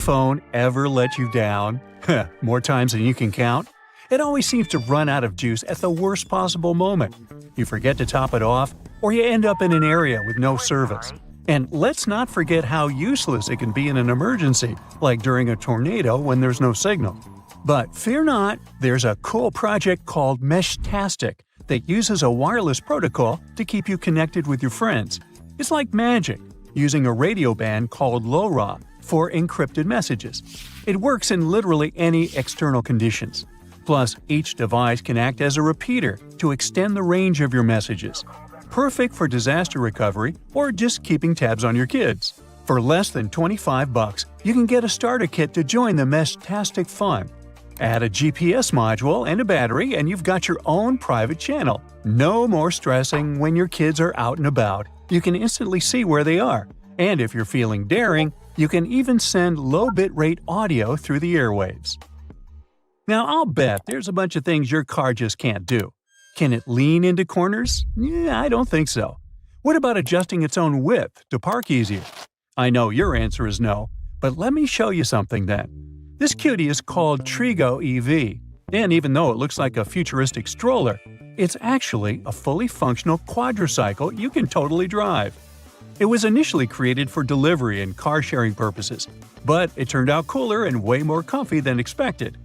Phone ever let you down? More times than you can count? It always seems to run out of juice at the worst possible moment. You forget to top it off, or you end up in an area with no service. And let's not forget how useless it can be in an emergency, like during a tornado when there's no signal. But fear not, there's a cool project called Meshtastic that uses a wireless protocol to keep you connected with your friends. It's like magic, using a radio band called LoRa for encrypted messages. It works in literally any external conditions. Plus, each device can act as a repeater to extend the range of your messages. Perfect for disaster recovery or just keeping tabs on your kids. For less than $25, you can get a starter kit to join the Meshtastic fun. Add a GPS module and a battery and you've got your own private channel. No more stressing when your kids are out and about. You can instantly see where they are. And if you're feeling daring, you can even send low bitrate audio through the airwaves. Now, I'll bet there's a bunch of things your car just can't do. Can it lean into corners? I don't think so. What about adjusting its own width to park easier? I know your answer is no, but let me show you something then. This cutie is called Trigo EV, and even though it looks like a futuristic stroller, it's actually a fully functional quadricycle you can totally drive. It was initially created for delivery and car-sharing purposes, but it turned out cooler and way more comfy than expected.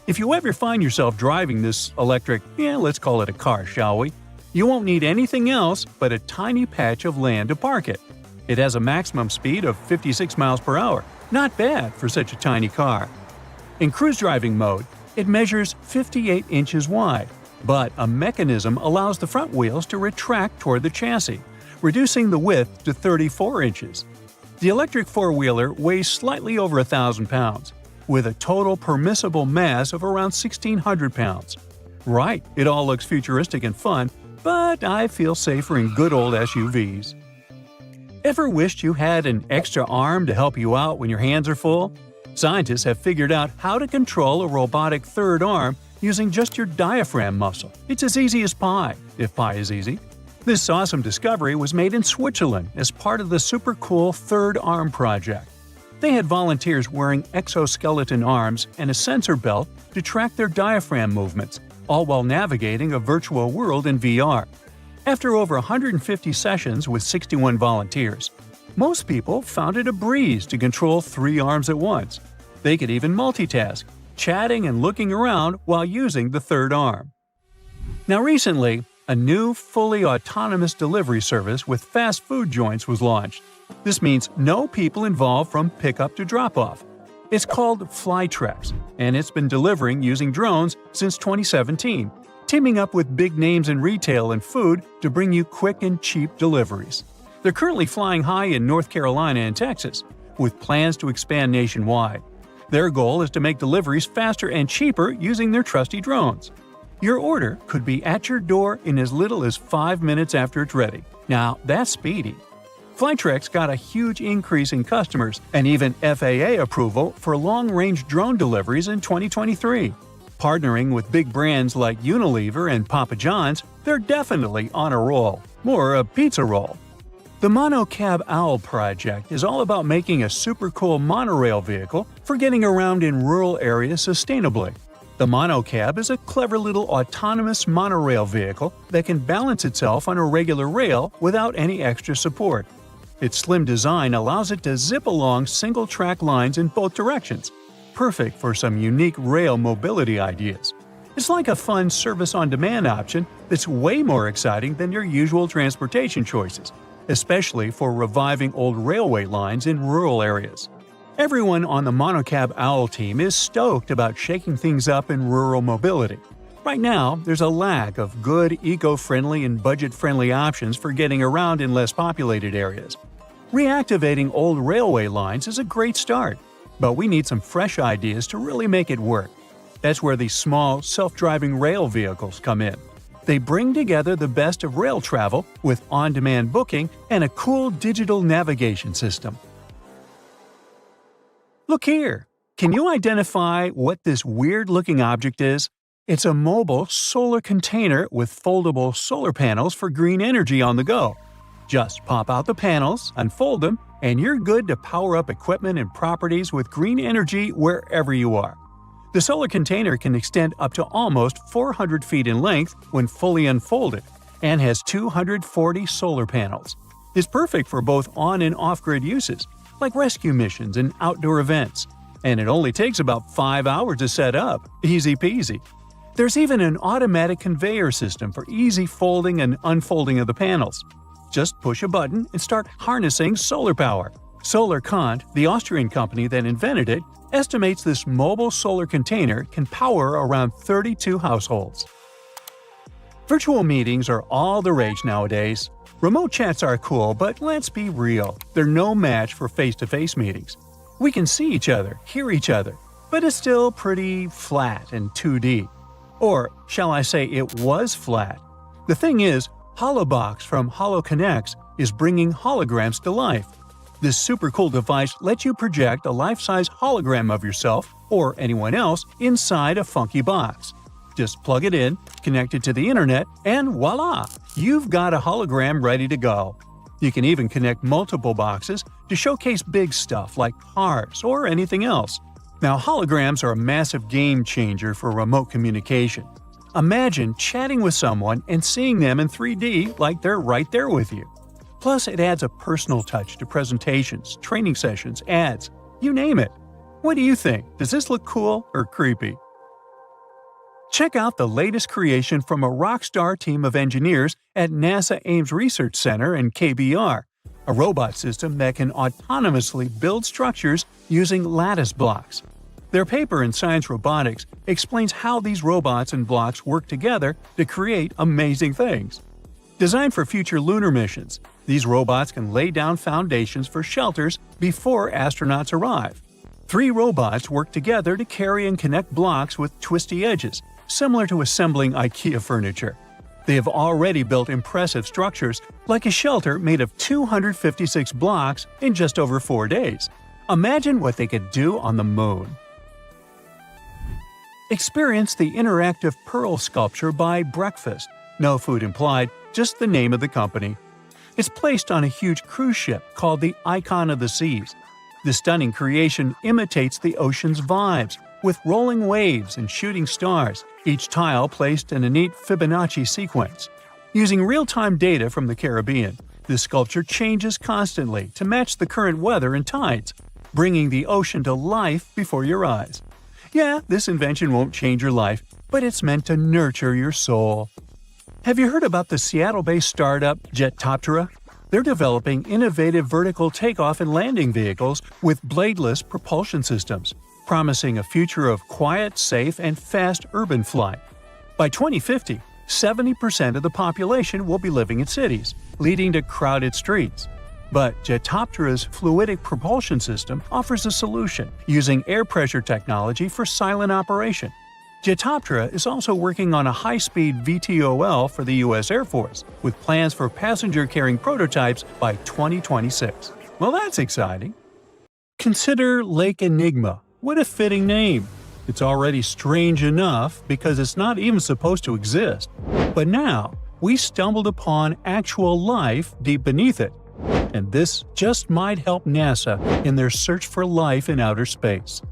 If you ever find yourself driving this electric, let's call it a car, shall we? You won't need anything else but a tiny patch of land to park it. It has a maximum speed of 56 miles per hour. Not bad for such a tiny car. In cruise driving mode, it measures 58 inches wide, but a mechanism allows the front wheels to retract toward the chassis, reducing the width to 34 inches. The electric four-wheeler weighs slightly over 1,000 pounds, with a total permissible mass of around 1,600 pounds. Right, it all looks futuristic and fun, but I feel safer in good old SUVs. Ever wished you had an extra arm to help you out when your hands are full? Scientists have figured out how to control a robotic third arm using just your diaphragm muscle. It's as easy as pie, if pie is easy. This awesome discovery was made in Switzerland as part of the super cool Third Arm project. They had volunteers wearing exoskeleton arms and a sensor belt to track their diaphragm movements, all while navigating a virtual world in VR. After over 150 sessions with 61 volunteers, most people found it a breeze to control 3 arms at once. They could even multitask, chatting and looking around while using the third arm. Now recently, a new, fully autonomous delivery service with fast food joints was launched. This means no people involved from pickup to drop-off. It's called Flytrex, and it's been delivering using drones since 2017, teaming up with big names in retail and food to bring you quick and cheap deliveries. They're currently flying high in North Carolina and Texas, with plans to expand nationwide. Their goal is to make deliveries faster and cheaper using their trusty drones. Your order could be at your door in as little as 5 minutes after it's ready. Now, that's speedy. Flytrex got a huge increase in customers and even FAA approval for long-range drone deliveries in 2023. Partnering with big brands like Unilever and Papa John's, they're definitely on a roll. More a pizza roll. The Monocab Owl project is all about making a super cool monorail vehicle for getting around in rural areas sustainably. The Monocab is a clever little autonomous monorail vehicle that can balance itself on a regular rail without any extra support. Its slim design allows it to zip along single-track lines in both directions, perfect for some unique rail mobility ideas. It's like a fun service-on-demand option that's way more exciting than your usual transportation choices, especially for reviving old railway lines in rural areas. Everyone on the Monocab Owl team is stoked about shaking things up in rural mobility. Right now, there's a lack of good, eco-friendly and budget-friendly options for getting around in less populated areas. Reactivating old railway lines is a great start, but we need some fresh ideas to really make it work. That's where these small, self-driving rail vehicles come in. They bring together the best of rail travel with on-demand booking and a cool digital navigation system. Look here! Can you identify what this weird-looking object is? It's a mobile solar container with foldable solar panels for green energy on the go. Just pop out the panels, unfold them, and you're good to power up equipment and properties with green energy wherever you are. The solar container can extend up to almost 400 feet in length when fully unfolded and has 240 solar panels. It's perfect for both on- and off-grid uses, like rescue missions and outdoor events. And it only takes about 5 hours to set up. Easy peasy. There's even an automatic conveyor system for easy folding and unfolding of the panels. Just push a button and start harnessing solar power. Solar Kant, the Austrian company that invented it, estimates this mobile solar container can power around 32 households. Virtual meetings are all the rage nowadays. Remote chats are cool, but let's be real, they're no match for face-to-face meetings. We can see each other, hear each other, but it's still pretty flat and 2D. Or, shall I say it was flat? The thing is, HoloBox from HoloConnects is bringing holograms to life. This super cool device lets you project a life-size hologram of yourself or anyone else inside a funky box. Just plug it in, connect it to the internet, and voila! You've got a hologram ready to go. You can even connect multiple boxes to showcase big stuff like cars or anything else. Now, holograms are a massive game changer for remote communication. Imagine chatting with someone and seeing them in 3D like they're right there with you. Plus, it adds a personal touch to presentations, training sessions, ads, you name it. What do you think? Does this look cool or creepy? Check out the latest creation from a rockstar team of engineers at NASA Ames Research Center and KBR, a robot system that can autonomously build structures using lattice blocks. Their paper in Science Robotics explains how these robots and blocks work together to create amazing things. Designed for future lunar missions, these robots can lay down foundations for shelters before astronauts arrive. 3 robots work together to carry and connect blocks with twisty edges, similar to assembling IKEA furniture. They have already built impressive structures, like a shelter made of 256 blocks in just over 4 days. Imagine what they could do on the moon. Experience the interactive pearl sculpture by Breakfast. No food implied, just the name of the company. It's placed on a huge cruise ship called the Icon of the Seas. This stunning creation imitates the ocean's vibes, with rolling waves and shooting stars, each tile placed in a neat Fibonacci sequence. Using real-time data from the Caribbean, this sculpture changes constantly to match the current weather and tides, bringing the ocean to life before your eyes. Yeah, this invention won't change your life, but it's meant to nurture your soul. Have you heard about the Seattle-based startup Jetoptera? They're developing innovative vertical takeoff and landing vehicles with bladeless propulsion systems, promising a future of quiet, safe, and fast urban flight. By 2050, 70% of the population will be living in cities, leading to crowded streets. But Jetoptera's fluidic propulsion system offers a solution, using air pressure technology for silent operation. Jetoptera is also working on a high-speed VTOL for the U.S. Air Force, with plans for passenger-carrying prototypes by 2026. Well, that's exciting. Consider Lake Enigma. What a fitting name. It's already strange enough because it's not even supposed to exist. But now, we stumbled upon actual life deep beneath it. And this just might help NASA in their search for life in outer space.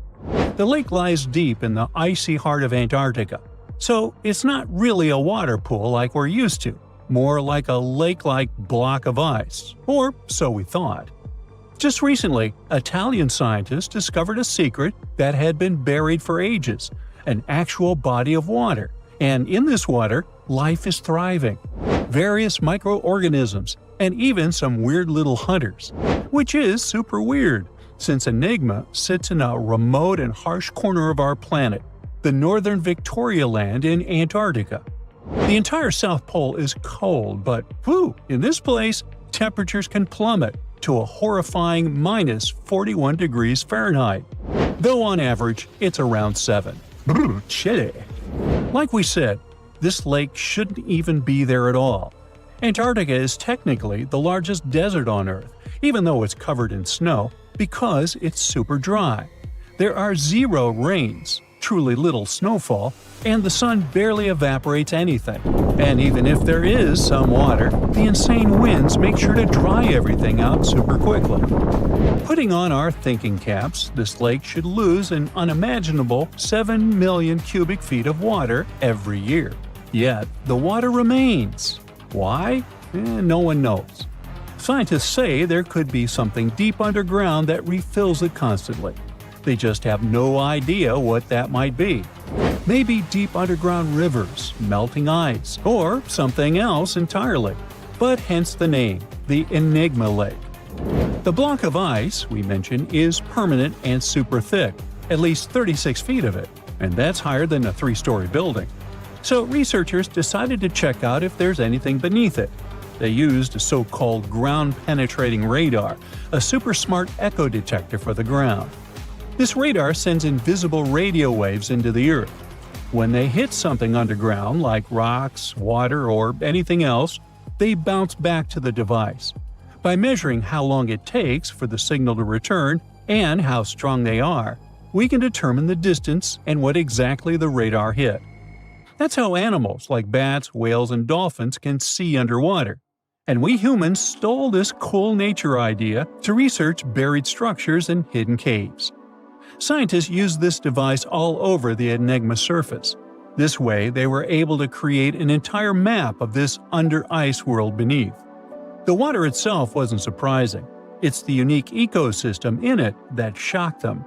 The lake lies deep in the icy heart of Antarctica, so it's not really a water pool like we're used to, more like a lake-like block of ice, or so we thought. Just recently, Italian scientists discovered a secret that had been buried for ages, an actual body of water, and in this water, life is thriving. Various microorganisms, and even some weird little hunters, which is super weird, since Enigma sits in a remote and harsh corner of our planet, the northern Victoria Land in Antarctica. The entire South Pole is cold, but in this place, temperatures can plummet to a horrifying minus 41 degrees Fahrenheit, though on average it's around 7. Chilly. Like we said, this lake shouldn't even be there at all. Antarctica is technically the largest desert on Earth, even though it's covered in snow, because it's super dry. There are 0 rains, truly little snowfall, and the sun barely evaporates anything. And even if there is some water, the insane winds make sure to dry everything out super quickly. Putting on our thinking caps, this lake should lose an unimaginable 7 million cubic feet of water every year. Yet, the water remains. Why? No one knows. Scientists say there could be something deep underground that refills it constantly. They just have no idea what that might be. Maybe deep underground rivers, melting ice, or something else entirely. But hence the name, the Enigma Lake. The block of ice, we mentioned, is permanent and super thick, at least 36 feet of it, and that's higher than a 3-story building. So researchers decided to check out if there's anything beneath it. They used a so-called ground-penetrating radar, a super smart echo detector for the ground. This radar sends invisible radio waves into the earth. When they hit something underground, like rocks, water, or anything else, they bounce back to the device. By measuring how long it takes for the signal to return and how strong they are, we can determine the distance and what exactly the radar hit. That's how animals like bats, whales, and dolphins can see underwater. And we humans stole this cool nature idea to research buried structures and hidden caves. Scientists used this device all over the Enigma surface. This way, they were able to create an entire map of this under-ice world beneath. The water itself wasn't surprising. It's the unique ecosystem in it that shocked them.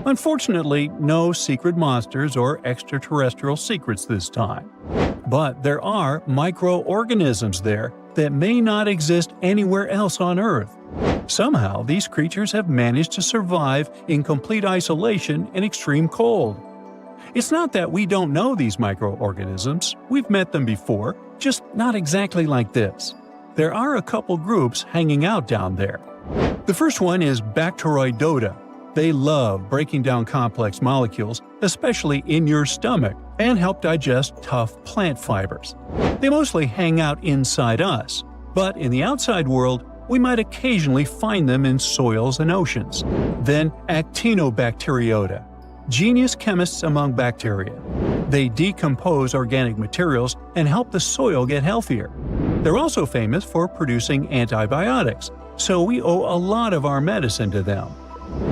Unfortunately, no secret monsters or extraterrestrial secrets this time. But there are microorganisms there that may not exist anywhere else on Earth. Somehow, these creatures have managed to survive in complete isolation and extreme cold. It's not that we don't know these microorganisms, we've met them before, just not exactly like this. There are a couple groups hanging out down there. The first one is Bacteroidota. They love breaking down complex molecules, especially in your stomach, and help digest tough plant fibers. They mostly hang out inside us, but in the outside world, we might occasionally find them in soils and oceans. Then Actinobacteriota, genius chemists among bacteria. They decompose organic materials and help the soil get healthier. They're also famous for producing antibiotics, so we owe a lot of our medicine to them.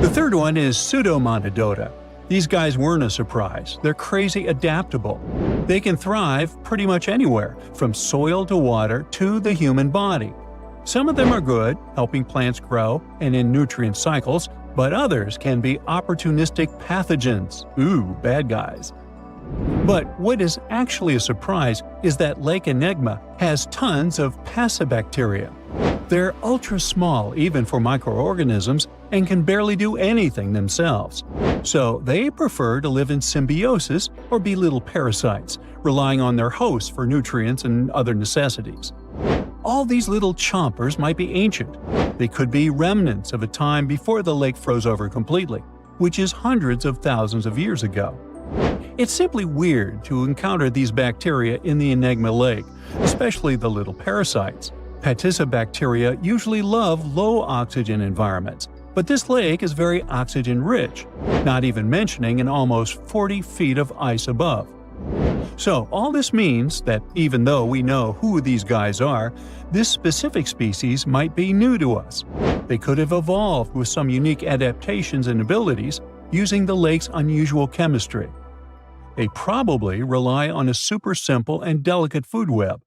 The third one is Pseudomonadota. These guys weren't a surprise. They're crazy adaptable. They can thrive pretty much anywhere, from soil to water to the human body. Some of them are good, helping plants grow and in nutrient cycles, but others can be opportunistic pathogens. Ooh, bad guys. But what is actually a surprise is that Lake Enigma has tons of passibacteria. They're ultra-small even for microorganisms and can barely do anything themselves. So they prefer to live in symbiosis or be little parasites, relying on their hosts for nutrients and other necessities. All these little chompers might be ancient. They could be remnants of a time before the lake froze over completely, which is hundreds of thousands of years ago. It's simply weird to encounter these bacteria in the Enigma Lake, especially the little parasites. Passibacteria usually love low-oxygen environments, but this lake is very oxygen-rich, not even mentioning an almost 40 feet of ice above. So all this means that even though we know who these guys are, this specific species might be new to us. They could have evolved with some unique adaptations and abilities using the lake's unusual chemistry. They probably rely on a super simple and delicate food web.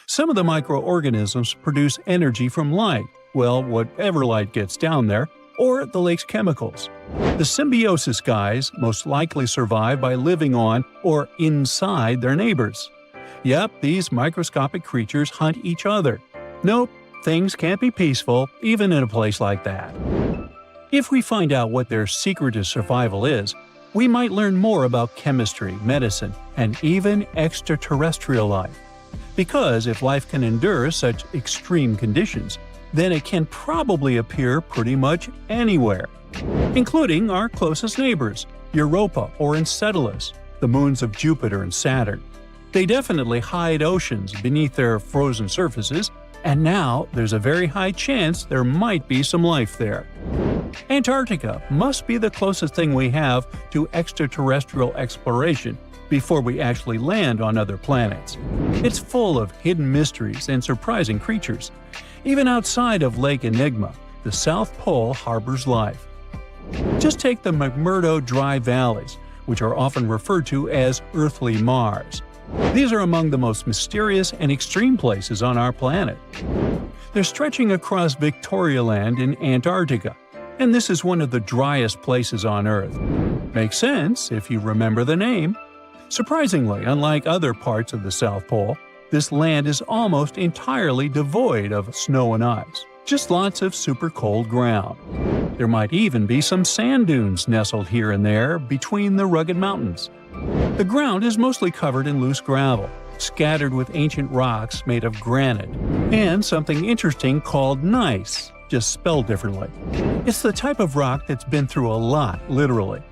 Some of the microorganisms produce energy from light, well, whatever light gets down there, or the lake's chemicals. The symbiosis guys most likely survive by living on or inside their neighbors. Yep, these microscopic creatures hunt each other. Nope, things can't be peaceful even in a place like that. If we find out what their secret to survival is, we might learn more about chemistry, medicine, and even extraterrestrial life. Because if life can endure such extreme conditions, then it can probably appear pretty much anywhere, including our closest neighbors, Europa or Enceladus, the moons of Jupiter and Saturn. They definitely hide oceans beneath their frozen surfaces, and now there's a very high chance there might be some life there. Antarctica must be the closest thing we have to extraterrestrial exploration before we actually land on other planets. It's full of hidden mysteries and surprising creatures. Even outside of Lake Enigma, the South Pole harbors life. Just take the McMurdo Dry Valleys, which are often referred to as Earthly Mars. These are among the most mysterious and extreme places on our planet. They're stretching across Victoria Land in Antarctica, and this is one of the driest places on Earth. Makes sense if you remember the name. Surprisingly, unlike other parts of the South Pole, this land is almost entirely devoid of snow and ice, just lots of super cold ground. There might even be some sand dunes nestled here and there between the rugged mountains. The ground is mostly covered in loose gravel, scattered with ancient rocks made of granite, and something interesting called gneiss, just spelled differently. It's the type of rock that's been through a lot, literally.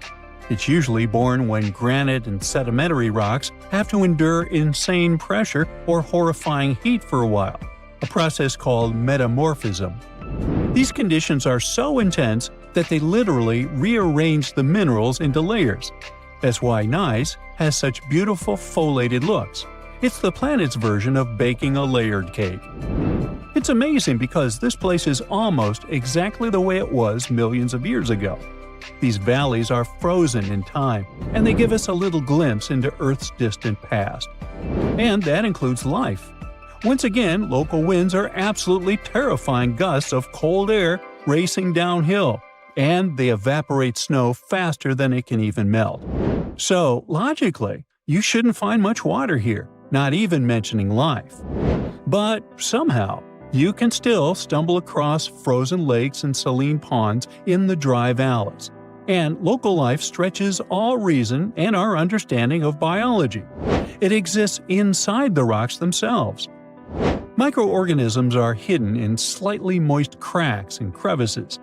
It's usually born when granite and sedimentary rocks have to endure insane pressure or horrifying heat for a while, a process called metamorphism. These conditions are so intense that they literally rearrange the minerals into layers. That's why gneiss has such beautiful foliated looks. It's the planet's version of baking a layered cake. It's amazing because this place is almost exactly the way it was millions of years ago. These valleys are frozen in time, and they give us a little glimpse into Earth's distant past. And that includes life. Once again, local winds are absolutely terrifying gusts of cold air racing downhill, and they evaporate snow faster than it can even melt. So, logically, you shouldn't find much water here, not even mentioning life. But somehow, you can still stumble across frozen lakes and saline ponds in the dry valleys. And local life stretches all reason and our understanding of biology. It exists inside the rocks themselves. Microorganisms are hidden in slightly moist cracks and crevices.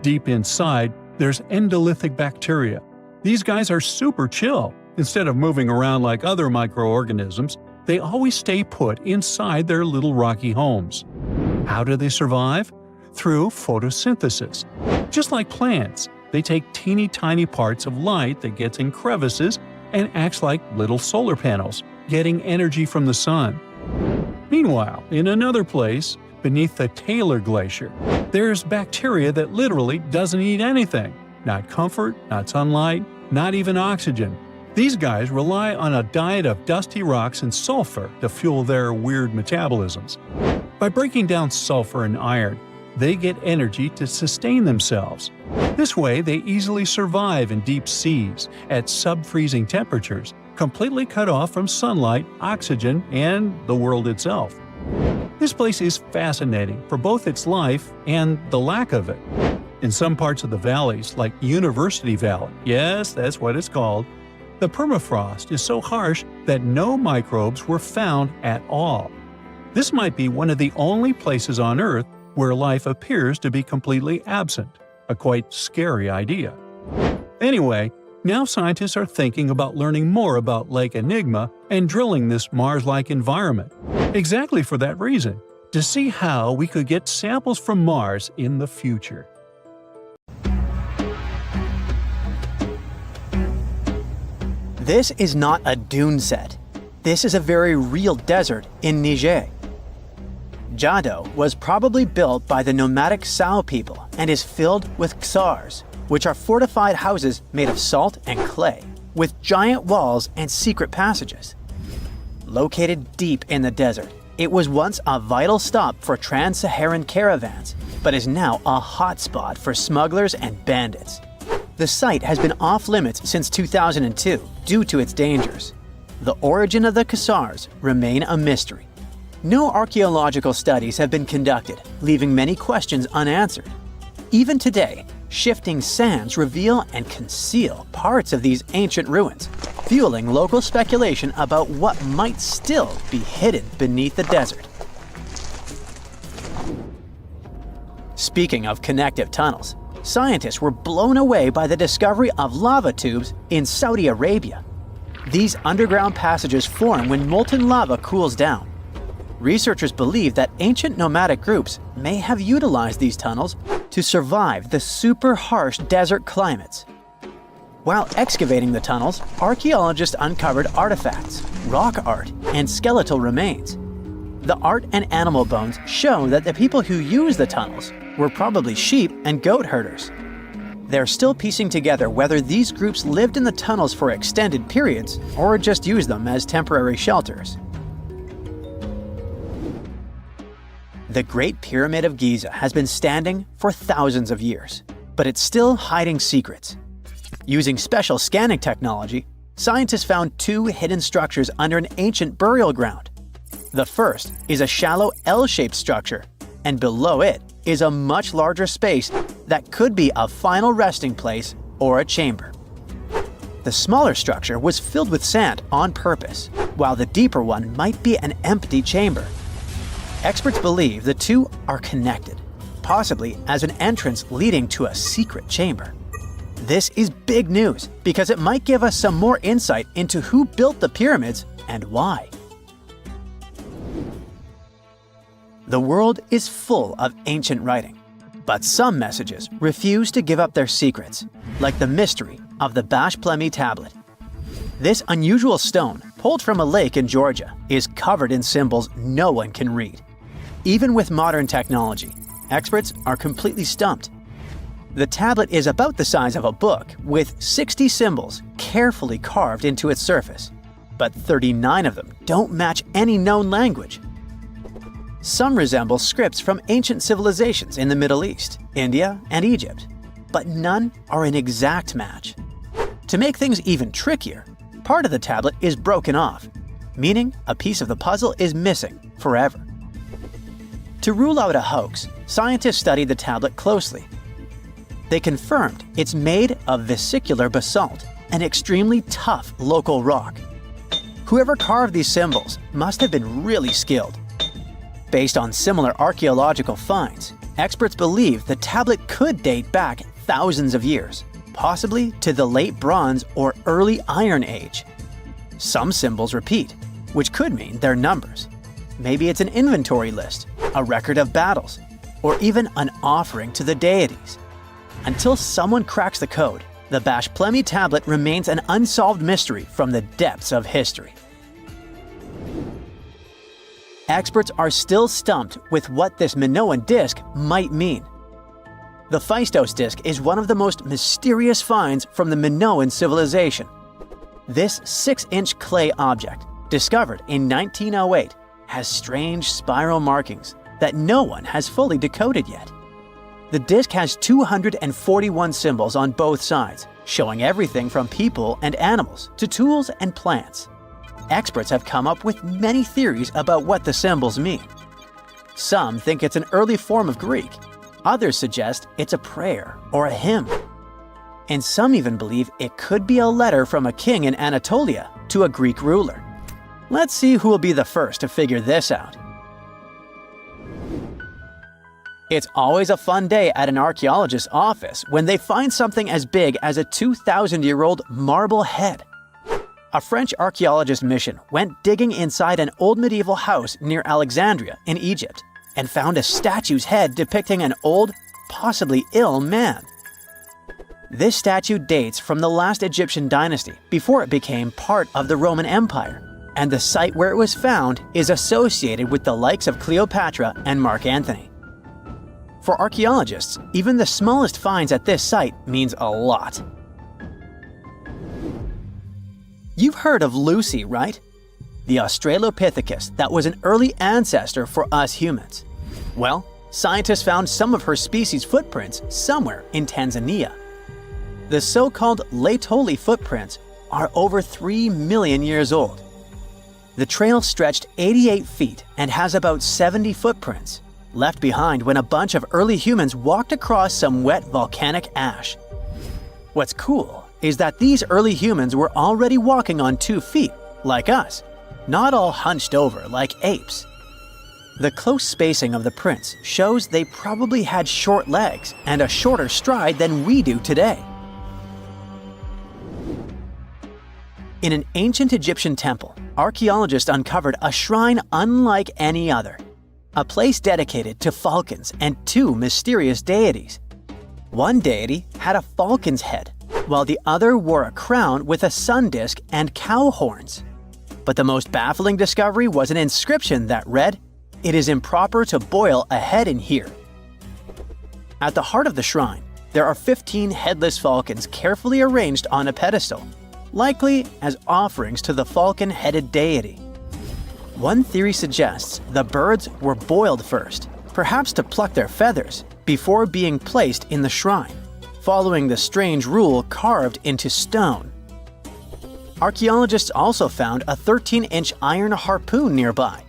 Deep inside, there's endolithic bacteria. These guys are super chill. Instead of moving around like other microorganisms, they always stay put inside their little rocky homes. How do they survive? Through photosynthesis. Just like plants, they take teeny tiny parts of light that gets in crevices and acts like little solar panels, getting energy from the sun. Meanwhile, in another place, beneath the Taylor Glacier, there's bacteria that literally doesn't eat anything. Not comfort, not sunlight, not even oxygen. These guys rely on a diet of dusty rocks and sulfur to fuel their weird metabolisms. By breaking down sulfur and iron, they get energy to sustain themselves. This way, they easily survive in deep seas at sub-freezing temperatures, completely cut off from sunlight, oxygen, and the world itself. This place is fascinating for both its life and the lack of it. In some parts of the valleys, like University Valley, yes, that's what it's called, the permafrost is so harsh that no microbes were found at all. This might be one of the only places on Earth where life appears to be completely absent, a quite scary idea. Anyway, now scientists are thinking about learning more about Lake Enigma and drilling this Mars-like environment. Exactly for that reason, to see how we could get samples from Mars in the future. This is not a dune set. This is a very real desert in Niger. Jado was probably built by the nomadic Sao people and is filled with ksars, which are fortified houses made of salt and clay, with giant walls and secret passages. Located deep in the desert, it was once a vital stop for trans-Saharan caravans, but is now a hotspot for smugglers and bandits. The site has been off-limits since 2002 due to its dangers. The origin of the ksars remain a mystery. No archaeological studies have been conducted, leaving many questions unanswered. Even today, shifting sands reveal and conceal parts of these ancient ruins, fueling local speculation about what might still be hidden beneath the desert. Speaking of connective tunnels, scientists were blown away by the discovery of lava tubes in Saudi Arabia. These underground passages form when molten lava cools down. Researchers believe that ancient nomadic groups may have utilized these tunnels to survive the super harsh desert climates. While excavating the tunnels, archaeologists uncovered artifacts, rock art, and skeletal remains. The art and animal bones show that the people who used the tunnels were probably sheep and goat herders. They're still piecing together whether these groups lived in the tunnels for extended periods or just used them as temporary shelters. The Great Pyramid of Giza has been standing for thousands of years, but it's still hiding secrets. Using special scanning technology, scientists found two hidden structures under an ancient burial ground. The first is a shallow L-shaped structure, and below it is a much larger space that could be a final resting place or a chamber. The smaller structure was filled with sand on purpose, while the deeper one might be an empty chamber. Experts believe the two are connected, possibly as an entrance leading to a secret chamber. This is big news because it might give us some more insight into who built the pyramids and why. The world is full of ancient writing, but some messages refuse to give up their secrets, like the mystery of the Bashplemi tablet. This unusual stone, pulled from a lake in Georgia, is covered in symbols no one can read. Even with modern technology, experts are completely stumped. The tablet is about the size of a book, with 60 symbols carefully carved into its surface, but 39 of them don't match any known language. Some resemble scripts from ancient civilizations in the Middle East, India, and Egypt, but none are an exact match. To make things even trickier, part of the tablet is broken off, meaning a piece of the puzzle is missing forever. To rule out a hoax, scientists studied the tablet closely. They confirmed it's made of vesicular basalt, an extremely tough local rock. Whoever carved these symbols must have been really skilled. Based on similar archaeological finds, experts believe the tablet could date back thousands of years, possibly to the late Bronze or early Iron Age. Some symbols repeat, which could mean they're numbers. Maybe it's an inventory list, a record of battles, or even an offering to the deities. Until someone cracks the code, the Bashplemi tablet remains an unsolved mystery from the depths of history. Experts are still stumped with what this Minoan disc might mean. The Phaistos disc is one of the most mysterious finds from the Minoan civilization. This 6-inch clay object, discovered in 1908, has strange spiral markings that no one has fully decoded yet. The disc has 241 symbols on both sides, showing everything from people and animals to tools and plants. Experts have come up with many theories about what the symbols mean. Some think it's an early form of Greek. Others suggest it's a prayer or a hymn. And some even believe it could be a letter from a king in Anatolia to a Greek ruler. Let's see who will be the first to figure this out. It's always a fun day at an archaeologist's office when they find something as big as a 2,000-year-old marble head. A French archaeologist mission went digging inside an old medieval house near Alexandria in Egypt and found a statue's head depicting an old, possibly ill man. This statue dates from the last Egyptian dynasty before it became part of the Roman Empire, and the site where it was found is associated with the likes of Cleopatra and Mark Antony. For archaeologists, even the smallest finds at this site means a lot. You've heard of Lucy, right? The Australopithecus that was an early ancestor for us humans. Well, scientists found some of her species' footprints somewhere in Tanzania. The so-called Laetoli footprints are over 3 million years old. The trail stretched 88 feet and has about 70 footprints, left behind when a bunch of early humans walked across some wet volcanic ash. What's cool is that these early humans were already walking on 2 feet, like us, not all hunched over like apes. The close spacing of the prints shows they probably had short legs and a shorter stride than we do today. In an ancient Egyptian temple, archaeologists uncovered a shrine unlike any other, a place dedicated to falcons and 2 mysterious deities, One deity had a falcon's head, while the other wore a crown with a sun disk and cow horns. But the most baffling discovery was an inscription that read, "It is improper to boil a head in here." At the heart of the shrine, there are 15 headless falcons carefully arranged on a pedestal, likely as offerings to the falcon-headed deity. One theory suggests the birds were boiled first, perhaps to pluck their feathers, before being placed in the shrine, following the strange rule carved into stone. Archaeologists also found a 13-inch iron harpoon nearby.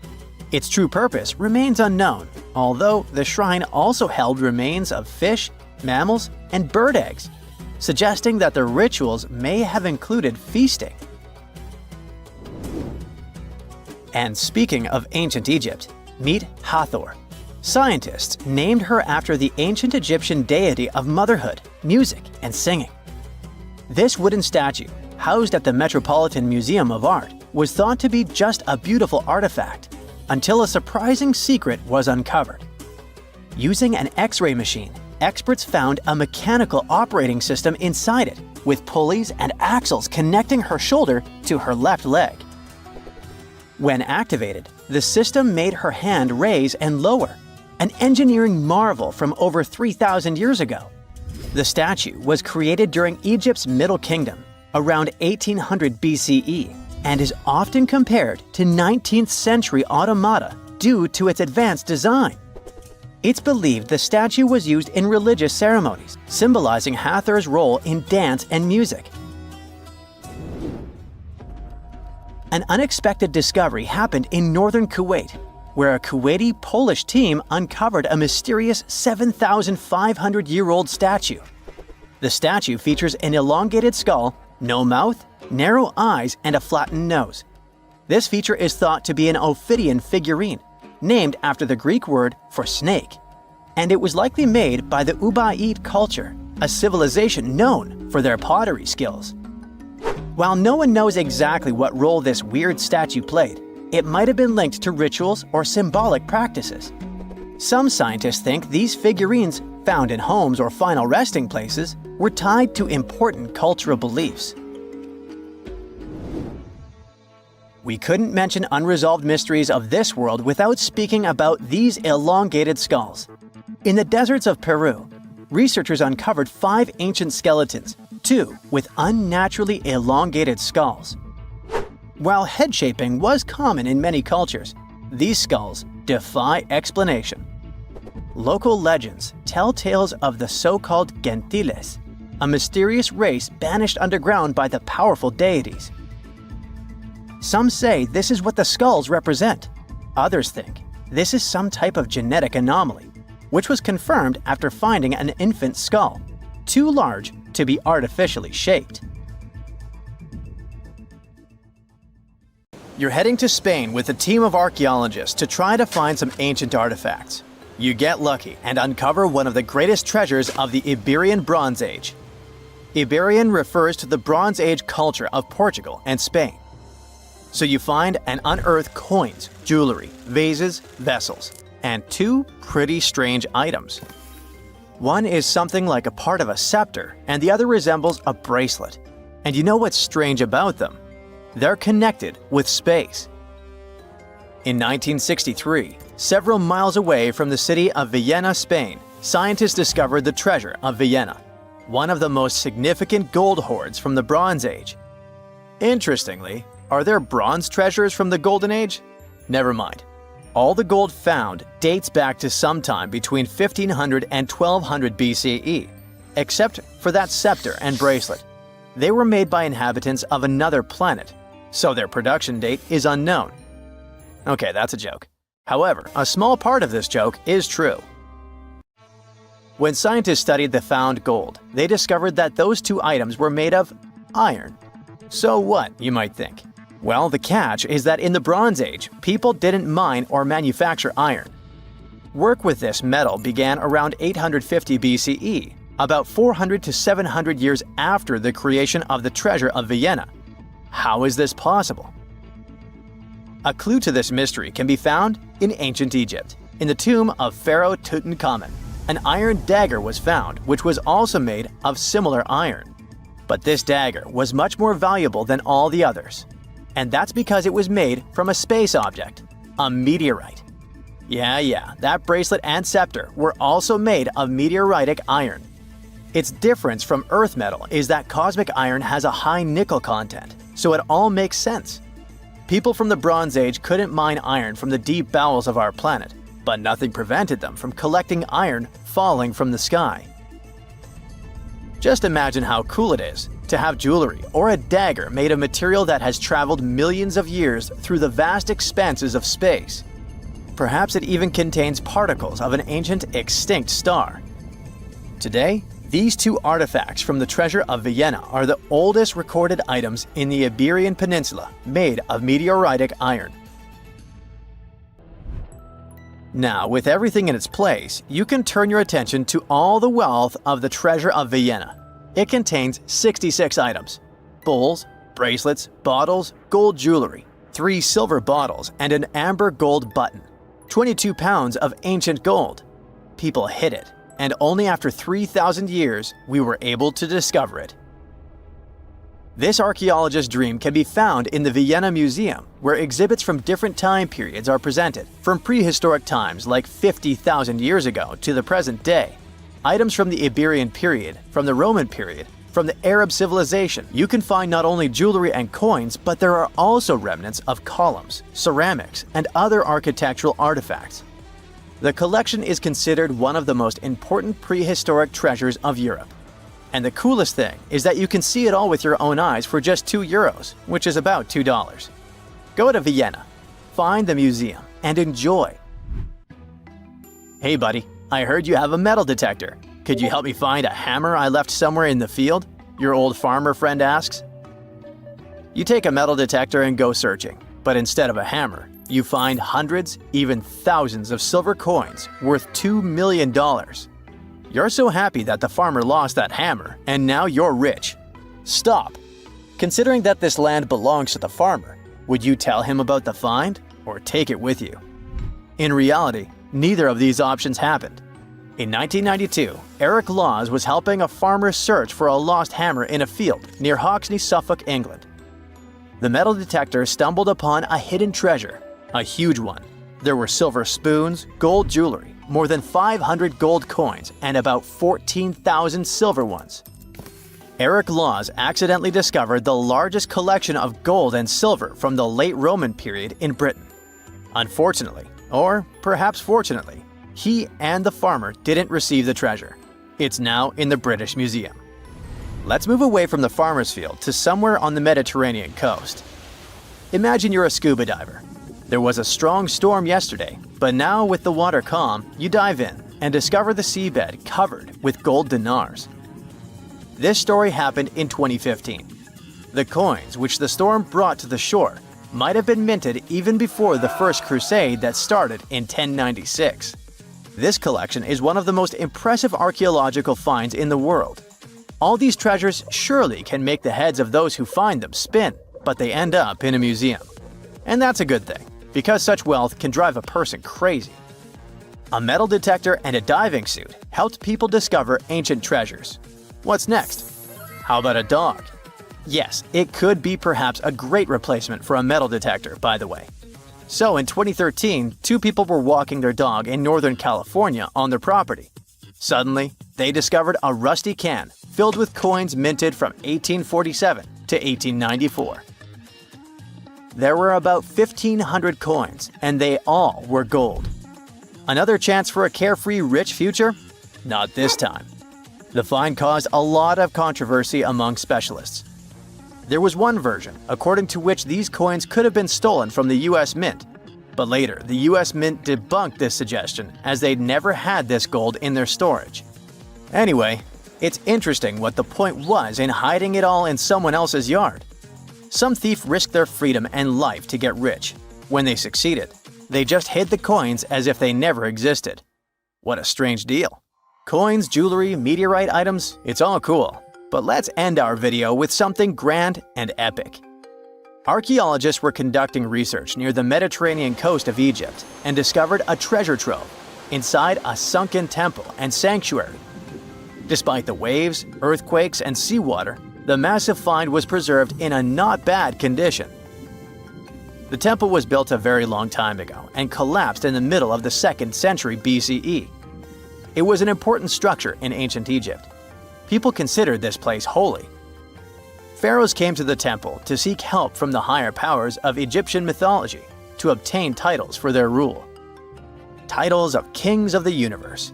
Its true purpose remains unknown, although the shrine also held remains of fish, mammals, and bird eggs, suggesting that the rituals may have included feasting. And speaking of ancient Egypt, meet Hathor. Scientists named her after the ancient Egyptian deity of motherhood, music, and singing. This wooden statue, housed at the Metropolitan Museum of Art, was thought to be just a beautiful artifact, until a surprising secret was uncovered. Using an X-ray machine, experts found a mechanical operating system inside it, with pulleys and axles connecting her shoulder to her left leg. When activated, the system made her hand raise and lower, an engineering marvel from over 3,000 years ago. The statue was created during Egypt's Middle Kingdom, around 1800 BCE, and is often compared to 19th century automata due to its advanced design. It's believed the statue was used in religious ceremonies, symbolizing Hathor's role in dance and music. An unexpected discovery happened in northern Kuwait, where a Kuwaiti-Polish team uncovered a mysterious 7,500-year-old statue. The statue features an elongated skull, no mouth, narrow eyes, and a flattened nose. This feature is thought to be an Ophidian figurine, named after the Greek word for snake, and it was likely made by the Ubaid culture, a civilization known for their pottery skills. While no one knows exactly what role this weird statue played, it might have been linked to rituals or symbolic practices. Some scientists think these figurines, found in homes or final resting places, were tied to important cultural beliefs. We couldn't mention unresolved mysteries of this world without speaking about these elongated skulls. In the deserts of Peru, researchers uncovered 5 ancient skeletons, 2 with unnaturally elongated skulls. While head shaping was common in many cultures, these skulls defy explanation. Local legends tell tales of the so-called gentiles, a mysterious race banished underground by the powerful deities. Some say this is what the skulls represent. Others think this is some type of genetic anomaly, which was confirmed after finding an infant skull, too large to be artificially shaped. You're heading to Spain with a team of archaeologists to try to find some ancient artifacts. You get lucky and uncover one of the greatest treasures of the Iberian Bronze Age. Iberian refers to the Bronze Age culture of Portugal and Spain. So you find and unearth coins, jewelry, vases, vessels, and 2 pretty strange items. One is something like a part of a scepter, and the other resembles a bracelet. And you know what's strange about them? They're connected with space. In 1963, several miles away from the city of Vienna, Spain, scientists discovered the treasure of Vienna, one of the most significant gold hoards from the Bronze Age. Interestingly, are there bronze treasures from the Golden Age? Never mind. All the gold found dates back to sometime between 1500 and 1200 BCE, except for that scepter and bracelet. They were made by inhabitants of another planet, so their production date is unknown. Okay, that's a joke. However, a small part of this joke is true. When scientists studied the found gold, they discovered that those 2 items were made of iron. So what, you might think? Well, the catch is that in the Bronze Age, people didn't mine or manufacture iron. Work with this metal began around 850 BCE, about 400 to 700 years after the creation of the treasure of Vienna. How is this possible? A clue to this mystery can be found in ancient Egypt, in the tomb of Pharaoh Tutankhamun. an iron dagger was found which was also made of similar iron. But this dagger was much more valuable than all the others. And that's because it was made from a space object, a meteorite. Yeah, that bracelet and scepter were also made of meteoritic iron. Its difference from Earth metal is that cosmic iron has a high nickel content, so it all makes sense. People from the Bronze Age couldn't mine iron from the deep bowels of our planet, but nothing prevented them from collecting iron falling from the sky. Just imagine how cool it is to have jewelry or a dagger made of material that has traveled millions of years through the vast expanses of space. Perhaps it even contains particles of an ancient extinct star. Today, these two artifacts from the treasure of Vienna are the oldest recorded items in the Iberian Peninsula made of meteoritic iron. Now, with everything in its place, you can turn your attention to all the wealth of the treasure of Vienna. It contains 66 items: bowls, bracelets, bottles, gold jewelry, 3 silver bottles, and an amber gold button. 22 pounds of ancient gold. People hid it, and only after 3,000 years we were able to discover it. This archaeologist's dream can be found in the Vienna Museum, where exhibits from different time periods are presented, from prehistoric times like 50,000 years ago to the present day. Items from the Iberian period, from the Roman period, from the Arab civilization. You can find not only jewelry and coins, but there are also remnants of columns, ceramics, and other architectural artifacts. The collection is considered one of the most important prehistoric treasures of Europe. And the coolest thing is that you can see it all with your own eyes for just €2, which is about $2. Go to Vienna, find the museum, and enjoy. Hey buddy, I heard you have a metal detector. Could you help me find a hammer I left somewhere in the field? Your old farmer friend asks. You take a metal detector and go searching, but instead of a hammer, you find hundreds, even thousands of silver coins worth $2 million. You're so happy that the farmer lost that hammer, and now you're rich. Stop! Considering that this land belongs to the farmer, would you tell him about the find or take it with you? In reality, neither of these options happened. In 1992, Eric Laws was helping a farmer search for a lost hammer in a field near Hoxney, Suffolk, England. The metal detector stumbled upon a hidden treasure, a huge one. There were silver spoons, gold jewelry, more than 500 gold coins, and about 14,000 silver ones. Eric Laws accidentally discovered the largest collection of gold and silver from the late Roman period in Britain. Unfortunately, or perhaps fortunately, he and the farmer didn't receive the treasure. It's now in the British Museum. Let's move away from the farmer's field to somewhere on the Mediterranean coast. Imagine you're a scuba diver. There was a strong storm yesterday, but now with the water calm, you dive in and discover the seabed covered with gold dinars. This story happened in 2015. The coins which the storm brought to the shore might have been minted even before the First Crusade that started in 1096. This collection is one of the most impressive archaeological finds in the world. All these treasures surely can make the heads of those who find them spin, but they end up in a museum. And that's a good thing, because such wealth can drive a person crazy. A metal detector and a diving suit helped people discover ancient treasures. What's next? How about a dog? Yes, it could be perhaps a great replacement for a metal detector, by the way. So in 2013, 2 people were walking their dog in Northern California on their property. Suddenly, they discovered a rusty can filled with coins minted from 1847 to 1894. There were about 1,500 coins, and they all were gold. Another chance for a carefree, rich future? Not this time. The find caused a lot of controversy among specialists. There was one version, according to which these coins could have been stolen from the US Mint. But later, the US Mint debunked this suggestion as they'd never had this gold in their storage. Anyway, it's interesting what the point was in hiding it all in someone else's yard. Some thief risked their freedom and life to get rich. When they succeeded, they just hid the coins as if they never existed. What a strange deal. Coins, jewelry, meteorite items, it's all cool. But let's end our video with something grand and epic. Archaeologists were conducting research near the Mediterranean coast of Egypt and discovered a treasure trove. inside a sunken temple and sanctuary. Despite the waves, earthquakes, and seawater, the massive find was preserved in a not bad condition. The temple was built a very long time ago and collapsed in the middle of the 2nd century BCE. It was an important structure in ancient Egypt. People considered this place holy. Pharaohs came to the temple to seek help from the higher powers of Egyptian mythology to obtain titles for their rule. Titles of kings of the universe.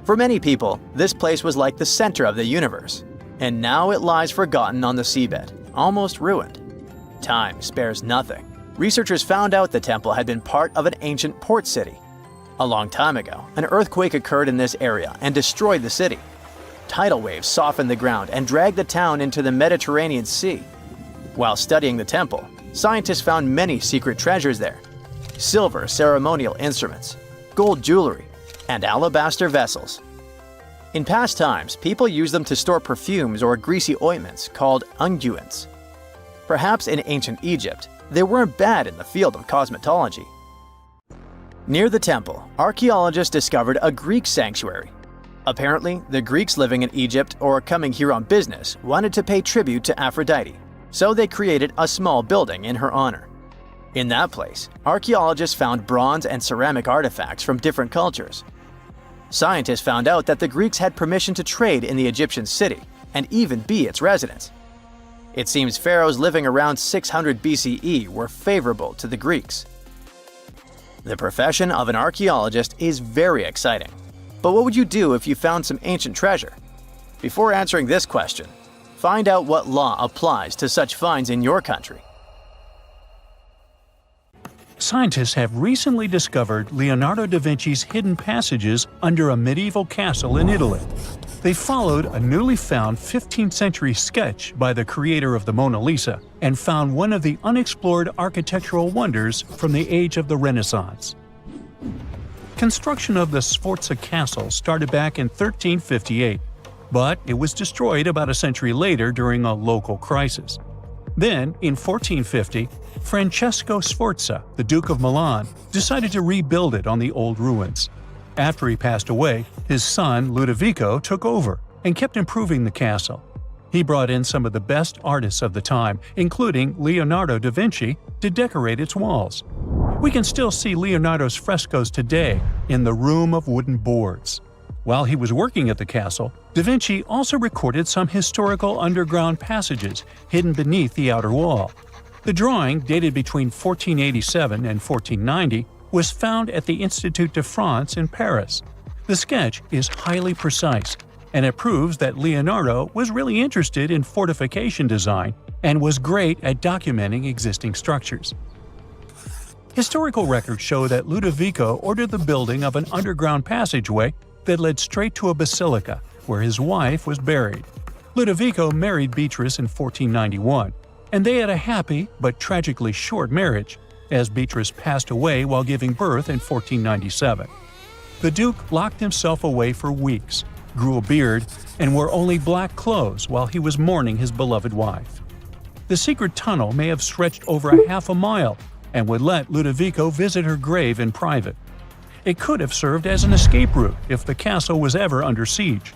For many people, this place was like the center of the universe, and now it lies forgotten on the seabed, almost ruined. Time spares nothing. Researchers found out the temple had been part of an ancient port city. A long time ago, an earthquake occurred in this area and destroyed the city. Tidal waves softened the ground and dragged the town into the Mediterranean Sea. While studying the temple, scientists found many secret treasures there: silver ceremonial instruments, gold jewelry, and alabaster vessels. In past times, people used them to store perfumes or greasy ointments called unguents. Perhaps in ancient Egypt, they weren't bad in the field of cosmetology. Near the temple, archaeologists discovered a Greek sanctuary. Apparently, the Greeks living in Egypt or coming here on business wanted to pay tribute to Aphrodite, so they created a small building in her honor. In that place, archaeologists found bronze and ceramic artifacts from different cultures. Scientists found out that the Greeks had permission to trade in the Egyptian city and even be its residents. It seems pharaohs living around 600 BCE were favorable to the Greeks. The profession of an archaeologist is very exciting. But what would you do if you found some ancient treasure? Before answering this question, find out what law applies to such finds in your country. Scientists have recently discovered Leonardo da Vinci's hidden passages under a medieval castle in Italy. They followed a newly found 15th century sketch by the creator of the Mona Lisa and found one of the unexplored architectural wonders from the age of the Renaissance. Construction of the Sforza Castle started back in 1358, but it was destroyed about a century later during a local crisis. Then, in 1450, Francesco Sforza, the Duke of Milan, decided to rebuild it on the old ruins. After he passed away, his son Ludovico took over and kept improving the castle. He brought in some of the best artists of the time, including Leonardo da Vinci, to decorate its walls. We can still see Leonardo's frescoes today in the Room of Wooden Boards. While he was working at the castle, da Vinci also recorded some historical underground passages hidden beneath the outer wall. The drawing, dated between 1487 and 1490, was found at the Institut de France in Paris. The sketch is highly precise, and it proves that Leonardo was really interested in fortification design and was great at documenting existing structures. Historical records show that Ludovico ordered the building of an underground passageway that led straight to a basilica, where his wife was buried. Ludovico married Beatrice in 1491, and they had a happy but tragically short marriage, as Beatrice passed away while giving birth in 1497. The Duke locked himself away for weeks, grew a beard, and wore only black clothes while he was mourning his beloved wife. The secret tunnel may have stretched over a half a mile and would let Ludovico visit her grave in private. It could have served as an escape route if the castle was ever under siege.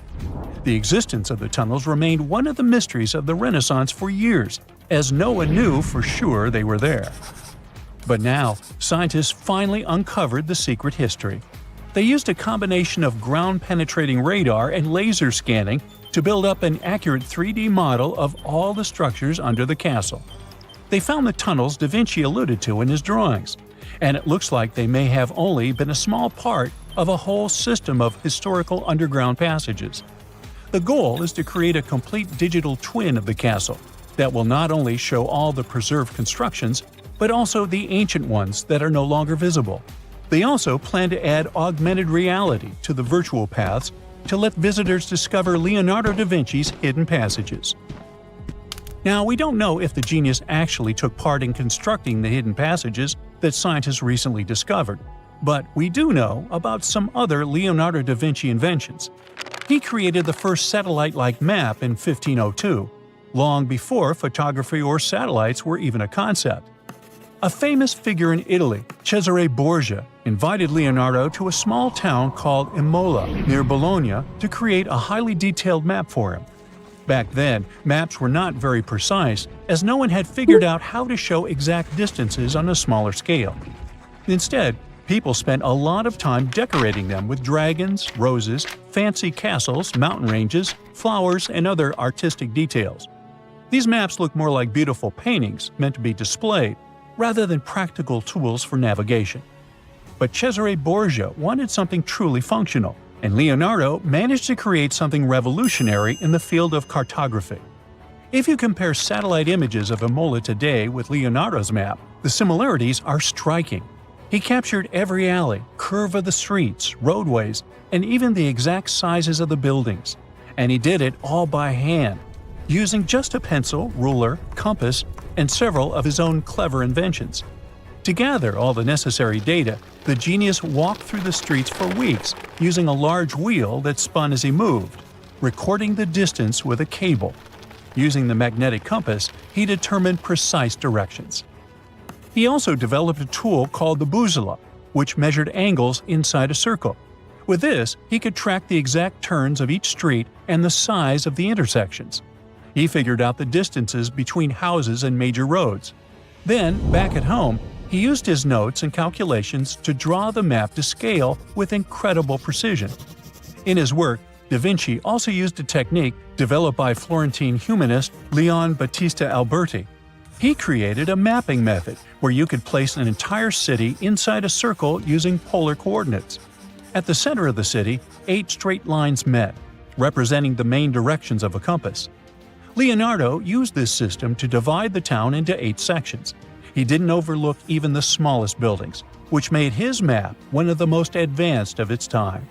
The existence of the tunnels remained one of the mysteries of the Renaissance for years, as no one knew for sure they were there. But now, scientists finally uncovered the secret history. They used a combination of ground-penetrating radar and laser scanning to build up an accurate 3D model of all the structures under the castle. They found the tunnels da Vinci alluded to in his drawings, and it looks like they may have only been a small part of a whole system of historical underground passages. The goal is to create a complete digital twin of the castle that will not only show all the preserved constructions, but also the ancient ones that are no longer visible. They also plan to add augmented reality to the virtual paths to let visitors discover Leonardo da Vinci's hidden passages. Now, we don't know if the genius actually took part in constructing the hidden passages that scientists recently discovered, but we do know about some other Leonardo da Vinci inventions. He created the first satellite-like map in 1502, long before photography or satellites were even a concept. A famous figure in Italy, Cesare Borgia, invited Leonardo to a small town called Imola, near Bologna, to create a highly detailed map for him. Back then, maps were not very precise, as no one had figured out how to show exact distances on a smaller scale. Instead, people spent a lot of time decorating them with dragons, roses, fancy castles, mountain ranges, flowers, and other artistic details. These maps look more like beautiful paintings meant to be displayed, rather than practical tools for navigation. But Cesare Borgia wanted something truly functional, and Leonardo managed to create something revolutionary in the field of cartography. If you compare satellite images of Imola today with Leonardo's map, the similarities are striking. He captured every alley, curve of the streets, roadways, and even the exact sizes of the buildings. And he did it all by hand, using just a pencil, ruler, compass, and several of his own clever inventions. To gather all the necessary data, the genius walked through the streets for weeks using a large wheel that spun as he moved, recording the distance with a cable. Using the magnetic compass, he determined precise directions. He also developed a tool called the bussola, which measured angles inside a circle. With this, he could track the exact turns of each street and the size of the intersections. He figured out the distances between houses and major roads. Then, back at home, he used his notes and calculations to draw the map to scale with incredible precision. In his work, Da Vinci also used a technique developed by Florentine humanist Leon Battista Alberti. He created a mapping method where you could place an entire city inside a circle using polar coordinates. At the center of the city, 8 straight lines met, representing the main directions of a compass. Leonardo used this system to divide the town into 8 sections. He didn't overlook even the smallest buildings, which made his map one of the most advanced of its time.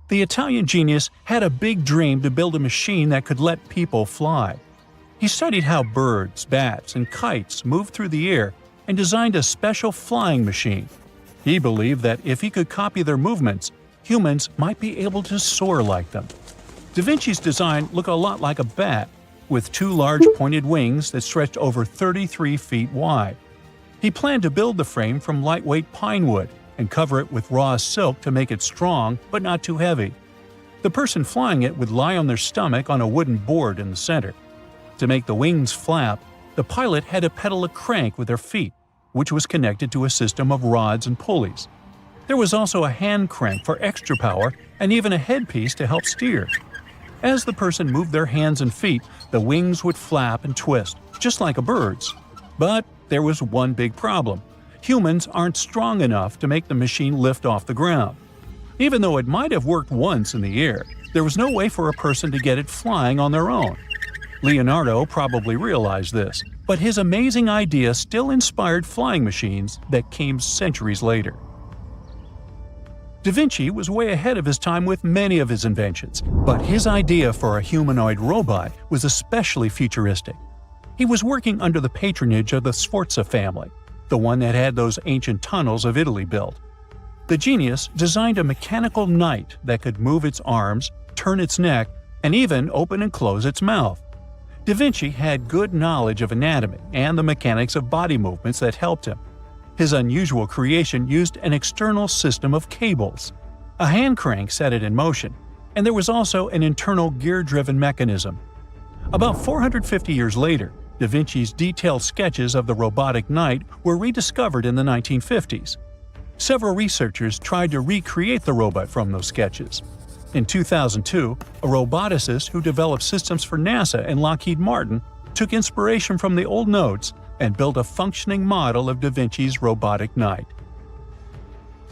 The Italian genius had a big dream to build a machine that could let people fly. He studied how birds, bats, and kites moved through the air and designed a special flying machine. He believed that if he could copy their movements, humans might be able to soar like them. Da Vinci's design looked a lot like a bat, with 2 large pointed wings that stretched over 33 feet wide. He planned to build the frame from lightweight pine wood and cover it with raw silk to make it strong but not too heavy. The person flying it would lie on their stomach on a wooden board in the center. To make the wings flap, the pilot had to pedal a crank with their feet, which was connected to a system of rods and pulleys. There was also a hand crank for extra power and even a headpiece to help steer. As the person moved their hands and feet, the wings would flap and twist, just like a bird's. But there was one big problem. Humans aren't strong enough to make the machine lift off the ground. Even though it might have worked once in the air, there was no way for a person to get it flying on their own. Leonardo probably realized this, but his amazing idea still inspired flying machines that came centuries later. Da Vinci was way ahead of his time with many of his inventions, but his idea for a humanoid robot was especially futuristic. He was working under the patronage of the Sforza family, the one that had those ancient tunnels of Italy built. The genius designed a mechanical knight that could move its arms, turn its neck, and even open and close its mouth. Da Vinci had good knowledge of anatomy and the mechanics of body movements that helped him. His unusual creation used an external system of cables. A hand crank set it in motion, and there was also an internal gear-driven mechanism. About 450 years later, Da Vinci's detailed sketches of the robotic knight were rediscovered in the 1950s. Several researchers tried to recreate the robot from those sketches. In 2002, a roboticist who developed systems for NASA and Lockheed Martin took inspiration from the old notes and built a functioning model of Da Vinci's robotic knight.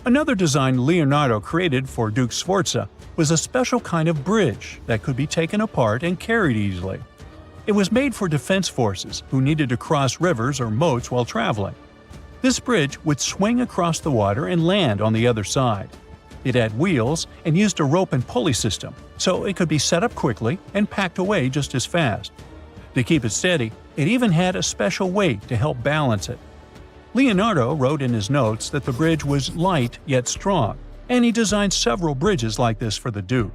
Another design Leonardo created for Duke Sforza was a special kind of bridge that could be taken apart and carried easily. It was made for defense forces who needed to cross rivers or moats while traveling. This bridge would swing across the water and land on the other side. It had wheels and used a rope and pulley system, so it could be set up quickly and packed away just as fast. To keep it steady, it even had a special weight to help balance it. Leonardo wrote in his notes that the bridge was light yet strong, and he designed several bridges like this for the Duke.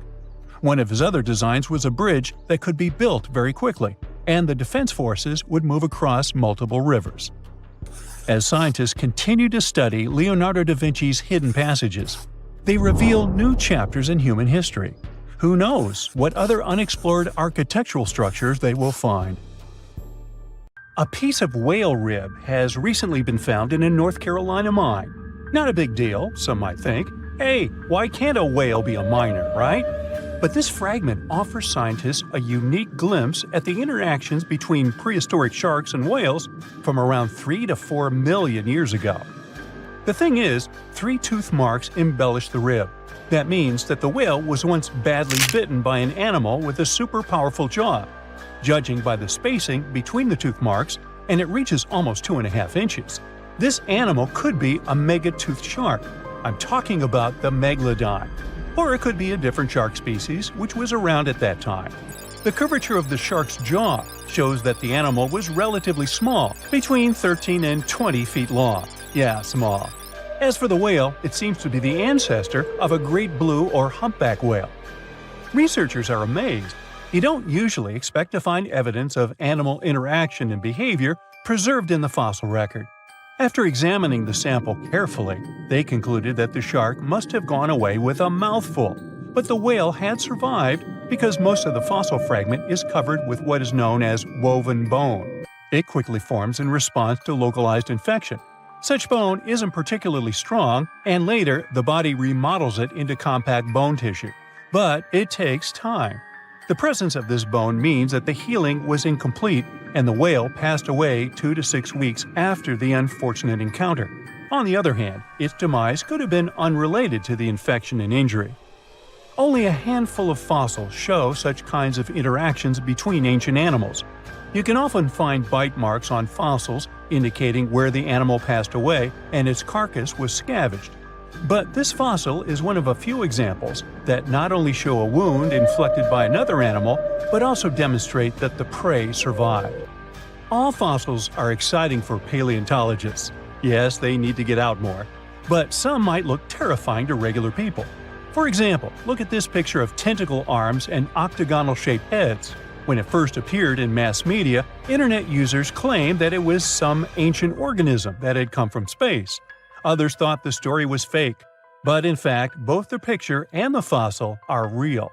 One of his other designs was a bridge that could be built very quickly, and the defense forces would move across multiple rivers. As scientists continue to study Leonardo da Vinci's hidden passages, they reveal new chapters in human history. Who knows what other unexplored architectural structures they will find? A piece of whale rib has recently been found in a North Carolina mine. Not a big deal, some might think. Hey, why can't a whale be a miner, right? But this fragment offers scientists a unique glimpse at the interactions between prehistoric sharks and whales from around 3 to 4 million years ago. The thing is, 3 tooth marks embellish the rib. That means that the whale was once badly bitten by an animal with a super powerful jaw. Judging by the spacing between the tooth marks, and it reaches almost 2.5 inches, this animal could be a megatoothed shark. I'm talking about the megalodon. Or it could be a different shark species which was around at that time. The curvature of the shark's jaw shows that the animal was relatively small, between 13 and 20 feet long. Yeah, small. As for the whale, it seems to be the ancestor of a great blue or humpback whale. Researchers are amazed. You don't usually expect to find evidence of animal interaction and behavior preserved in the fossil record. After examining the sample carefully, they concluded that the shark must have gone away with a mouthful, but the whale had survived because most of the fossil fragment is covered with what is known as woven bone. It quickly forms in response to localized infection. Such bone isn't particularly strong, and later the body remodels it into compact bone tissue. But it takes time. The presence of this bone means that the healing was incomplete and the whale passed away 2 to 6 weeks after the unfortunate encounter. On the other hand, its demise could have been unrelated to the infection and injury. Only a handful of fossils show such kinds of interactions between ancient animals. You can often find bite marks on fossils indicating where the animal passed away and its carcass was scavenged. But this fossil is one of a few examples that not only show a wound inflicted by another animal, but also demonstrate that the prey survived. All fossils are exciting for paleontologists. Yes, they need to get out more. But some might look terrifying to regular people. For example, look at this picture of tentacle arms and octagonal-shaped heads. When it first appeared in mass media, internet users claimed that it was some ancient organism that had come from space. Others thought the story was fake. But in fact, both the picture and the fossil are real.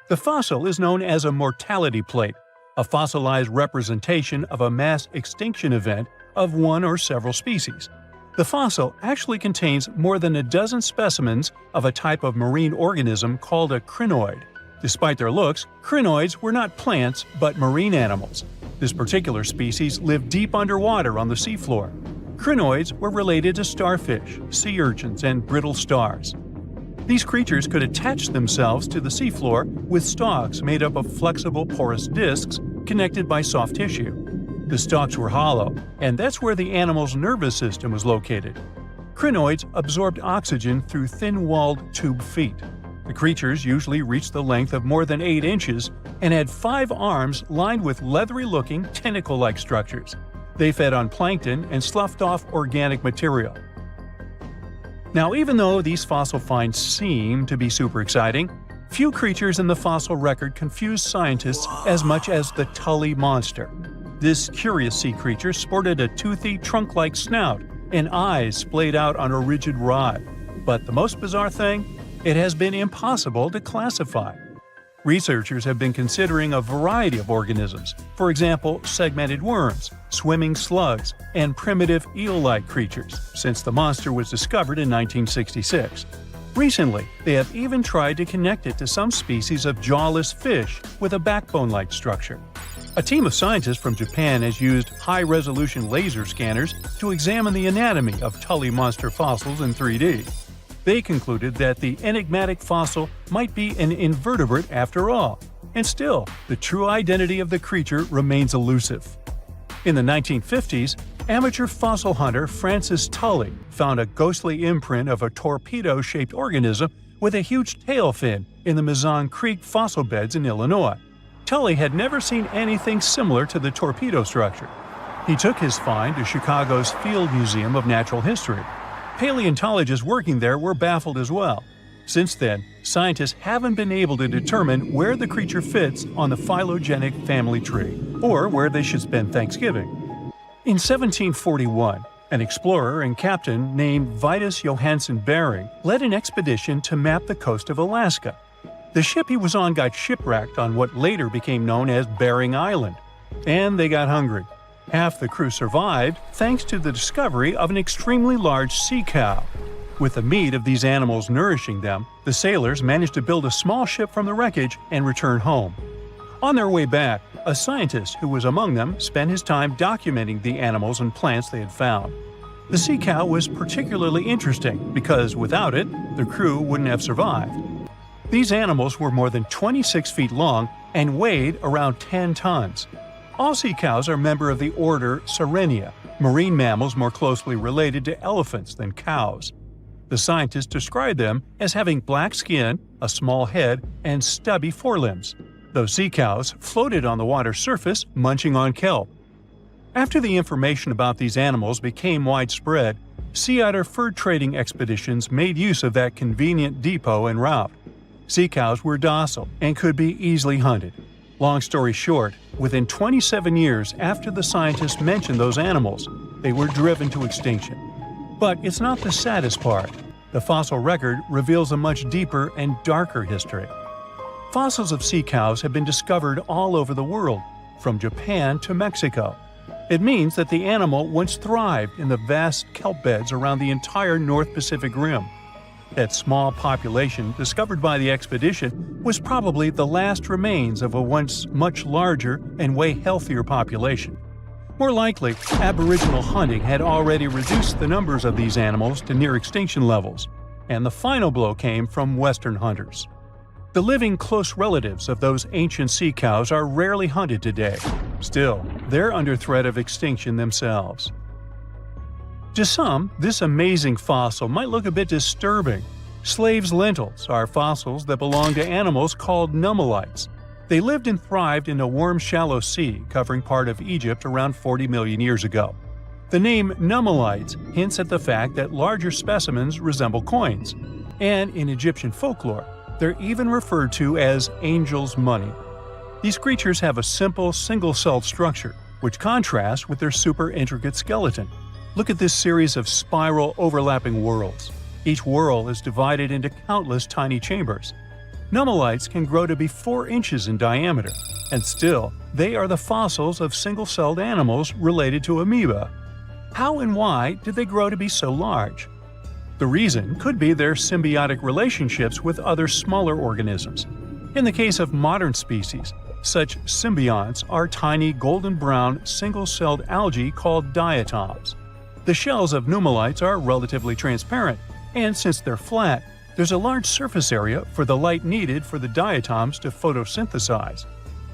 The fossil is known as a mortality plate, a fossilized representation of a mass extinction event of one or several species. The fossil actually contains more than a dozen specimens of a type of marine organism called a crinoid. Despite their looks, crinoids were not plants but marine animals. This particular species lived deep underwater on the seafloor. Crinoids were related to starfish, sea urchins, and brittle stars. These creatures could attach themselves to the seafloor with stalks made up of flexible porous discs connected by soft tissue. The stalks were hollow, and that's where the animal's nervous system was located. Crinoids absorbed oxygen through thin-walled tube feet. The creatures usually reached the length of more than 8 inches and had 5 arms lined with leathery-looking tentacle-like structures. They fed on plankton and sloughed off organic material. Now, even though these fossil finds seem to be super exciting, few creatures in the fossil record confuse scientists as much as the Tully monster. This curious sea creature sported a toothy, trunk-like snout and eyes splayed out on a rigid rod. But the most bizarre thing? It has been impossible to classify. Researchers have been considering a variety of organisms, for example, segmented worms, swimming slugs, and primitive eel-like creatures, since the monster was discovered in 1966. Recently, they have even tried to connect it to some species of jawless fish with a backbone-like structure. A team of scientists from Japan has used high-resolution laser scanners to examine the anatomy of Tully monster fossils in 3D. They concluded that the enigmatic fossil might be an invertebrate after all, and still, the true identity of the creature remains elusive. In the 1950s, amateur fossil hunter Francis Tully found a ghostly imprint of a torpedo-shaped organism with a huge tail fin in the Mizon Creek fossil beds in Illinois. Tully had never seen anything similar to the torpedo structure. He took his find to Chicago's Field Museum of Natural History. Paleontologists working there were baffled as well. Since then, scientists haven't been able to determine where the creature fits on the phylogenetic family tree, or where they should spend Thanksgiving. In 1741, An explorer and captain named Vitus Johansen Bering led an expedition to map the coast of Alaska. The ship he was on got shipwrecked on what later became known as Bering Island, and they got hungry. Half the crew survived thanks to the discovery of an extremely large sea cow. With the meat of these animals nourishing them, the sailors managed to build a small ship from the wreckage and return home. On their way back, a scientist who was among them spent his time documenting the animals and plants they had found. The sea cow was particularly interesting because without it, the crew wouldn't have survived. These animals were more than 26 feet long and weighed around 10 tons. All sea cows are member of the order Sirenia, marine mammals more closely related to elephants than cows. The scientists described them as having black skin, a small head, and stubby forelimbs. Those sea cows floated on the water's surface, munching on kelp. After the information about these animals became widespread, sea otter fur trading expeditions made use of that convenient depot en route. Sea cows were docile and could be easily hunted. Long story short, within 27 years after the scientists mentioned those animals, they were driven to extinction. But it's not the saddest part. The fossil record reveals a much deeper and darker history. Fossils of sea cows have been discovered all over the world, from Japan to Mexico. It means that the animal once thrived in the vast kelp beds around the entire North Pacific Rim. That small population discovered by the expedition was probably the last remains of a once much larger and way healthier population. More likely, Aboriginal hunting had already reduced the numbers of these animals to near extinction levels, and the final blow came from Western hunters. The living close relatives of those ancient sea cows are rarely hunted today. Still, they're under threat of extinction themselves. To some, this amazing fossil might look a bit disturbing. Slaves' lentils are fossils that belong to animals called nummelites. They lived and thrived in a warm, shallow sea covering part of Egypt around 40 million years ago. The name nummelites hints at the fact that larger specimens resemble coins, and in Egyptian folklore, they're even referred to as angel's money. These creatures have a simple, single-celled structure, which contrasts with their super intricate skeleton. Look at this series of spiral overlapping whorls. Each whorl is divided into countless tiny chambers. Nummelites can grow to be 4 inches in diameter, and still, they are the fossils of single-celled animals related to amoeba. How and why did they grow to be so large? The reason could be their symbiotic relationships with other smaller organisms. In the case of modern species, such symbionts are tiny golden-brown single-celled algae called diatoms. The shells of nummelites are relatively transparent, and since they're flat, there's a large surface area for the light needed for the diatoms to photosynthesize.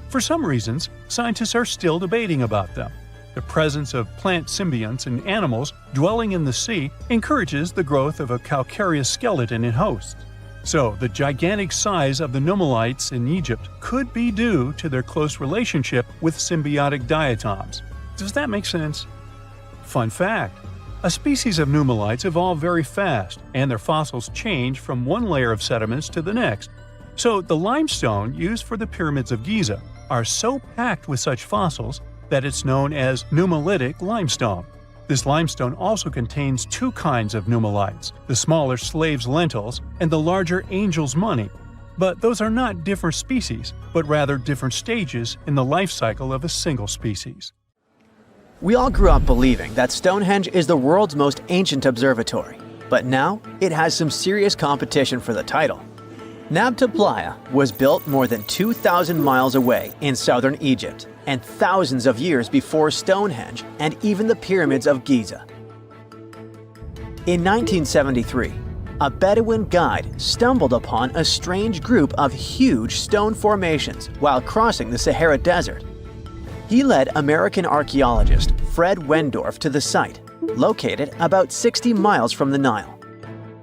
For some reasons, scientists are still debating about them. The presence of plant symbionts in animals dwelling in the sea encourages the growth of a calcareous skeleton in hosts. So, the gigantic size of the nummelites in Egypt could be due to their close relationship with symbiotic diatoms. Does that make sense? Fun fact: a species of nummelites evolve very fast, and their fossils change from one layer of sediments to the next. So, the limestone used for the pyramids of Giza are so packed with such fossils that it's known as nummulitic limestone. This limestone also contains 2 kinds of nummelites, the smaller slave's lentils and the larger angel's money. But those are not different species, but rather different stages in the life cycle of a single species. We all grew up believing that Stonehenge is the world's most ancient observatory, but now it has some serious competition for the title. Nabta Playa was built more than 2,000 miles away in southern Egypt, and thousands of years before Stonehenge and even the pyramids of Giza. In 1973, a Bedouin guide stumbled upon a strange group of huge stone formations while crossing the Sahara Desert. He led American archaeologist Fred Wendorf to the site, located about 60 miles from the Nile.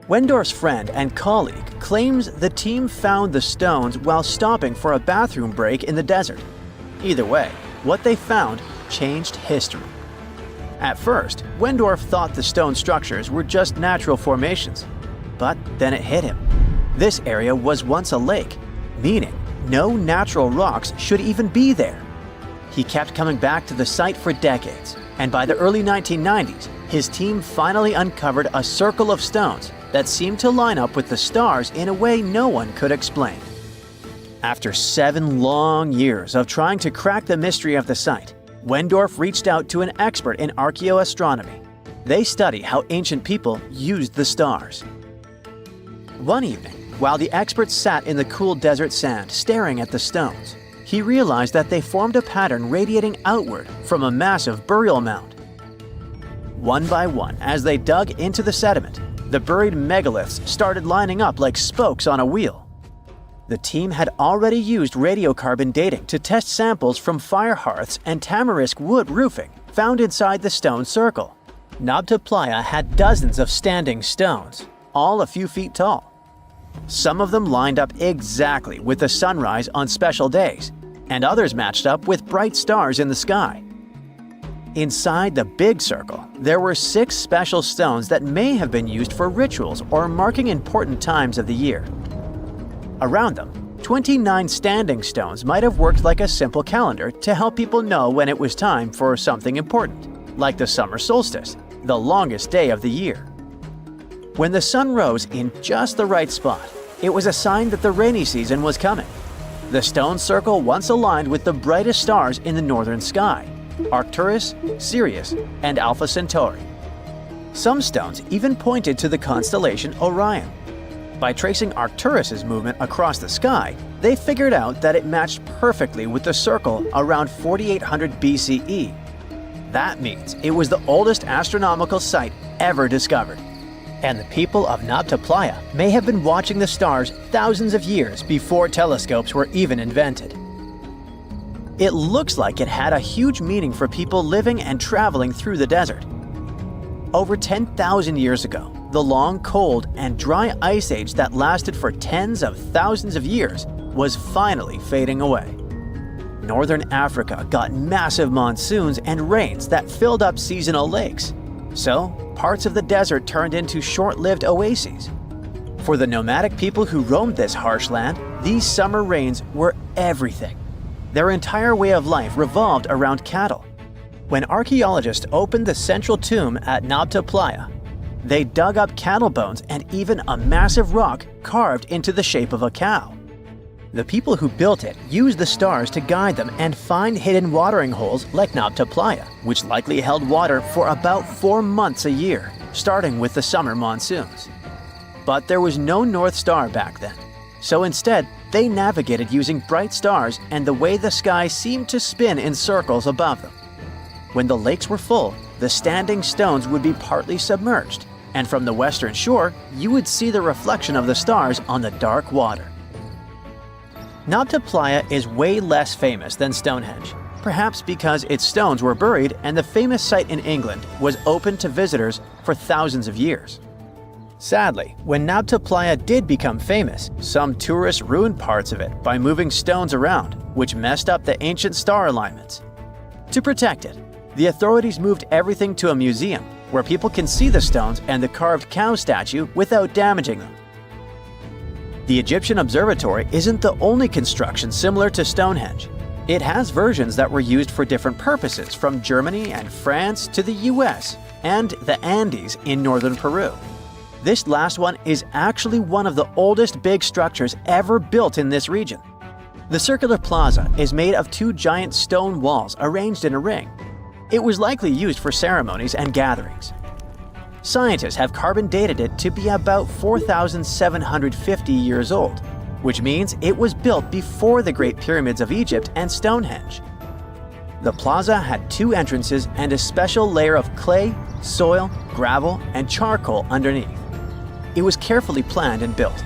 Wendorf's friend and colleague claims the team found the stones while stopping for a bathroom break in the desert. Either way, what they found changed history. At first, Wendorf thought the stone structures were just natural formations. But then it hit him. This area was once a lake, meaning no natural rocks should even be there. He kept coming back to the site for decades, and by the early 1990s, his team finally uncovered a circle of stones that seemed to line up with the stars in a way no one could explain. After 7 long years of trying to crack the mystery of the site, Wendorf reached out to an expert in archaeoastronomy. They study how ancient people used the stars. One evening, while the expert sat in the cool desert sand staring at the stones, he realized that they formed a pattern radiating outward from a massive burial mound. One by one, as they dug into the sediment, the buried megaliths started lining up like spokes on a wheel. The team had already used radiocarbon dating to test samples from fire hearths and tamarisk wood roofing found inside the stone circle. Nabta Playa had dozens of standing stones, all a few feet tall. Some of them lined up exactly with the sunrise on special days, and others matched up with bright stars in the sky. Inside the big circle, there were 6 special stones that may have been used for rituals or marking important times of the year. Around them, 29 standing stones might have worked like a simple calendar to help people know when it was time for something important, like the summer solstice, the longest day of the year. When the sun rose in just the right spot, it was a sign that the rainy season was coming. The stone circle once aligned with the brightest stars in the northern sky: Arcturus, Sirius, and Alpha Centauri. Some stones even pointed to the constellation Orion. By tracing Arcturus's movement across the sky, they figured out that it matched perfectly with the circle around 4800 BCE. That means it was the oldest astronomical site ever discovered. And the people of Nabta Playa may have been watching the stars thousands of years before telescopes were even invented. It looks like it had a huge meaning for people living and traveling through the desert. Over 10,000 years ago, the long, cold, and dry ice age that lasted for tens of thousands of years was finally fading away. Northern Africa got massive monsoons and rains that filled up seasonal lakes. So, parts of the desert turned into short-lived oases. For the nomadic people who roamed this harsh land, these summer rains were everything. Their entire way of life revolved around cattle. When archaeologists opened the central tomb at Nabta Playa, they dug up cattle bones and even a massive rock carved into the shape of a cow. The people who built it used the stars to guide them and find hidden watering holes like Nabta Playa, which likely held water for about 4 months a year, starting with the summer monsoons. But there was no North Star back then, so instead they navigated using bright stars and the way the sky seemed to spin in circles above them. When the lakes were full, the standing stones would be partly submerged, and from the western shore, you would see the reflection of the stars on the dark water. Nabta Playa is way less famous than Stonehenge, perhaps because its stones were buried and the famous site in England was open to visitors for thousands of years. Sadly, when Nabta Playa did become famous, some tourists ruined parts of it by moving stones around, which messed up the ancient star alignments. To protect it, the authorities moved everything to a museum where people can see the stones and the carved cow statue without damaging them. The Egyptian Observatory isn't the only construction similar to Stonehenge. It has versions that were used for different purposes, from Germany and France to the US and the Andes in northern Peru. This last one is actually one of the oldest big structures ever built in this region. The circular plaza is made of 2 giant stone walls arranged in a ring. It was likely used for ceremonies and gatherings. Scientists have carbon dated it to be about 4,750 years old, which means it was built before the Great Pyramids of Egypt and Stonehenge. The plaza had 2 entrances and a special layer of clay, soil, gravel, and charcoal underneath. It was carefully planned and built.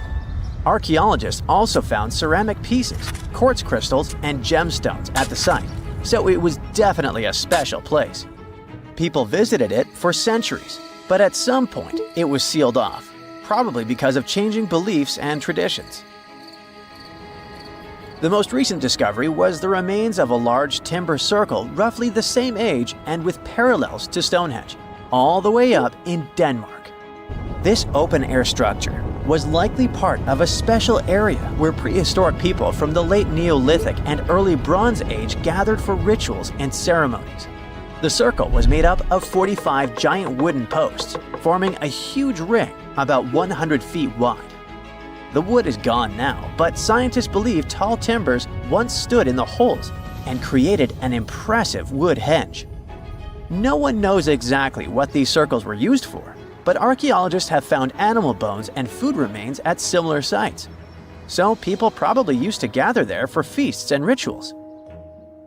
Archaeologists also found ceramic pieces, quartz crystals, and gemstones at the site, so it was definitely a special place. People visited it for centuries, but at some point it was sealed off, probably because of changing beliefs and traditions. The most recent discovery was the remains of a large timber circle roughly the same age and with parallels to Stonehenge, all the way up in Denmark. This open-air structure, was likely part of a special area where prehistoric people from the late Neolithic and early Bronze Age gathered for rituals and ceremonies. The circle was made up of 45 giant wooden posts, forming a huge ring about 100 feet wide. The wood is gone now, but scientists believe tall timbers once stood in the holes and created an impressive wood henge. No one knows exactly what these circles were used for, but archaeologists have found animal bones and food remains at similar sites. So people probably used to gather there for feasts and rituals.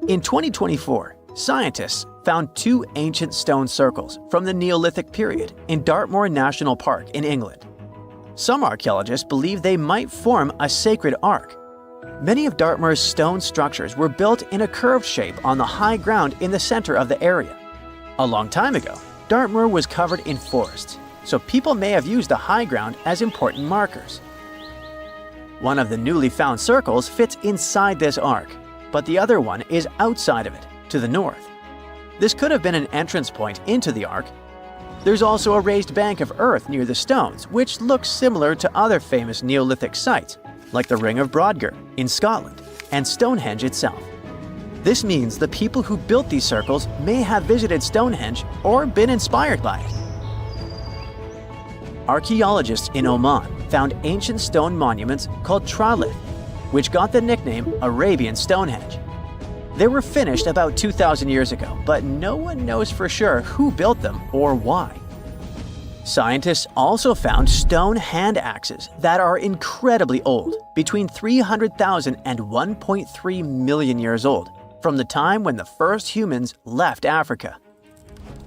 In 2024, scientists found 2 ancient stone circles from the Neolithic period in Dartmoor National Park in England. Some archaeologists believe they might form a sacred ark. Many of Dartmoor's stone structures were built in a curved shape on the high ground in the center of the area. A long time ago, Dartmoor was covered in forests, so people may have used the high ground as important markers. One of the newly found circles fits inside this ark, but the other one is outside of it, to the north. This could have been an entrance point into the ark. There's also a raised bank of earth near the stones, which looks similar to other famous Neolithic sites, like the Ring of Brodgar in Scotland and Stonehenge itself. This means the people who built these circles may have visited Stonehenge or been inspired by it. Archaeologists in Oman found ancient stone monuments called tralith, which got the nickname Arabian Stonehenge. They were finished about 2,000 years ago, but no one knows for sure who built them or why. Scientists also found stone hand axes that are incredibly old, between 300,000 and 1.3 million years old, from the time when the first humans left Africa.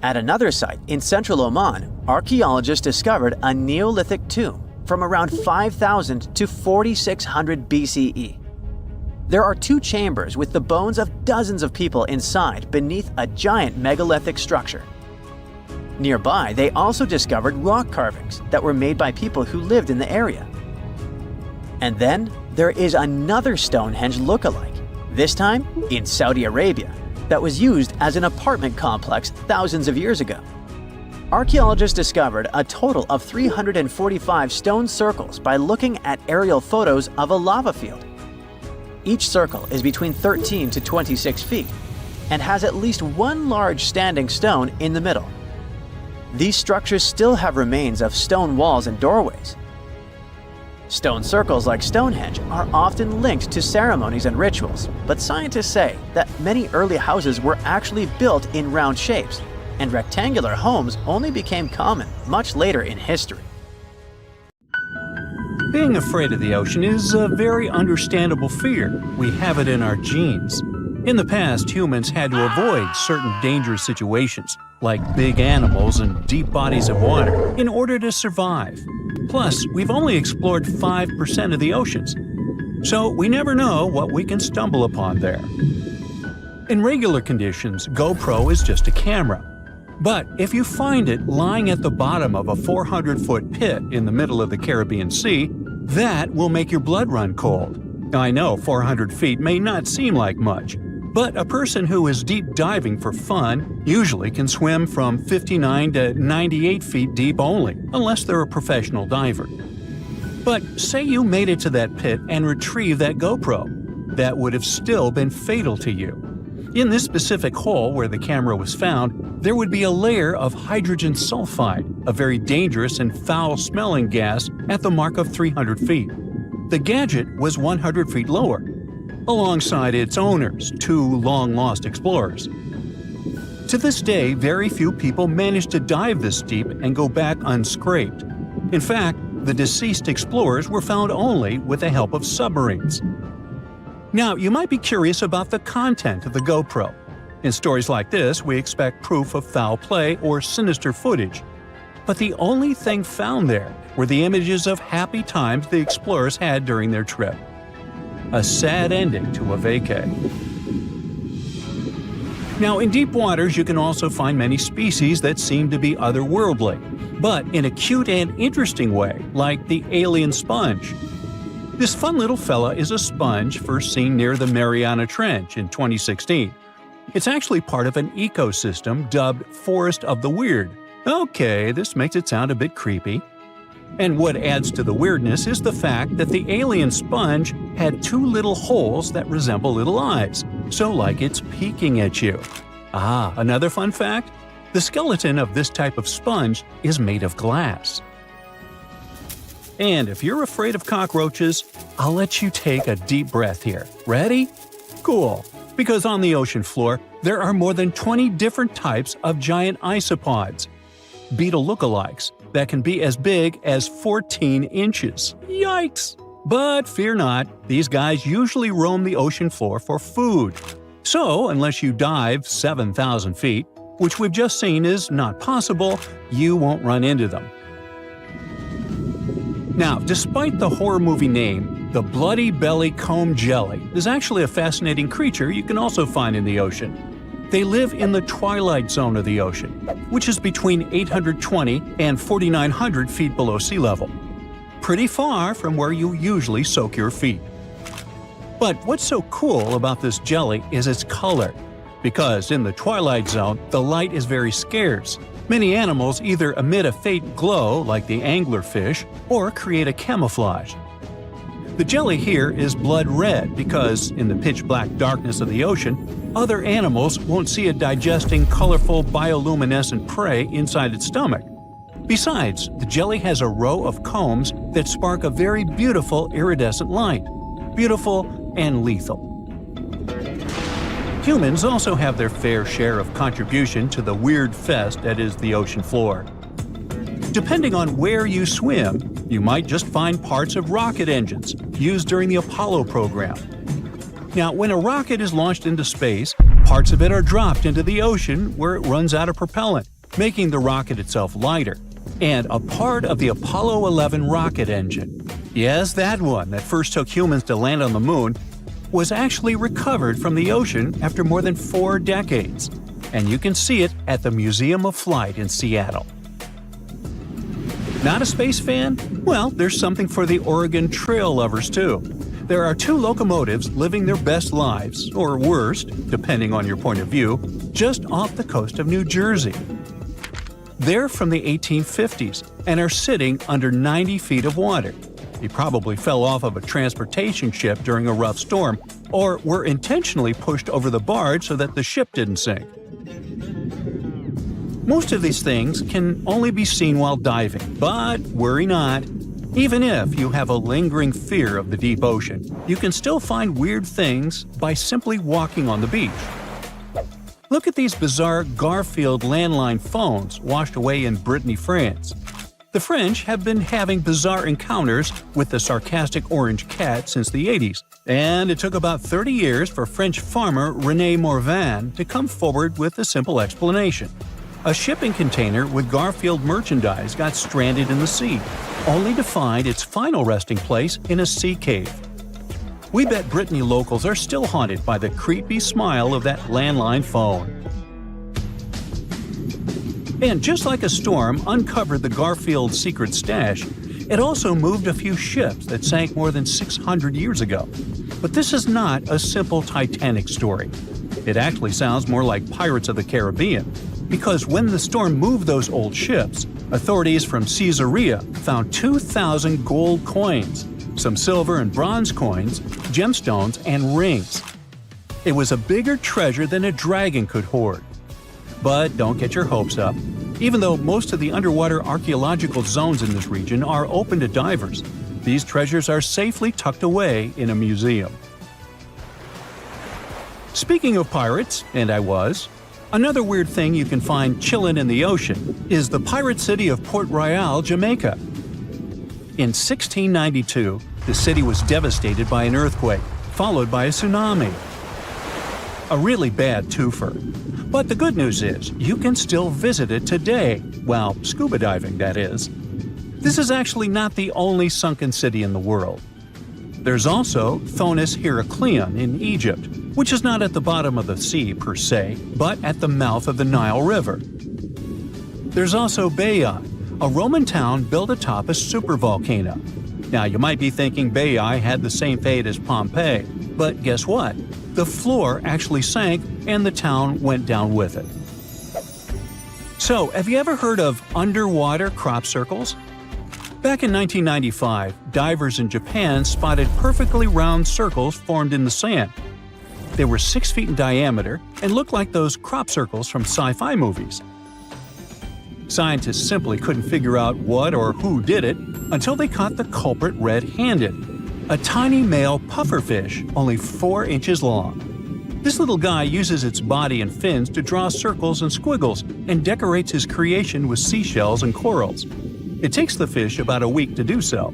At another site in central Oman, archaeologists discovered a Neolithic tomb from around 5000 to 4600 BCE. There are 2 chambers with the bones of dozens of people inside beneath a giant megalithic structure. Nearby, they also discovered rock carvings that were made by people who lived in the area. And then there is another Stonehenge look-alike, this time in Saudi Arabia, that was used as an apartment complex thousands of years ago. Archaeologists discovered a total of 345 stone circles by looking at aerial photos of a lava field. Each circle is between 13 to 26 feet and has at least one large standing stone in the middle. These structures still have remains of stone walls and doorways. Stone circles like Stonehenge are often linked to ceremonies and rituals, but scientists say that many early houses were actually built in round shapes, and rectangular homes only became common much later in history. Being afraid of the ocean is a very understandable fear. We have it in our genes. In the past, humans had to avoid certain dangerous situations, like big animals and deep bodies of water, in order to survive. Plus, we've only explored 5% of the oceans, so we never know what we can stumble upon there. In regular conditions, GoPro is just a camera. But if you find it lying at the bottom of a 400-foot pit in the middle of the Caribbean Sea, that will make your blood run cold. I know 400 feet may not seem like much, but a person who is deep diving for fun usually can swim from 59 to 98 feet deep only, unless they're a professional diver. But say you made it to that pit and retrieved that GoPro. That would have still been fatal to you. In this specific hole where the camera was found, there would be a layer of hydrogen sulfide, a very dangerous and foul-smelling gas, at the mark of 300 feet. The gadget was 100 feet lower, alongside its owners, 2 long-lost explorers. To this day, very few people manage to dive this deep and go back unscraped. In fact, the deceased explorers were found only with the help of submarines. Now, you might be curious about the content of the GoPro. In stories like this, we expect proof of foul play or sinister footage. But the only thing found there were the images of happy times the explorers had during their trip. A sad ending to a vacay. Now, in deep waters, you can also find many species that seem to be otherworldly, but in a cute and interesting way, like the alien sponge. This fun little fella is a sponge first seen near the Mariana Trench in 2016. It's actually part of an ecosystem dubbed Forest of the Weird. Okay, this makes it sound a bit creepy. And what adds to the weirdness is the fact that the alien sponge had two little holes that resemble little eyes, so like it's peeking at you. Ah, another fun fact? The skeleton of this type of sponge is made of glass. And if you're afraid of cockroaches, I'll let you take a deep breath here. Ready? Cool. Because on the ocean floor, there are more than 20 different types of giant isopods, beetle lookalikes, that can be as big as 14 inches. Yikes! But fear not, these guys usually roam the ocean floor for food. So, unless you dive 7,000 feet, which we've just seen is not possible, you won't run into them. Now, despite the horror movie name, the bloody belly comb jelly is actually a fascinating creature you can also find in the ocean. They live in the twilight zone of the ocean, which is between 820 and 4,900 feet below sea level. Pretty far from where you usually soak your feet. But what's so cool about this jelly is its color. Because in the twilight zone, the light is very scarce. Many animals either emit a faint glow, like the anglerfish, or create a camouflage. The jelly here is blood red because, in the pitch-black darkness of the ocean, other animals won't see it digesting colorful bioluminescent prey inside its stomach. Besides, the jelly has a row of combs that spark a very beautiful iridescent light. Beautiful and lethal. Humans also have their fair share of contribution to the weird fest that is the ocean floor. Depending on where you swim, you might just find parts of rocket engines used during the Apollo program. Now, when a rocket is launched into space, parts of it are dropped into the ocean where it runs out of propellant, making the rocket itself lighter. And a part of the Apollo 11 rocket engine, yes, that one that first took humans to land on the moon, was actually recovered from the ocean after more than 4 decades. And you can see it at the Museum of Flight in Seattle. Not a space fan? Well, there's something for the Oregon Trail lovers too. There are 2 locomotives living their best lives, or worst, depending on your point of view, just off the coast of New Jersey. They're from the 1850s and are sitting under 90 feet of water. They probably fell off of a transportation ship during a rough storm, or were intentionally pushed over the barge so that the ship didn't sink. Most of these things can only be seen while diving, but worry not. Even if you have a lingering fear of the deep ocean, you can still find weird things by simply walking on the beach. Look at these bizarre Garfield landline phones washed away in Brittany, France. The French have been having bizarre encounters with the sarcastic orange cat since the 80s, and it took about 30 years for French farmer René Morvan to come forward with a simple explanation. A shipping container with Garfield merchandise got stranded in the sea, only to find its final resting place in a sea cave. We bet Brittany locals are still haunted by the creepy smile of that landline phone. And just like a storm uncovered the Garfield secret stash, it also moved a few ships that sank more than 600 years ago. But this is not a simple Titanic story. It actually sounds more like Pirates of the Caribbean, because when the storm moved those old ships, authorities from Caesarea found 2,000 gold coins, some silver and bronze coins, gemstones, and rings. It was a bigger treasure than a dragon could hoard. But don't get your hopes up. Even though most of the underwater archaeological zones in this region are open to divers, these treasures are safely tucked away in a museum. Speaking of pirates, and I was, another weird thing you can find chillin' in the ocean is the pirate city of Port Royal, Jamaica. In 1692, the city was devastated by an earthquake, followed by a tsunami. A really bad twofer. But the good news is, you can still visit it today, well, scuba diving, that is. This is actually not the only sunken city in the world. There's also Thonis Heracleion in Egypt, which is not at the bottom of the sea per se, but at the mouth of the Nile River. There's also Baiae, a Roman town built atop a supervolcano. Now, you might be thinking Baiae had the same fate as Pompeii, but guess what? The floor actually sank and the town went down with it. So, have you ever heard of underwater crop circles? Back in 1995, divers in Japan spotted perfectly round circles formed in the sand. They were 6 feet in diameter and looked like those crop circles from sci-fi movies. Scientists simply couldn't figure out what or who did it until they caught the culprit red-handed, a tiny male pufferfish only 4 inches long. This little guy uses its body and fins to draw circles and squiggles and decorates his creation with seashells and corals. It takes the fish about a week to do so.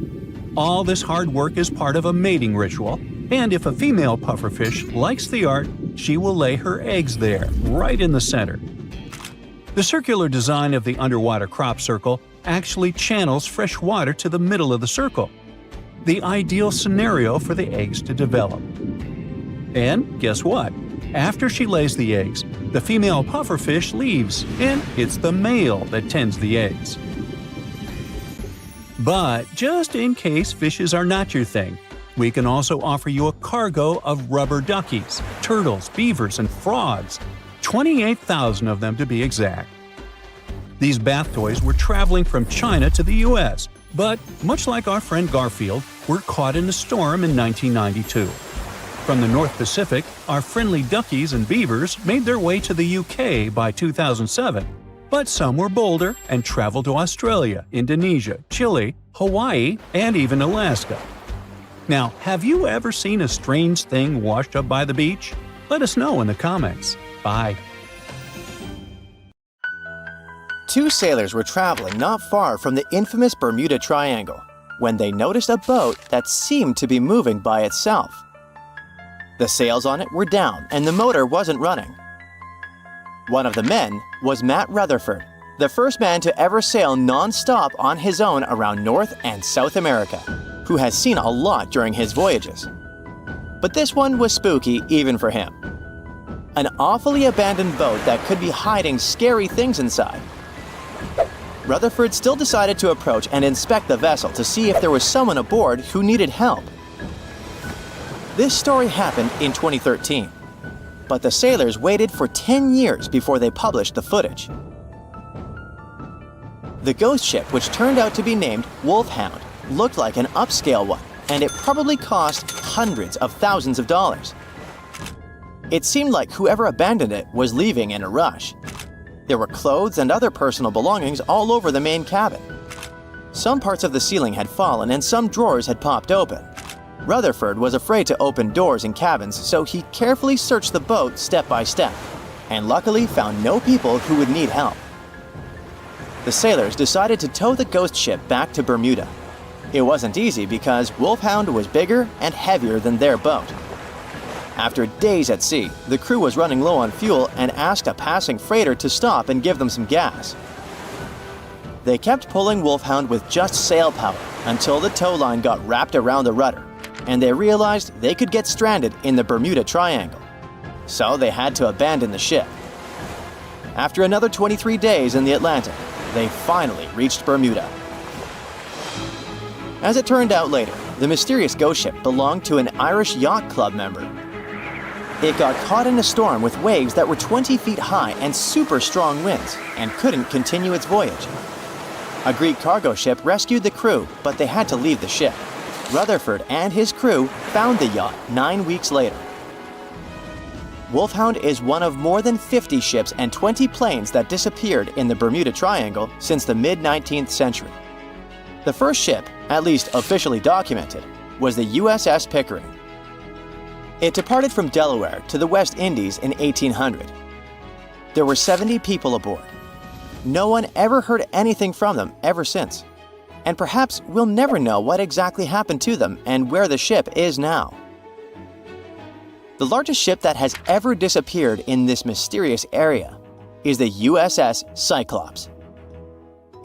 All this hard work is part of a mating ritual, and if a female pufferfish likes the art, she will lay her eggs there, right in the center. The circular design of the underwater crop circle actually channels fresh water to the middle of the circle, the ideal scenario for the eggs to develop. And guess what? After she lays the eggs, the female pufferfish leaves, and it's the male that tends the eggs. But just in case fishes are not your thing, we can also offer you a cargo of rubber duckies, turtles, beavers, and frogs, 28,000 of them to be exact. These bath toys were traveling from China to the US, but much like our friend Garfield, were caught in a storm in 1992. From the North Pacific, our friendly duckies and beavers made their way to the UK by 2007. But some were bolder and traveled to Australia, Indonesia, Chile, Hawaii, and even Alaska. Now, have you ever seen a strange thing washed up by the beach? Let us know in the comments. Bye. 2 sailors were traveling not far from the infamous Bermuda Triangle when they noticed a boat that seemed to be moving by itself. The sails on it were down and the motor wasn't running. One of the men was Matt Rutherford, the first man to ever sail non-stop on his own around North and South America, who has seen a lot during his voyages. But this one was spooky even for him. An awfully abandoned boat that could be hiding scary things inside. Rutherford still decided to approach and inspect the vessel to see if there was someone aboard who needed help. This story happened in 2013. But the sailors waited for 10 years before they published the footage. The ghost ship, which turned out to be named Wolfhound, looked like an upscale one, and it probably cost hundreds of thousands of dollars. It seemed like whoever abandoned it was leaving in a rush. There were clothes and other personal belongings all over the main cabin. Some parts of the ceiling had fallen and some drawers had popped open. Rutherford was afraid to open doors in cabins, so he carefully searched the boat step by step, and luckily found no people who would need help. The sailors decided to tow the ghost ship back to Bermuda. It wasn't easy because Wolfhound was bigger and heavier than their boat. After days at sea, the crew was running low on fuel and asked a passing freighter to stop and give them some gas. They kept pulling Wolfhound with just sail power until the tow line got wrapped around the rudder, and they realized they could get stranded in the Bermuda Triangle. So they had to abandon the ship. After another 23 days in the Atlantic, they finally reached Bermuda. As it turned out later, the mysterious ghost ship belonged to an Irish yacht club member. It got caught in a storm with waves that were 20 feet high and super strong winds, and couldn't continue its voyage. A Greek cargo ship rescued the crew, but they had to leave the ship. Rutherford and his crew found the yacht 9 weeks later. Wolfhound is one of more than 50 ships and 20 planes that disappeared in the Bermuda Triangle since the mid-19th century. The first ship, at least officially documented, was the USS Pickering. It departed from Delaware to the West Indies in 1800. There were 70 people aboard. No one ever heard anything from them ever since. And perhaps we'll never know what exactly happened to them and where the ship is now. The largest ship that has ever disappeared in this mysterious area is the USS Cyclops.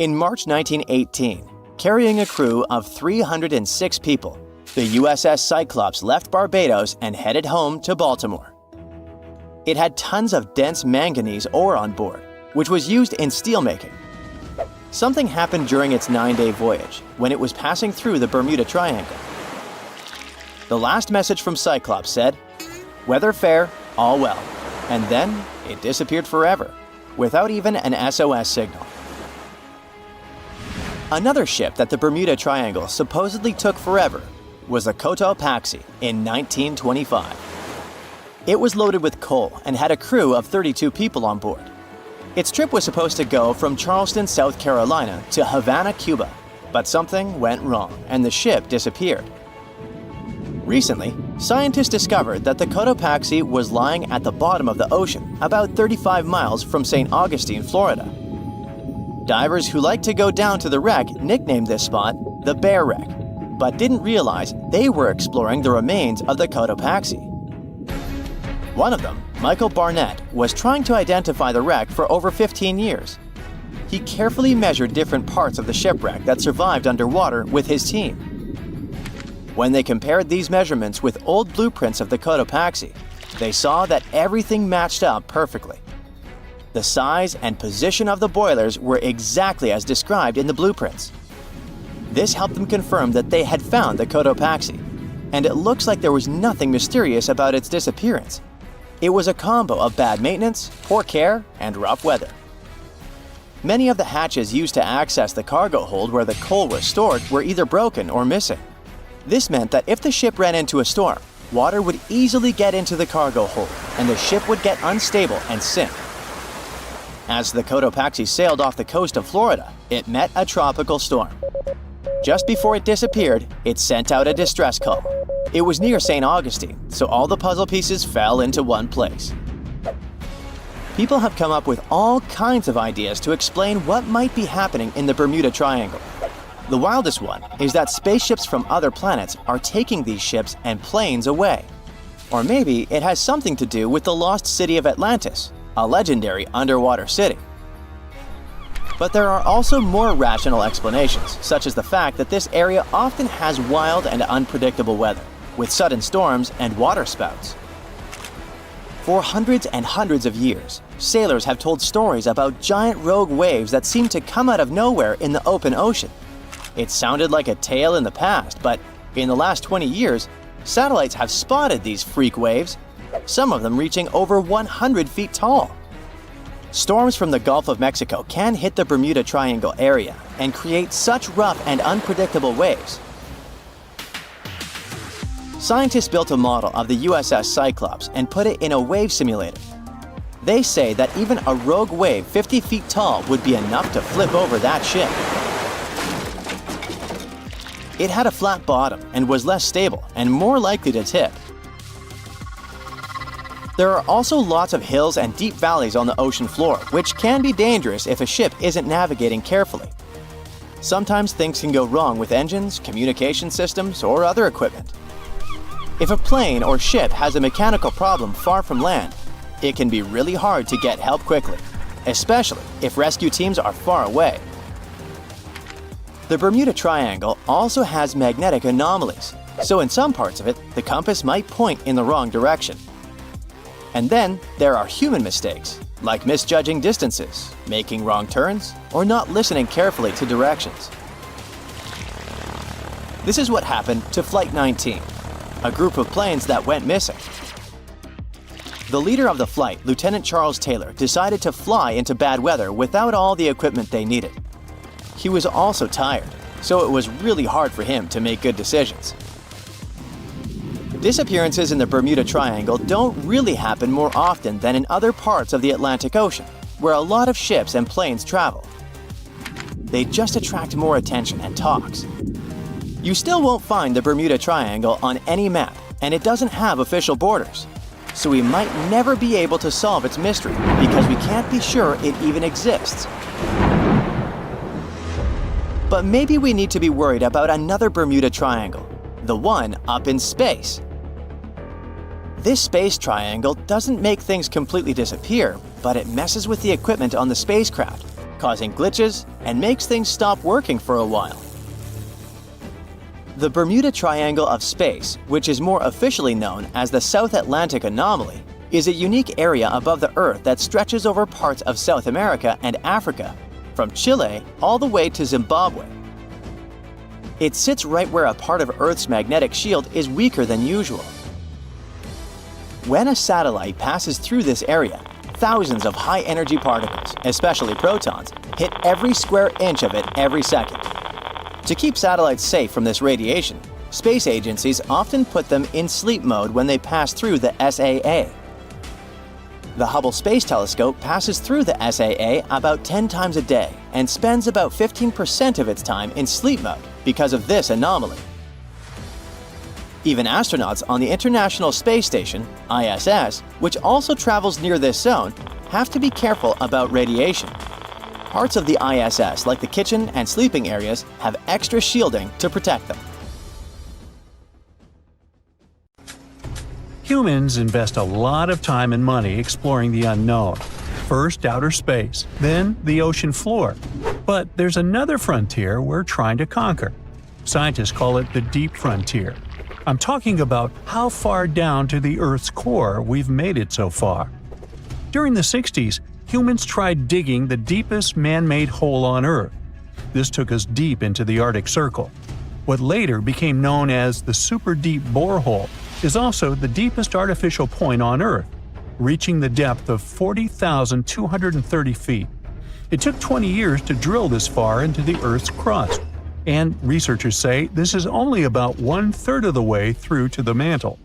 In March 1918, carrying a crew of 306 people, the USS Cyclops left Barbados and headed home to Baltimore. It had tons of dense manganese ore on board, which was used in steelmaking. Something happened during its 9-day voyage when it was passing through the Bermuda Triangle. The last message from Cyclops said, "Weather fair, all well," and then it disappeared forever, without even an SOS signal. Another ship that the Bermuda Triangle supposedly took forever was the Cotopaxi in 1925. It was loaded with coal and had a crew of 32 people on board. Its trip was supposed to go from Charleston, South Carolina to Havana, Cuba, but something went wrong and the ship disappeared. Recently, scientists discovered that the Cotopaxi was lying at the bottom of the ocean about 35 miles from St. Augustine, Florida. Divers who like to go down to the wreck nicknamed this spot the Bear Wreck, but didn't realize they were exploring the remains of the Cotopaxi. One of them, Michael Barnett, was trying to identify the wreck for over 15 years. He carefully measured different parts of the shipwreck that survived underwater with his team. When they compared these measurements with old blueprints of the Cotopaxi, they saw that everything matched up perfectly. The size and position of the boilers were exactly as described in the blueprints. This helped them confirm that they had found the Cotopaxi, and it looks like there was nothing mysterious about its disappearance. It was a combo of bad maintenance, poor care, and rough weather. Many of the hatches used to access the cargo hold where the coal was stored were either broken or missing. This meant that if the ship ran into a storm, water would easily get into the cargo hold, and the ship would get unstable and sink. As the Cotopaxi sailed off the coast of Florida, it met a tropical storm. Just before it disappeared, it sent out a distress call. It was near St. Augustine, so all the puzzle pieces fell into one place. People have come up with all kinds of ideas to explain what might be happening in the Bermuda Triangle. The wildest one is that spaceships from other planets are taking these ships and planes away. Or maybe it has something to do with the lost city of Atlantis, a legendary underwater city. But there are also more rational explanations, such as the fact that this area often has wild and unpredictable weather, with sudden storms and water spouts. For hundreds and hundreds of years, sailors have told stories about giant rogue waves that seem to come out of nowhere in the open ocean. It sounded like a tale in the past, but in the last 20 years, satellites have spotted these freak waves, some of them reaching over 100 feet tall. Storms from the Gulf of Mexico can hit the Bermuda Triangle area and create such rough and unpredictable waves. Scientists built a model of the USS Cyclops and put it in a wave simulator. They say that even a rogue wave 50 feet tall would be enough to flip over that ship. It had a flat bottom and was less stable and more likely to tip. There are also lots of hills and deep valleys on the ocean floor, which can be dangerous if a ship isn't navigating carefully. Sometimes things can go wrong with engines, communication systems, or other equipment. If a plane or ship has a mechanical problem far from land, it can be really hard to get help quickly, especially if rescue teams are far away. The Bermuda Triangle also has magnetic anomalies, so in some parts of it, the compass might point in the wrong direction. And then there are human mistakes, like misjudging distances, making wrong turns, or not listening carefully to directions. This is what happened to Flight 19, a group of planes that went missing. The leader of the flight, Lieutenant Charles Taylor, decided to fly into bad weather without all the equipment they needed. He was also tired, so it was really hard for him to make good decisions. Disappearances in the Bermuda Triangle don't really happen more often than in other parts of the Atlantic Ocean, where a lot of ships and planes travel. They just attract more attention and talks. You still won't find the Bermuda Triangle on any map, and it doesn't have official borders. So we might never be able to solve its mystery because we can't be sure it even exists. But maybe we need to be worried about another Bermuda Triangle, the one up in space. This space triangle doesn't make things completely disappear, but it messes with the equipment on the spacecraft, causing glitches and makes things stop working for a while. The Bermuda Triangle of Space, which is more officially known as the South Atlantic Anomaly, is a unique area above the Earth that stretches over parts of South America and Africa, from Chile all the way to Zimbabwe. It sits right where a part of Earth's magnetic shield is weaker than usual. When a satellite passes through this area, thousands of high-energy particles, especially protons, hit every square inch of it every second. To keep satellites safe from this radiation, space agencies often put them in sleep mode when they pass through the SAA. The Hubble Space Telescope passes through the SAA about 10 times a day and spends about 15% of its time in sleep mode because of this anomaly. Even astronauts on the International Space Station, ISS, which also travels near this zone, have to be careful about radiation. Parts of the ISS, like the kitchen and sleeping areas, have extra shielding to protect them. Humans invest a lot of time and money exploring the unknown. First outer space, then the ocean floor. But there's another frontier we're trying to conquer. Scientists call it the deep frontier. I'm talking about how far down to the Earth's core we've made it so far. During the 60s, humans tried digging the deepest man-made hole on Earth. This took us deep into the Arctic Circle. What later became known as the super deep borehole is also the deepest artificial point on Earth, reaching the depth of 40,230 feet. It took 20 years to drill this far into the Earth's crust, and researchers say this is only about 1/3 of the way through to the mantle.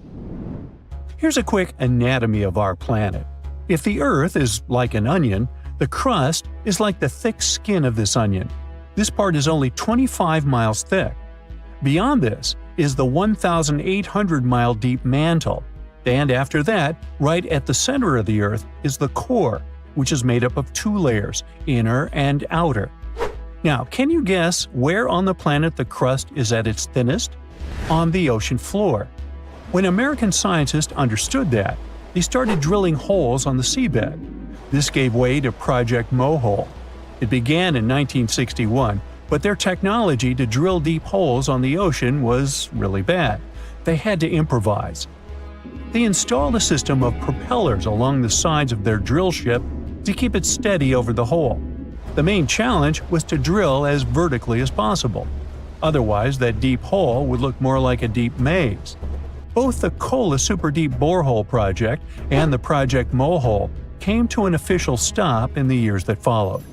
Here's a quick anatomy of our planet. If the Earth is like an onion, the crust is like the thick skin of this onion. This part is only 25 miles thick. Beyond this is the 1,800-mile deep mantle, and after that, right at the center of the Earth, is the core, which is made up of 2 layers, inner and outer. Now, can you guess where on the planet the crust is at its thinnest? On the ocean floor. When American scientists understood that, they started drilling holes on the seabed. This gave way to Project Mohole. It began in 1961, but their technology to drill deep holes on the ocean was really bad. They had to improvise. They installed a system of propellers along the sides of their drill ship to keep it steady over the hole. The main challenge was to drill as vertically as possible. Otherwise, that deep hole would look more like a deep maze. Both the Kola Super Deep Borehole project and the Project Mohole came to an official stop in the years that followed.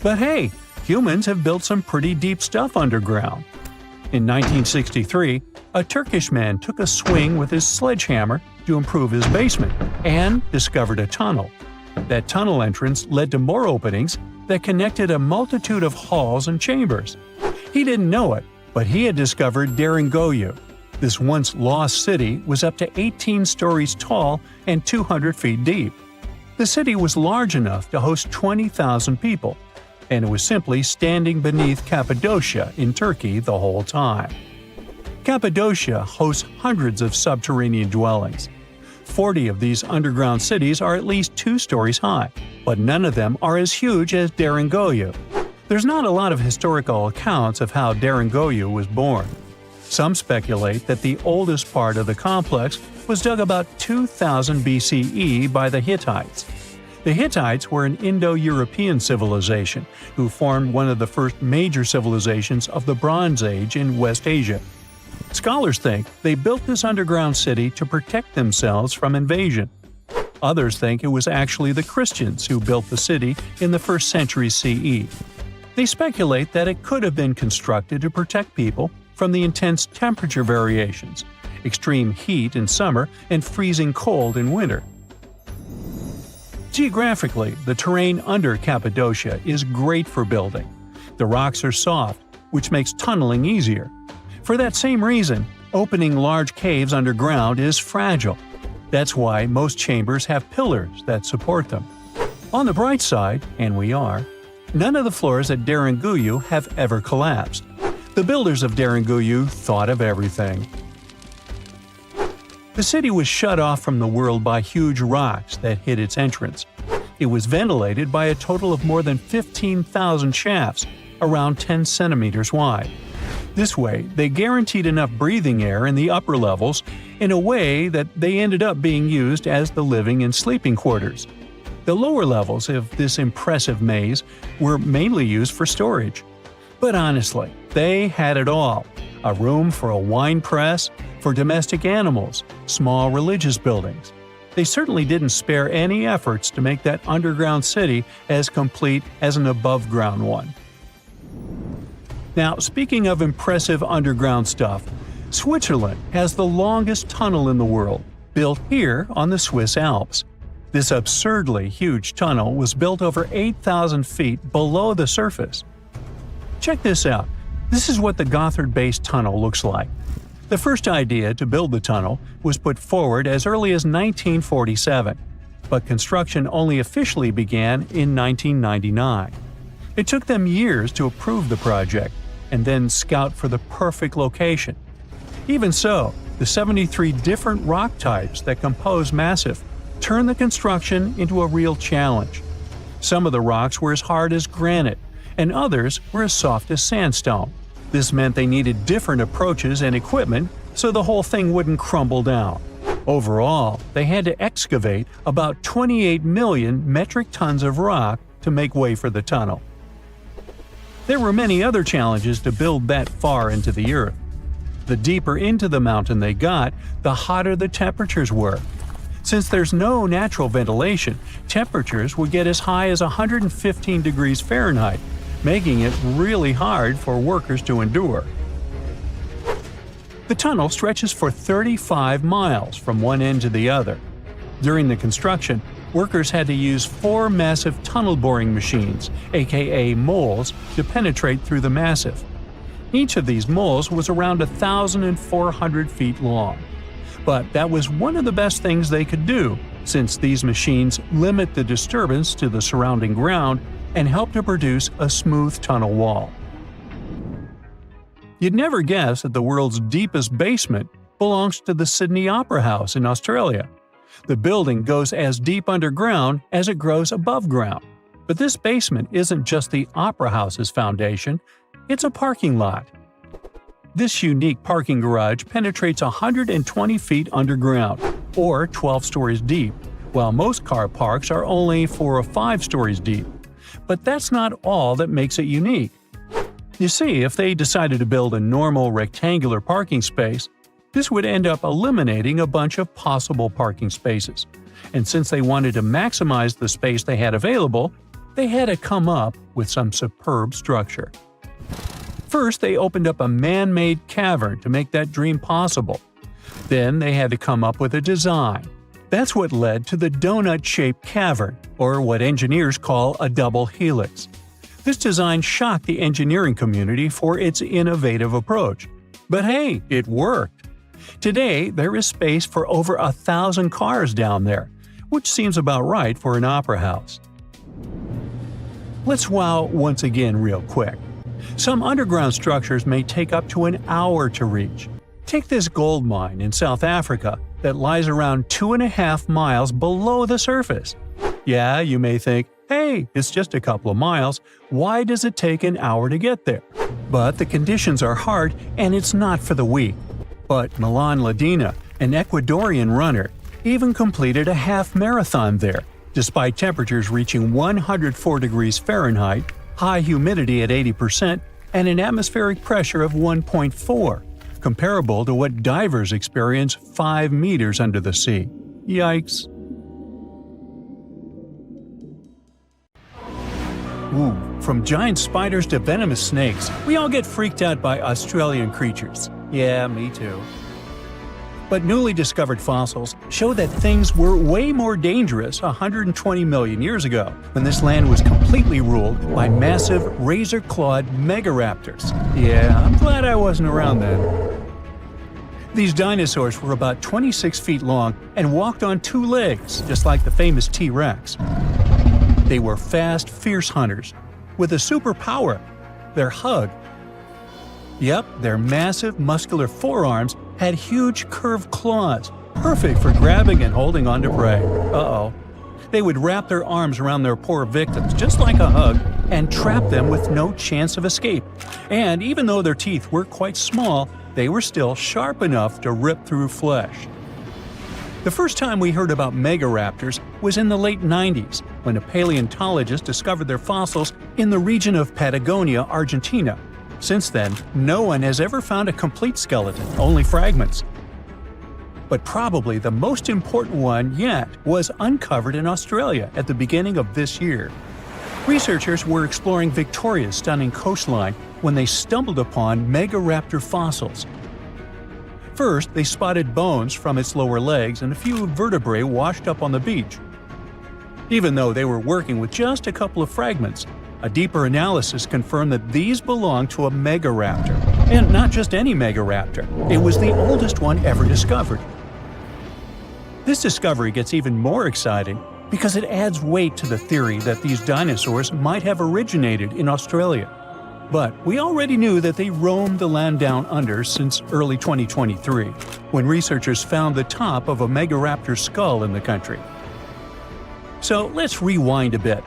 But hey, humans have built some pretty deep stuff underground. In 1963, a Turkish man took a swing with his sledgehammer to improve his basement and discovered a tunnel. That tunnel entrance led to more openings that connected a multitude of halls and chambers. He didn't know it, but he had discovered Deringoyu. This once lost city was up to 18 stories tall and 200 feet deep. The city was large enough to host 20,000 people, and it was simply standing beneath Cappadocia in Turkey the whole time. Cappadocia hosts hundreds of subterranean dwellings. 40 of these underground cities are at least 2 stories high, but none of them are as huge as Deringoyu. There's not a lot of historical accounts of how Deringoyu was born. Some speculate that the oldest part of the complex was dug about 2000 BCE by the Hittites. The Hittites were an Indo-European civilization who formed one of the first major civilizations of the Bronze Age in West Asia. Scholars think they built this underground city to protect themselves from invasion. Others think it was actually the Christians who built the city in the 1st century CE. They speculate that it could have been constructed to protect people from the intense temperature variations, extreme heat in summer and freezing cold in winter. Geographically, the terrain under Cappadocia is great for building. The rocks are soft, which makes tunneling easier. For that same reason, opening large caves underground is fragile. That's why most chambers have pillars that support them. On the bright side, and we are, none of the floors at Deringoyu have ever collapsed. The builders of Deringoyu thought of everything. The city was shut off from the world by huge rocks that hid its entrance. It was ventilated by a total of more than 15,000 shafts, around 10 centimeters wide. This way, they guaranteed enough breathing air in the upper levels in a way that they ended up being used as the living and sleeping quarters. The lower levels of this impressive maze were mainly used for storage. But honestly, they had it all. A room for a wine press, for domestic animals, small religious buildings. They certainly didn't spare any efforts to make that underground city as complete as an above-ground one. Now, speaking of impressive underground stuff, Switzerland has the longest tunnel in the world, built here on the Swiss Alps. This absurdly huge tunnel was built over 8,000 feet below the surface. Check this out. This is what the Gotthard-based tunnel looks like. The first idea to build the tunnel was put forward as early as 1947, but construction only officially began in 1999. It took them years to approve the project and then scout for the perfect location. Even so, the 73 different rock types that compose Massif turned the construction into a real challenge. Some of the rocks were as hard as granite, and others were as soft as sandstone. This meant they needed different approaches and equipment so the whole thing wouldn't crumble down. Overall, they had to excavate about 28 million metric tons of rock to make way for the tunnel. There were many other challenges to build that far into the earth. The deeper into the mountain they got, the hotter the temperatures were. Since there's no natural ventilation, temperatures would get as high as 115 degrees Fahrenheit, making it really hard for workers to endure. The tunnel stretches for 35 miles from one end to the other. During the construction, workers had to use 4 massive tunnel boring machines, aka moles, to penetrate through the massif. Each of these moles was around 1,400 feet long. But that was one of the best things they could do, since these machines limit the disturbance to the surrounding ground and help to produce a smooth tunnel wall. You'd never guess that the world's deepest basement belongs to the Sydney Opera House in Australia. The building goes as deep underground as it grows above ground. But this basement isn't just the Opera House's foundation, it's a parking lot. This unique parking garage penetrates 120 feet underground, or 12 stories deep, while most car parks are only 4 or 5 stories deep. But that's not all that makes it unique. You see, if they decided to build a normal rectangular parking space, this would end up eliminating a bunch of possible parking spaces. And since they wanted to maximize the space they had available, they had to come up with some superb structure. First, they opened up a man-made cavern to make that dream possible. Then they had to come up with a design. That's what led to the donut-shaped cavern, or what engineers call a double helix. This design shocked the engineering community for its innovative approach. But hey, it worked. Today, there is space for over 1,000 cars down there, which seems about right for an opera house. Let's wow once again real quick. Some underground structures may take up to an hour to reach. Take this gold mine in South Africa that lies around 2.5 miles below the surface. Yeah, you may think, hey, it's just a couple of miles, why does it take an hour to get there? But the conditions are hard and it's not for the weak. But Milan Ladina, an Ecuadorian runner, even completed a half marathon there, despite temperatures reaching 104 degrees Fahrenheit, high humidity at 80%, and an atmospheric pressure of 1.4, comparable to what divers experience 5 meters under the sea. Yikes. Ooh, from giant spiders to venomous snakes, we all get freaked out by Australian creatures. Yeah, me too. But newly discovered fossils show that things were way more dangerous 120 million years ago, when this land was completely ruled by massive razor-clawed megaraptors. Yeah, I'm glad I wasn't around then. These dinosaurs were about 26 feet long and walked on 2 legs, just like the famous T-Rex. They were fast, fierce hunters, with a superpower: their hug. Yep, their massive, muscular forearms had huge curved claws, perfect for grabbing and holding onto prey. Uh-oh. They would wrap their arms around their poor victims, just like a hug, and trap them with no chance of escape. And even though their teeth were quite small, they were still sharp enough to rip through flesh. The first time we heard about megaraptors was in the late 90s, when a paleontologist discovered their fossils in the region of Patagonia, Argentina. Since then, no one has ever found a complete skeleton, only fragments. But probably the most important one yet was uncovered in Australia at the beginning of this year. Researchers were exploring Victoria's stunning coastline when they stumbled upon Megaraptor fossils. First, they spotted bones from its lower legs and a few vertebrae washed up on the beach. Even though they were working with just a couple of fragments, a deeper analysis confirmed that these belonged to a Megaraptor. And not just any Megaraptor, it was the oldest one ever discovered. This discovery gets even more exciting because it adds weight to the theory that these dinosaurs might have originated in Australia. But we already knew that they roamed the land down under since early 2023, when researchers found the top of a Megaraptor skull in the country. So let's rewind a bit.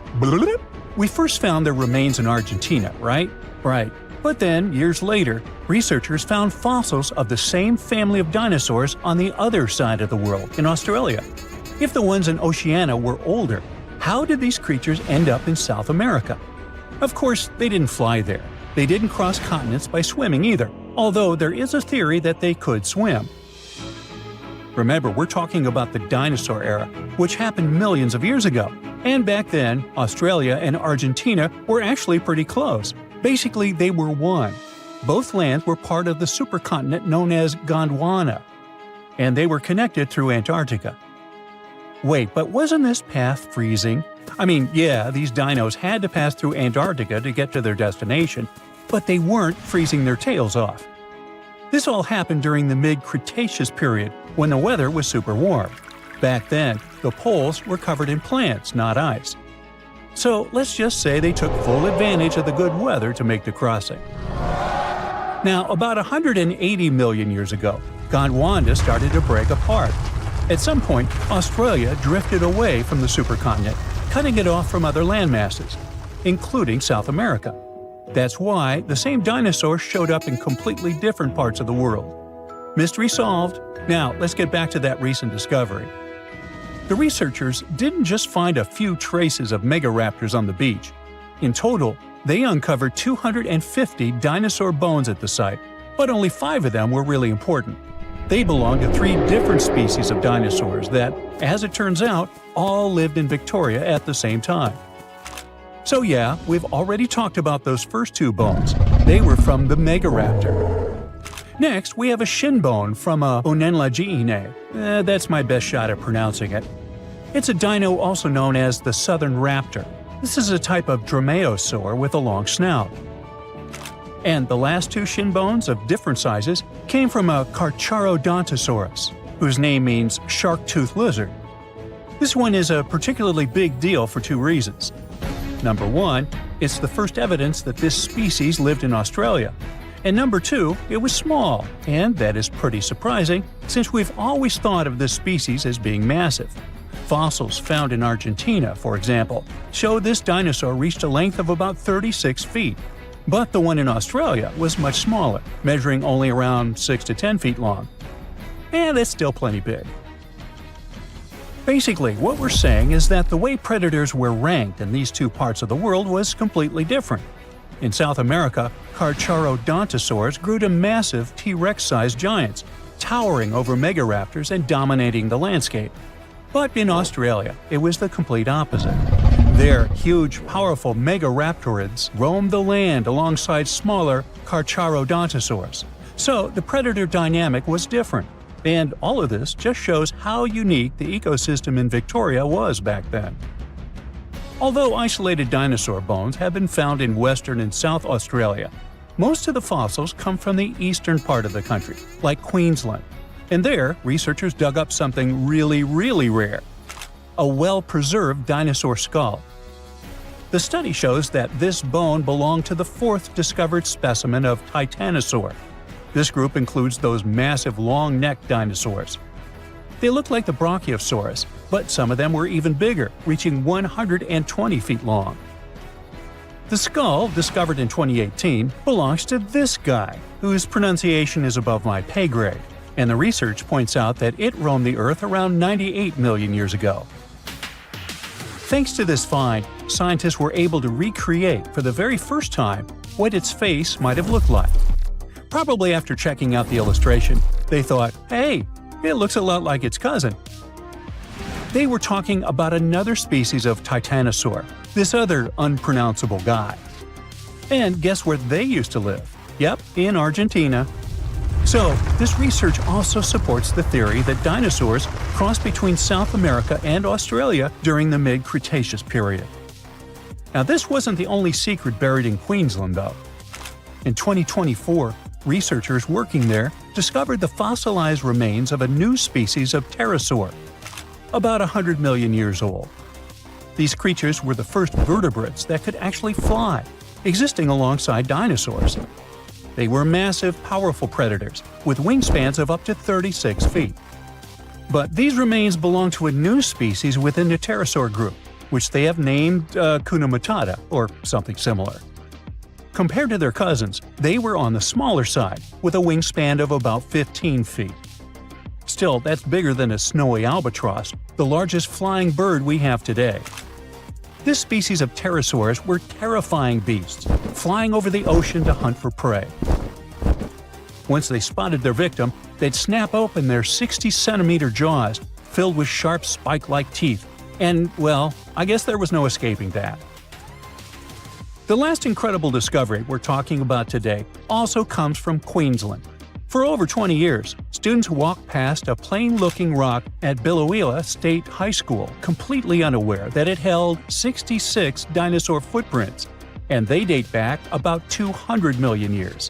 We first found their remains in Argentina, right? Right. But then, years later, researchers found fossils of the same family of dinosaurs on the other side of the world, in Australia. If the ones in Oceania were older, how did these creatures end up in South America? Of course, they didn't fly there. They didn't cross continents by swimming either, although there is a theory that they could swim. Remember, we're talking about the dinosaur era, which happened millions of years ago. And back then, Australia and Argentina were actually pretty close. Basically, they were one. Both lands were part of the supercontinent known as Gondwana, and they were connected through Antarctica. Wait, but wasn't this path freezing? I mean, yeah, these dinos had to pass through Antarctica to get to their destination, but they weren't freezing their tails off. This all happened during the mid-Cretaceous period, when the weather was super warm. Back then, the poles were covered in plants, not ice. So let's just say they took full advantage of the good weather to make the crossing. Now, about 180 million years ago, Gondwana started to break apart. At some point, Australia drifted away from the supercontinent, cutting it off from other landmasses, including South America. That's why the same dinosaurs showed up in completely different parts of the world. Mystery solved. Now, let's get back to that recent discovery. The researchers didn't just find a few traces of Megaraptors on the beach. In total, they uncovered 250 dinosaur bones at the site, but only 5 of them were really important. They belong to 3 different species of dinosaurs that, as it turns out, all lived in Victoria at the same time. So yeah, we've already talked about those first 2 bones. They were from the Megaraptor. Next, we have a shin bone from a Onenlagiine. That's my best shot at pronouncing it. It's a dino also known as the southern raptor. This is a type of dromaeosaur with a long snout. And the last 2 shin bones of different sizes came from a Carcharodontosaurus, whose name means shark-toothed lizard. This one is a particularly big deal for 2 reasons. Number 1, it's the first evidence that this species lived in Australia. And number 2, it was small, and that is pretty surprising since we've always thought of this species as being massive. Fossils found in Argentina, for example, show this dinosaur reached a length of about 36 feet. But the one in Australia was much smaller, measuring only around 6 to 10 feet long. And that's still plenty big. Basically, what we're saying is that the way predators were ranked in these 2 parts of the world was completely different. In South America, Carcharodontosaurs grew to massive T-Rex-sized giants, towering over Megaraptors and dominating the landscape. But in Australia, it was the complete opposite. There, huge, powerful Megaraptorids roamed the land alongside smaller Carcharodontosaurs. So the predator dynamic was different. And all of this just shows how unique the ecosystem in Victoria was back then. Although isolated dinosaur bones have been found in Western and South Australia, most of the fossils come from the eastern part of the country, like Queensland. And there, researchers dug up something really, really rare – a well-preserved dinosaur skull. The study shows that this bone belonged to the 4th discovered specimen of Titanosaur. This group includes those massive long-necked dinosaurs. They look like the Brachiosaurus, but some of them were even bigger, reaching 120 feet long. The skull, discovered in 2018, belongs to this guy, whose pronunciation is above my pay grade, and the research points out that it roamed the Earth around 98 million years ago. Thanks to this find, scientists were able to recreate for the very first time what its face might have looked like. Probably after checking out the illustration, they thought, hey, it looks a lot like its cousin. They were talking about another species of Titanosaur, this other unpronounceable guy. And guess where they used to live? Yep, in Argentina. So, this research also supports the theory that dinosaurs crossed between South America and Australia during the mid-Cretaceous period. Now, this wasn't the only secret buried in Queensland, though. In 2024, researchers working there discovered the fossilized remains of a new species of pterosaur, about 100 million years old. These creatures were the first vertebrates that could actually fly, existing alongside dinosaurs. They were massive, powerful predators, with wingspans of up to 36 feet. But these remains belong to a new species within the pterosaur group, which they have named Hakuna Matata, or something similar. Compared to their cousins, they were on the smaller side, with a wingspan of about 15 feet. Still, that's bigger than a snowy albatross, the largest flying bird we have today. This species of pterosaurs were terrifying beasts, flying over the ocean to hunt for prey. Once they spotted their victim, they'd snap open their 60-centimeter jaws, filled with sharp spike-like teeth, and, well, I guess there was no escaping that. The last incredible discovery we're talking about today also comes from Queensland. For over 20 years, students walked past a plain-looking rock at Biloela State High School completely unaware that it held 66 dinosaur footprints, and they date back about 200 million years.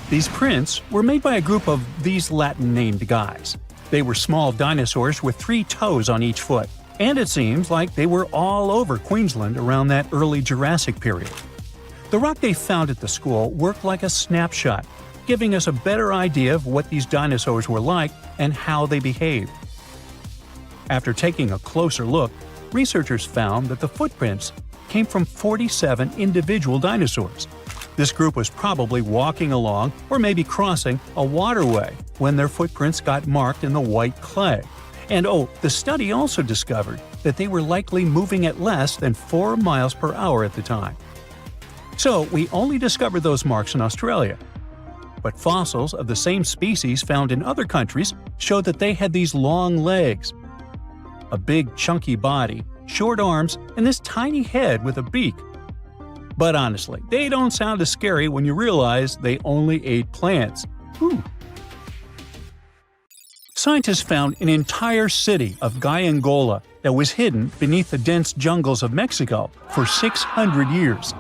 These prints were made by a group of these Latin-named guys. They were small dinosaurs with 3 toes on each foot, and it seems like they were all over Queensland around that early Jurassic period. The rock they found at the school worked like a snapshot, giving us a better idea of what these dinosaurs were like and how they behaved. After taking a closer look, researchers found that the footprints came from 47 individual dinosaurs. This group was probably walking along or maybe crossing a waterway when their footprints got marked in the white clay. And the study also discovered that they were likely moving at less than 4 miles per hour at the time. So we only discovered those marks in Australia. But fossils of the same species found in other countries showed that they had these long legs, a big chunky body, short arms, and this tiny head with a beak. But honestly, they don't sound as scary when you realize they only ate plants. Whew. Scientists found an entire city of Gyangola that was hidden beneath the dense jungles of Mexico for 600 years.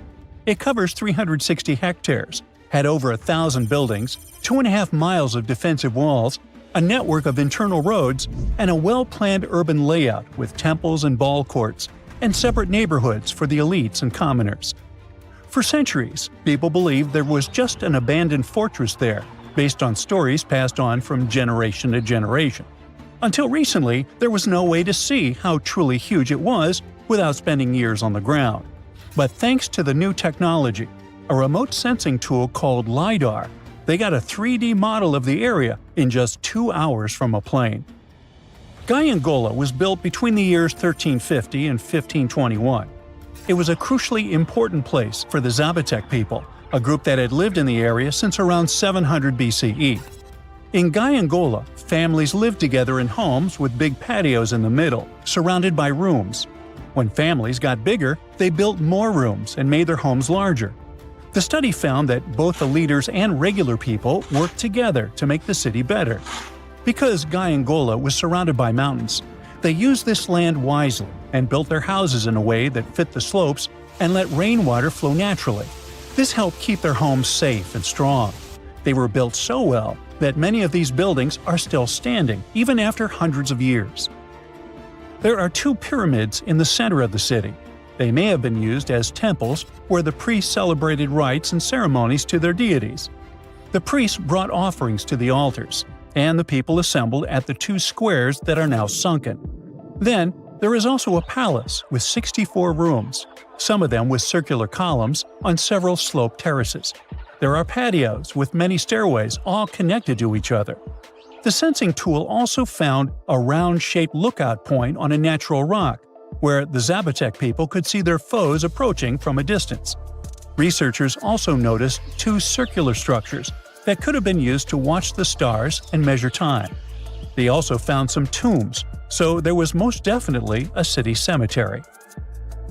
It covers 360 hectares, had over 1,000 buildings, 2.5 miles of defensive walls, a network of internal roads, and a well-planned urban layout with temples and ball courts, and separate neighborhoods for the elites and commoners. For centuries, people believed there was just an abandoned fortress there, based on stories passed on from generation to generation. Until recently, there was no way to see how truly huge it was without spending years on the ground. But thanks to the new technology, a remote sensing tool called LiDAR, they got a 3D model of the area in just 2 hours from a plane. Gyangola was built between the years 1350 and 1521. It was a crucially important place for the Zapotec people, a group that had lived in the area since around 700 BCE. In Gyangola, families lived together in homes with big patios in the middle, surrounded by rooms. When families got bigger, they built more rooms and made their homes larger. The study found that both the leaders and regular people worked together to make the city better. Because Gyangola was surrounded by mountains, they used this land wisely and built their houses in a way that fit the slopes and let rainwater flow naturally. This helped keep their homes safe and strong. They were built so well that many of these buildings are still standing, even after hundreds of years. There are 2 pyramids in the center of the city. They may have been used as temples where the priests celebrated rites and ceremonies to their deities. The priests brought offerings to the altars, and the people assembled at the 2 squares that are now sunken. Then, there is also a palace with 64 rooms, some of them with circular columns on several sloped terraces. There are patios with many stairways all connected to each other. The sensing tool also found a round-shaped lookout point on a natural rock, where the Zapotec people could see their foes approaching from a distance. Researchers also noticed 2 circular structures that could have been used to watch the stars and measure time. They also found some tombs, so there was most definitely a city cemetery.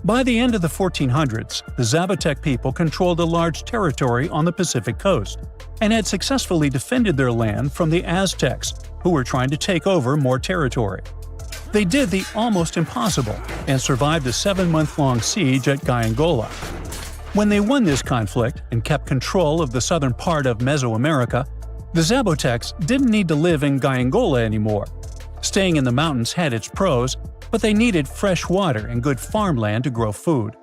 By the end of the 1400s, the Zapotec people controlled a large territory on the Pacific coast and had successfully defended their land from the Aztecs, who were trying to take over more territory. They did the almost impossible and survived a 7-month-long siege at Gyangola. When they won this conflict and kept control of the southern part of Mesoamerica, the Zapotecs didn't need to live in Gyangola anymore. Staying in the mountains had its pros, but they needed fresh water and good farmland to grow food.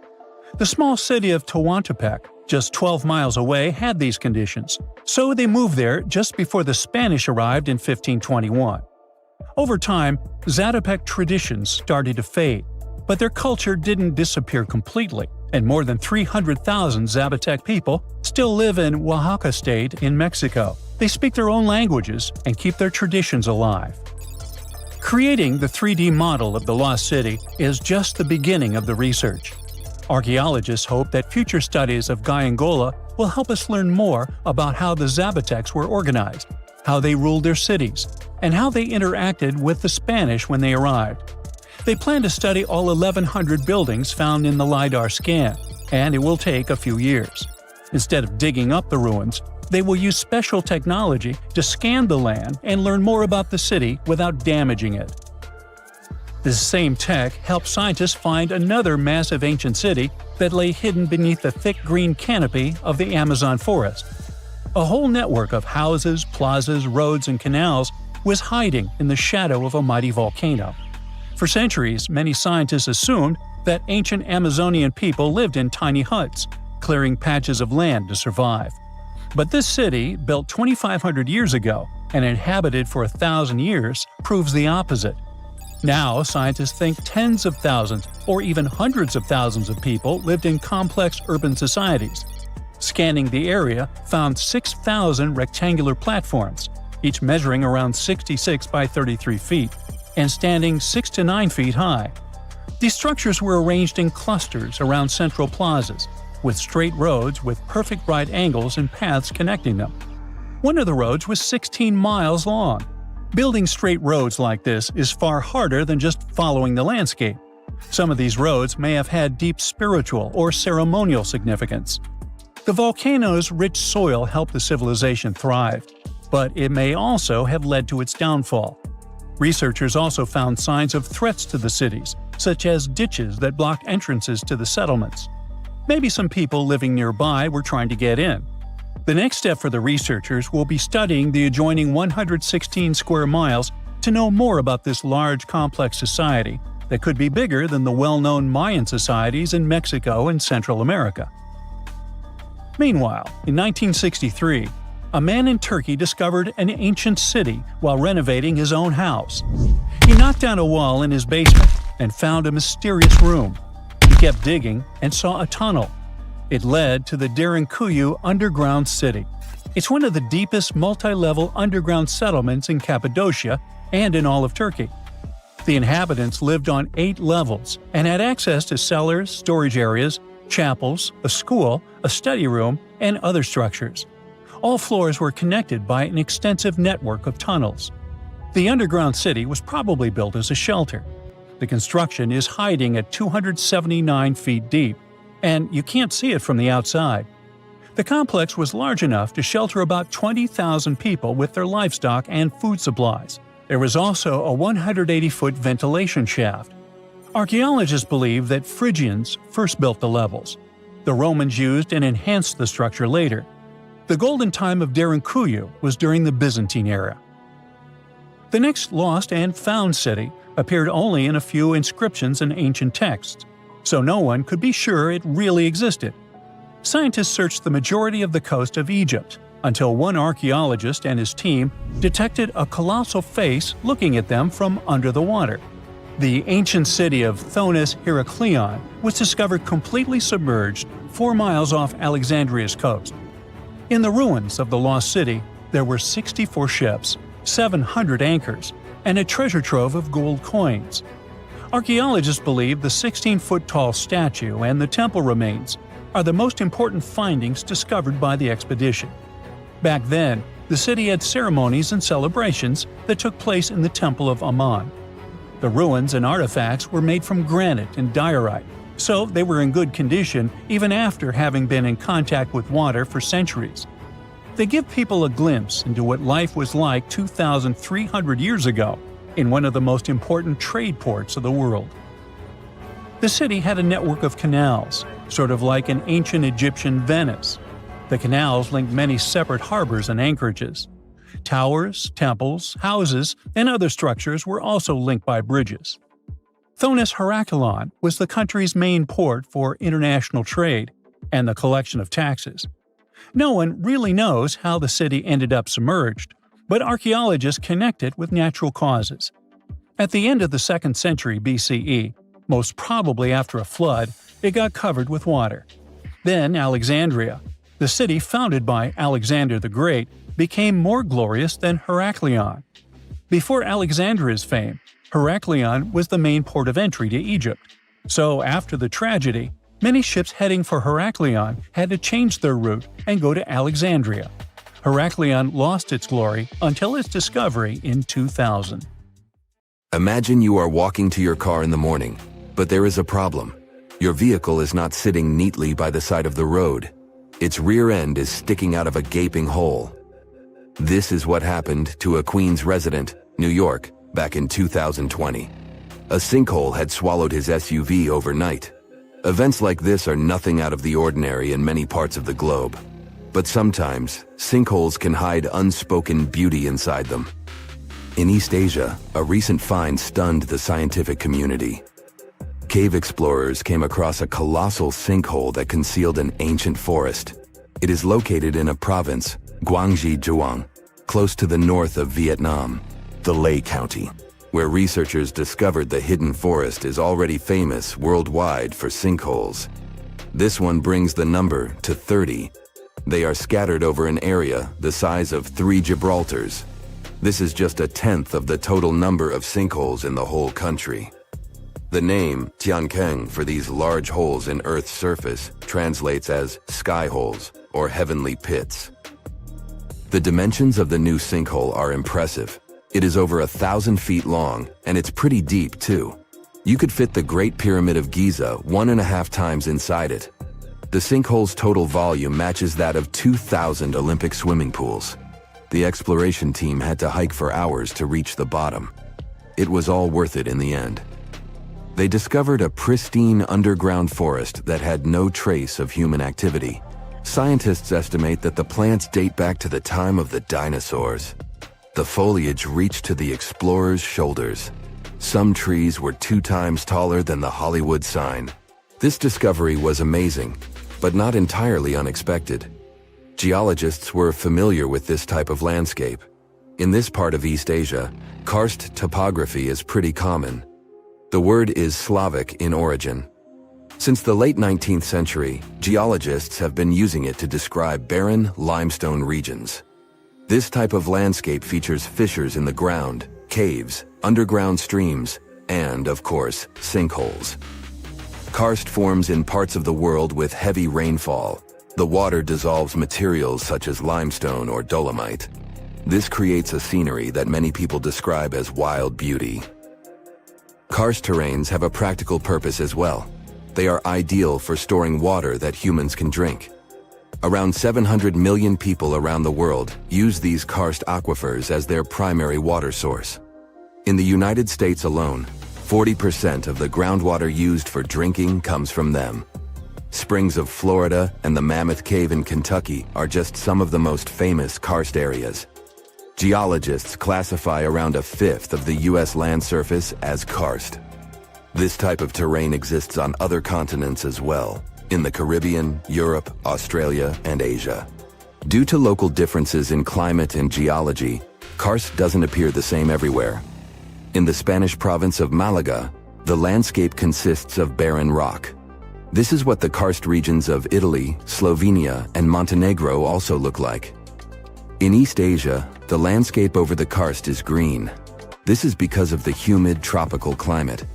The small city of Tehuantepec, just 12 miles away, had these conditions, so they moved there just before the Spanish arrived in 1521. Over time, Zapotec traditions started to fade, but their culture didn't disappear completely, and more than 300,000 Zapotec people still live in Oaxaca state in Mexico. They speak their own languages and keep their traditions alive. Creating the 3D model of the lost city is just the beginning of the research. Archaeologists hope that future studies of Gyangola will help us learn more about how the Zapotecs were organized, how they ruled their cities, and how they interacted with the Spanish when they arrived. They plan to study all 1,100 buildings found in the LiDAR scan, and it will take a few years. Instead of digging up the ruins, they will use special technology to scan the land and learn more about the city without damaging it. This same tech helped scientists find another massive ancient city that lay hidden beneath the thick green canopy of the Amazon forest. A whole network of houses, plazas, roads, and canals was hiding in the shadow of a mighty volcano. For centuries, many scientists assumed that ancient Amazonian people lived in tiny huts, clearing patches of land to survive. But this city, built 2,500 years ago and inhabited for 1,000 years, proves the opposite. Now, scientists think tens of thousands or even hundreds of thousands of people lived in complex urban societies. Scanning the area found 6,000 rectangular platforms, each measuring around 66 by 33 feet, and standing 6 to 9 feet high. These structures were arranged in clusters around central plazas, with straight roads with perfect right angles and paths connecting them. One of the roads was 16 miles long. Building straight roads like this is far harder than just following the landscape. Some of these roads may have had deep spiritual or ceremonial significance. The volcano's rich soil helped the civilization thrive, but it may also have led to its downfall. Researchers also found signs of threats to the cities, such as ditches that block entrances to the settlements. Maybe some people living nearby were trying to get in. The next step for the researchers will be studying the adjoining 116 square miles to know more about this large, complex society that could be bigger than the well-known Mayan societies in Mexico and Central America. Meanwhile, in 1963, a man in Turkey discovered an ancient city while renovating his own house. He knocked down a wall in his basement and found a mysterious room. He kept digging and saw a tunnel. It led to the Derinkuyu underground city. It's one of the deepest multi-level underground settlements in Cappadocia and in all of Turkey. The inhabitants lived on 8 levels and had access to cellars, storage areas, chapels, a school, a study room, and other structures. All floors were connected by an extensive network of tunnels. The underground city was probably built as a shelter. The construction is hiding at 279 feet deep, and you can't see it from the outside. The complex was large enough to shelter about 20,000 people with their livestock and food supplies. There was also a 180-foot ventilation shaft. Archaeologists believe that Phrygians first built the levels. The Romans used and enhanced the structure later. The golden time of Derinkuyu was during the Byzantine era. The next lost and found city appeared only in a few inscriptions and ancient texts, so no one could be sure it really existed. Scientists searched the majority of the coast of Egypt until one archaeologist and his team detected a colossal face looking at them from under the water. The ancient city of Thonis Heraklion was discovered completely submerged 4 miles off Alexandria's coast. In the ruins of the lost city, there were 64 ships, 700 anchors, and a treasure trove of gold coins. Archaeologists believe the 16-foot-tall statue and the temple remains are the most important findings discovered by the expedition. Back then, the city had ceremonies and celebrations that took place in the Temple of Ammon. The ruins and artifacts were made from granite and diorite, so they were in good condition even after having been in contact with water for centuries. They give people a glimpse into what life was like 2,300 years ago in one of the most important trade ports of the world. The city had a network of canals, sort of like an ancient Egyptian Venice. The canals linked many separate harbors and anchorages. Towers, temples, houses, and other structures were also linked by bridges. Thonis Heracleon was the country's main port for international trade and the collection of taxes. No one really knows how the city ended up submerged, but archaeologists connect it with natural causes. At the end of the 2nd century BCE, most probably after a flood, it got covered with water. Then Alexandria, the city founded by Alexander the Great, became more glorious than Heracleon. Before Alexandria's fame, Heracleon was the main port of entry to Egypt. So after the tragedy, many ships heading for Heracleon had to change their route and go to Alexandria. Heracleon lost its glory until its discovery in 2000. Imagine you are walking to your car in the morning, but there is a problem. Your vehicle is not sitting neatly by the side of the road. Its rear end is sticking out of a gaping hole. This is what happened to a Queens resident, New York, back in 2020. A sinkhole had swallowed his SUV overnight. Events like this are nothing out of the ordinary in many parts of the globe. But sometimes, sinkholes can hide unspoken beauty inside them. In East Asia, a recent find stunned the scientific community. Cave explorers came across a colossal sinkhole that concealed an ancient forest. It is located in a province, Guangxi Zhuang, close to the north of Vietnam, the Lê County, where researchers discovered the hidden forest is already famous worldwide for sinkholes. This one brings the number to 30. They are scattered over an area the size of 3 Gibraltars. This is just a tenth of the total number of sinkholes in the whole country. The name Tiankeng for these large holes in Earth's surface translates as sky holes or heavenly pits. The dimensions of the new sinkhole are impressive. It is over 1,000 feet long, and it's pretty deep too. You could fit the Great Pyramid of Giza 1.5 times inside it. The sinkhole's total volume matches that of 2,000 Olympic swimming pools. The exploration team had to hike for hours to reach the bottom. It was all worth it in the end. They discovered a pristine underground forest that had no trace of human activity. Scientists estimate that the plants date back to the time of the dinosaurs. The foliage reached to the explorers' shoulders. Some trees were 2 times taller than the Hollywood sign. This discovery was amazing, but not entirely unexpected. Geologists were familiar with this type of landscape. In this part of East Asia, karst topography is pretty common. The word is Slavic in origin. Since the late 19th century, geologists have been using it to describe barren limestone regions. This type of landscape features fissures in the ground, caves, underground streams, and, of course, sinkholes. Karst forms in parts of the world with heavy rainfall. The water dissolves materials such as limestone or dolomite. This creates a scenery that many people describe as wild beauty. Karst terrains have a practical purpose as well. They are ideal for storing water that humans can drink. Around 700 million people around the world use these karst aquifers as their primary water source. In the United States alone, 40% of the groundwater used for drinking comes from them. Springs of Florida and the Mammoth Cave in Kentucky are just some of the most famous karst areas. Geologists classify around 1/5 of the U.S. land surface as karst. This type of terrain exists on other continents as well, in the Caribbean, Europe, Australia, and Asia. Due to local differences in climate and geology, karst doesn't appear the same everywhere. In the Spanish province of Malaga, the landscape consists of barren rock. This is what the karst regions of Italy, Slovenia, and Montenegro also look like. In East Asia, the landscape over the karst is green. This is because of the humid tropical climate.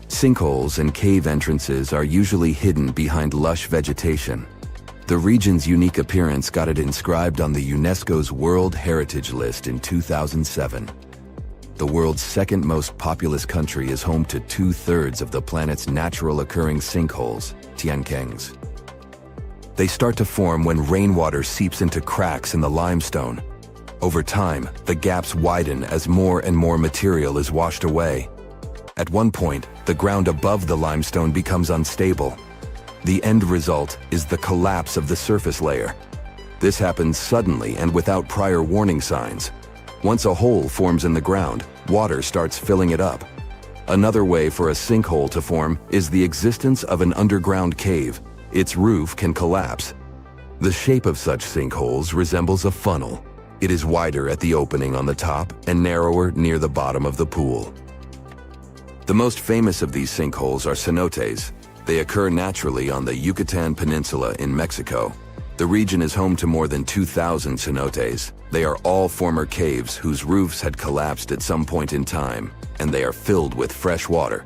Sinkholes and cave entrances are usually hidden behind lush vegetation. The region's unique appearance got it inscribed on the UNESCO's World Heritage List in 2007. the world's second most populous country, is home to 2/3 of the planet's natural occurring sinkholes, tiankengs. They start to form when rainwater seeps into cracks in the limestone. Over time, the gaps widen as more and more material is washed away. At one point, the ground above the limestone becomes unstable. The end result is the collapse of the surface layer. This happens suddenly and without prior warning signs. Once a hole forms in the ground, water starts filling it up. Another way for a sinkhole to form is the existence of an underground cave. Its roof can collapse. The shape of such sinkholes resembles a funnel. It is wider at the opening on the top and narrower near the bottom of the pool. The most famous of these sinkholes are cenotes. They occur naturally on the Yucatan Peninsula in Mexico. The region is home to more than 2,000 cenotes. They are all former caves whose roofs had collapsed at some point in time, and they are filled with fresh water.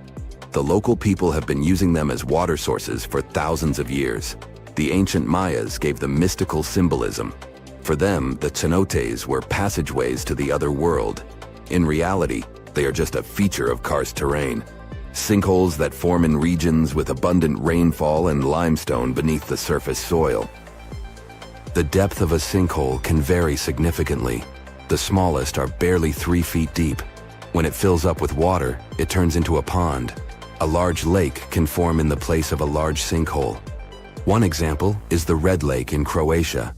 The local people have been using them as water sources for thousands of years. The ancient Mayas gave them mystical symbolism. For them, the cenotes were passageways to the other world. In reality, they are just a feature of karst terrain. Sinkholes that form in regions with abundant rainfall and limestone beneath the surface soil. The depth of a sinkhole can vary significantly. The smallest are barely 3 feet deep. When it fills up with water, it turns into a pond. A large lake can form in the place of a large sinkhole. One example is the Red Lake in Croatia.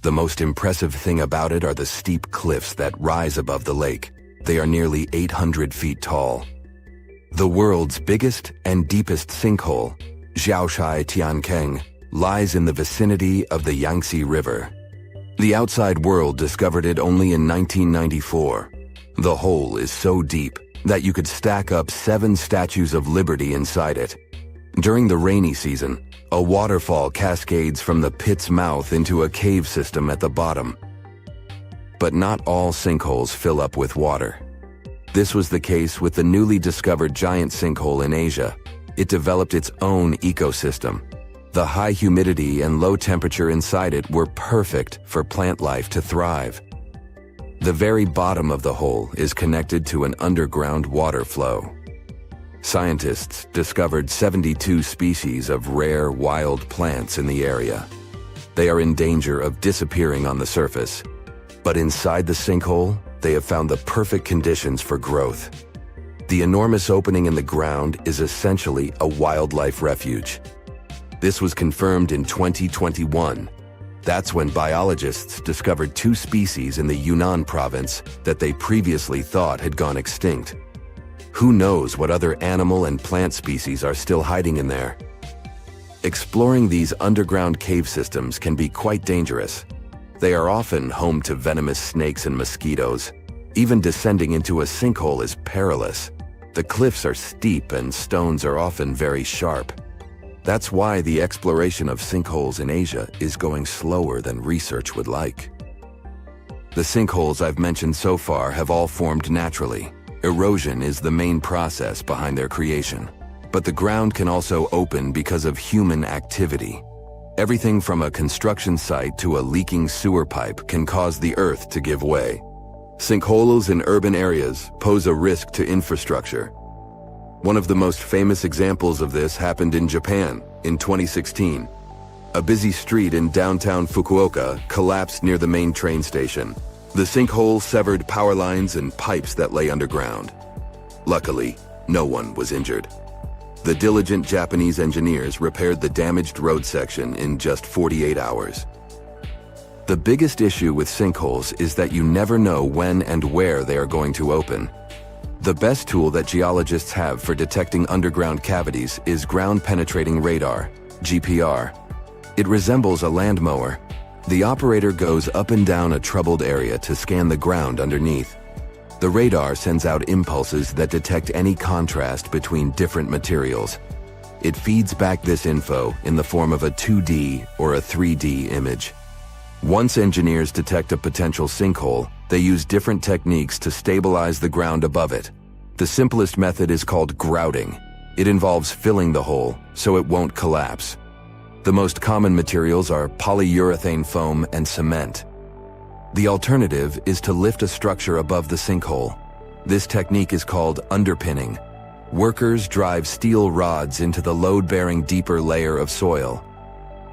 The most impressive thing about it are the steep cliffs that rise above the lake. They are nearly 800 feet tall. The world's biggest and deepest sinkhole, Jiaoshai Tiankeng, lies in the vicinity of the Yangtze River. The outside world discovered it only in 1994. The hole is so deep that you could stack up 7 statues of liberty inside it. During the rainy season, a waterfall cascades from the pit's mouth into a cave system at the bottom. But not all sinkholes fill up with water. This was the case with the newly discovered giant sinkhole in Asia. It developed its own ecosystem. The high humidity and low temperature inside it were perfect for plant life to thrive. The very bottom of the hole is connected to an underground water flow. Scientists discovered 72 species of rare wild plants in the area. They are in danger of disappearing on the surface. But inside the sinkhole, they have found the perfect conditions for growth. The enormous opening in the ground is essentially a wildlife refuge. This was confirmed in 2021. That's when biologists discovered 2 species in the Yunnan province that they previously thought had gone extinct. Who knows what other animal and plant species are still hiding in there? Exploring these underground cave systems can be quite dangerous. They are often home to venomous snakes and mosquitoes. Even descending into a sinkhole is perilous. The cliffs are steep and stones are often very sharp. That's why the exploration of sinkholes in Asia is going slower than research would like. The sinkholes I've mentioned so far have all formed naturally. Erosion is the main process behind their creation. But the ground can also open because of human activity. Everything from a construction site to a leaking sewer pipe can cause the earth to give way. Sinkholes in urban areas pose a risk to infrastructure. One of the most famous examples of this happened in Japan in 2016. A busy street in downtown Fukuoka collapsed near the main train station. The sinkhole severed power lines and pipes that lay underground. Luckily, no one was injured. The diligent Japanese engineers repaired the damaged road section in just 48 hours. The biggest issue with sinkholes is that you never know when and where they are going to open. The best tool that geologists have for detecting underground cavities is ground-penetrating radar, GPR. It resembles a land mower. The operator goes up and down a troubled area to scan the ground underneath. The radar sends out impulses that detect any contrast between different materials. It feeds back this info in the form of a 2D or a 3D image. Once engineers detect a potential sinkhole, they use different techniques to stabilize the ground above it. The simplest method is called grouting. It involves filling the hole so it won't collapse. The most common materials are polyurethane foam and cement. The alternative is to lift a structure above the sinkhole. This technique is called underpinning. Workers drive steel rods into the load-bearing deeper layer of soil.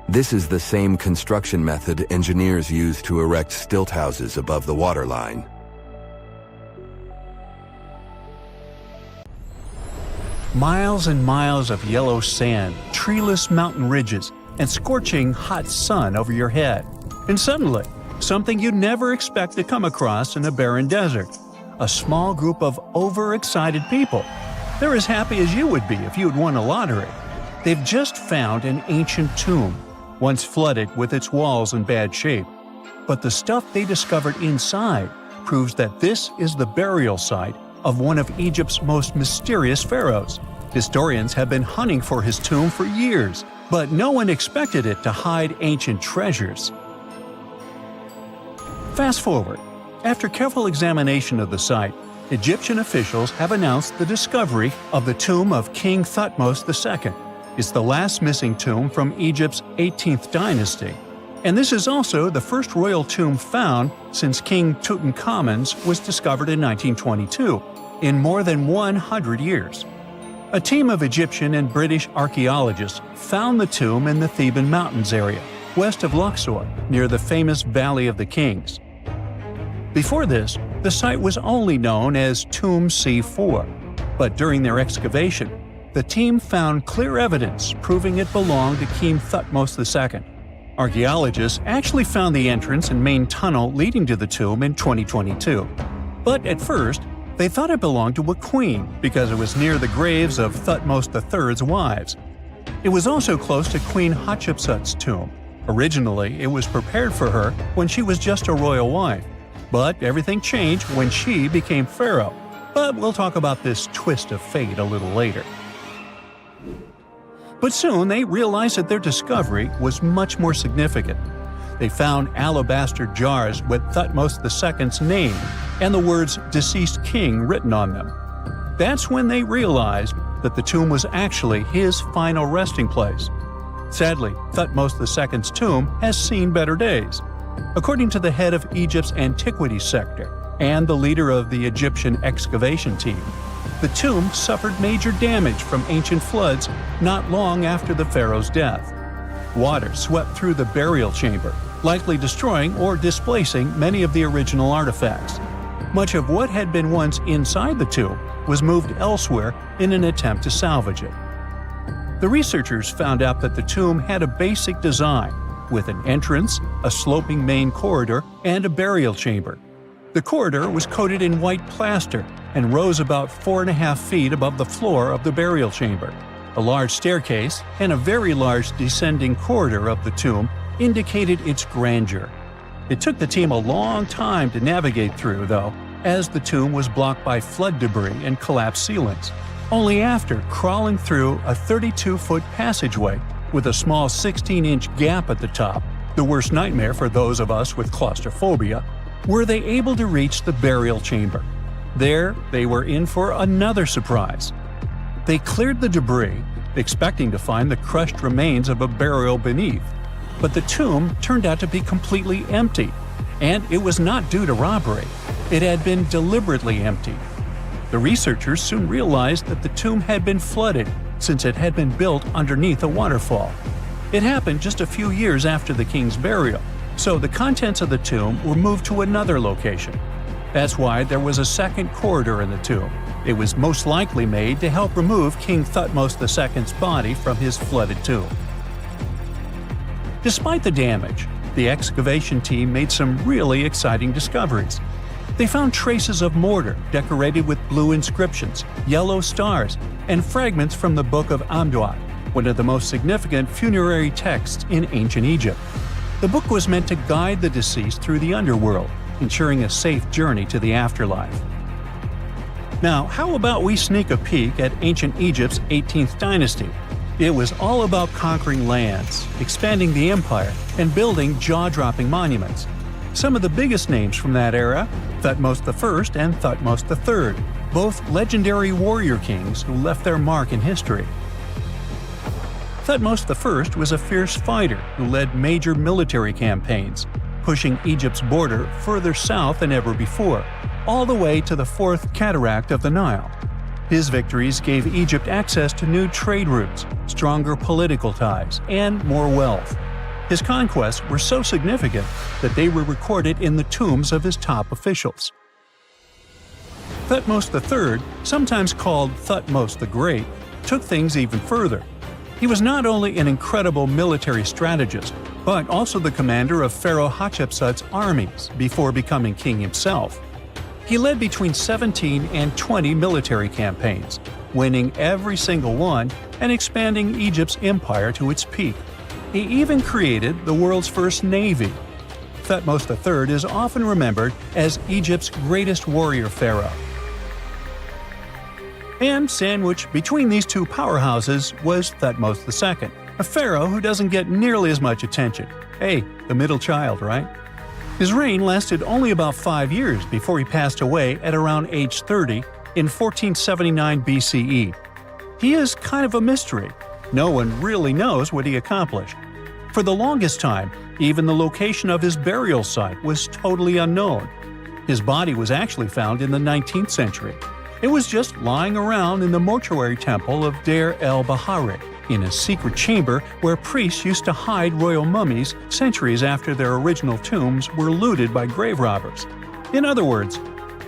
This is the same construction method engineers use to erect stilt houses above the waterline. Miles and miles of yellow sand, treeless mountain ridges, and scorching hot sun over your head. And suddenly, something you'd never expect to come across in a barren desert. A small group of overexcited people. They're as happy as you would be if you'd won a lottery. They've just found an ancient tomb, once flooded with its walls in bad shape. But the stuff they discovered inside proves that this is the burial site of one of Egypt's most mysterious pharaohs. Historians have been hunting for his tomb for years, but no one expected it to hide ancient treasures. Fast forward. After careful examination of the site, Egyptian officials have announced the discovery of the tomb of King Thutmose II. It's the last missing tomb from Egypt's 18th dynasty. And this is also the first royal tomb found since King Tutankhamun's was discovered in 1922, in more than 100 years. A team of Egyptian and British archaeologists found the tomb in the Theban Mountains area, west of Luxor, near the famous Valley of the Kings. Before this, the site was only known as Tomb C4, but during their excavation, the team found clear evidence proving it belonged to King Thutmose II. Archaeologists actually found the entrance and main tunnel leading to the tomb in 2022. But at first, they thought it belonged to a queen because it was near the graves of Thutmose III's wives. It was also close to Queen Hatshepsut's tomb. Originally, it was prepared for her when she was just a royal wife. But everything changed when she became pharaoh. But we'll talk about this twist of fate a little later. But soon they realized that their discovery was much more significant. They found alabaster jars with Thutmose II's name and the words "deceased king" written on them. That's when they realized that the tomb was actually his final resting place. Sadly, Thutmose II's tomb has seen better days. According to the head of Egypt's antiquities sector and the leader of the Egyptian excavation team, the tomb suffered major damage from ancient floods not long after the pharaoh's death. Water swept through the burial chamber, likely destroying or displacing many of the original artifacts. Much of what had been once inside the tomb was moved elsewhere in an attempt to salvage it. The researchers found out that the tomb had a basic design, with an entrance, a sloping main corridor, and a burial chamber. The corridor was coated in white plaster and rose about 4.5 feet above the floor of the burial chamber. A large staircase and a very large descending corridor of the tomb indicated its grandeur. It took the team a long time to navigate through, though, as the tomb was blocked by flood debris and collapsed ceilings. Only after crawling through a 32-foot passageway with a small 16-inch gap at the top, the worst nightmare for those of us with claustrophobia, were they able to reach the burial chamber. There, they were in for another surprise. They cleared the debris, expecting to find the crushed remains of a burial beneath. But the tomb turned out to be completely empty, and it was not due to robbery. It had been deliberately emptied. The researchers soon realized that the tomb had been flooded since it had been built underneath a waterfall. It happened just a few years after the king's burial, so the contents of the tomb were moved to another location. That's why there was a second corridor in the tomb. It was most likely made to help remove King Thutmose II's body from his flooded tomb. Despite the damage, the excavation team made some really exciting discoveries. They found traces of mortar decorated with blue inscriptions, yellow stars, and fragments from the Book of Amduat, one of the most significant funerary texts in ancient Egypt. The book was meant to guide the deceased through the underworld, ensuring a safe journey to the afterlife. Now, how about we sneak a peek at ancient Egypt's 18th dynasty? It was all about conquering lands, expanding the empire, and building jaw-dropping monuments. Some of the biggest names from that era, Thutmose I and Thutmose III, both legendary warrior kings who left their mark in history. Thutmose I was a fierce fighter who led major military campaigns, pushing Egypt's border further south than ever before. all the way to the fourth cataract of the Nile. His victories gave Egypt access to new trade routes, stronger political ties, and more wealth. His conquests were so significant that they were recorded in the tombs of his top officials. Thutmose III, sometimes called Thutmose the Great, took things even further. He was not only an incredible military strategist, but also the commander of Pharaoh Hatshepsut's armies before becoming king himself. He led between 17 and 20 military campaigns, winning every single one and expanding Egypt's empire to its peak. He even created the world's first navy. Thutmose III is often remembered as Egypt's greatest warrior pharaoh. And sandwiched between these two powerhouses was Thutmose II, a pharaoh who doesn't get nearly as much attention. Hey, the middle child, right? His reign lasted only about 5 years before he passed away at around age 30 in 1479 BCE. He is kind of a mystery. No one really knows what he accomplished. For the longest time, even the location of his burial site was totally unknown. His body was actually found in the 19th century. It was just lying around in the mortuary temple of Deir el-Bahari, in a secret chamber where priests used to hide royal mummies centuries after their original tombs were looted by grave robbers. In other words,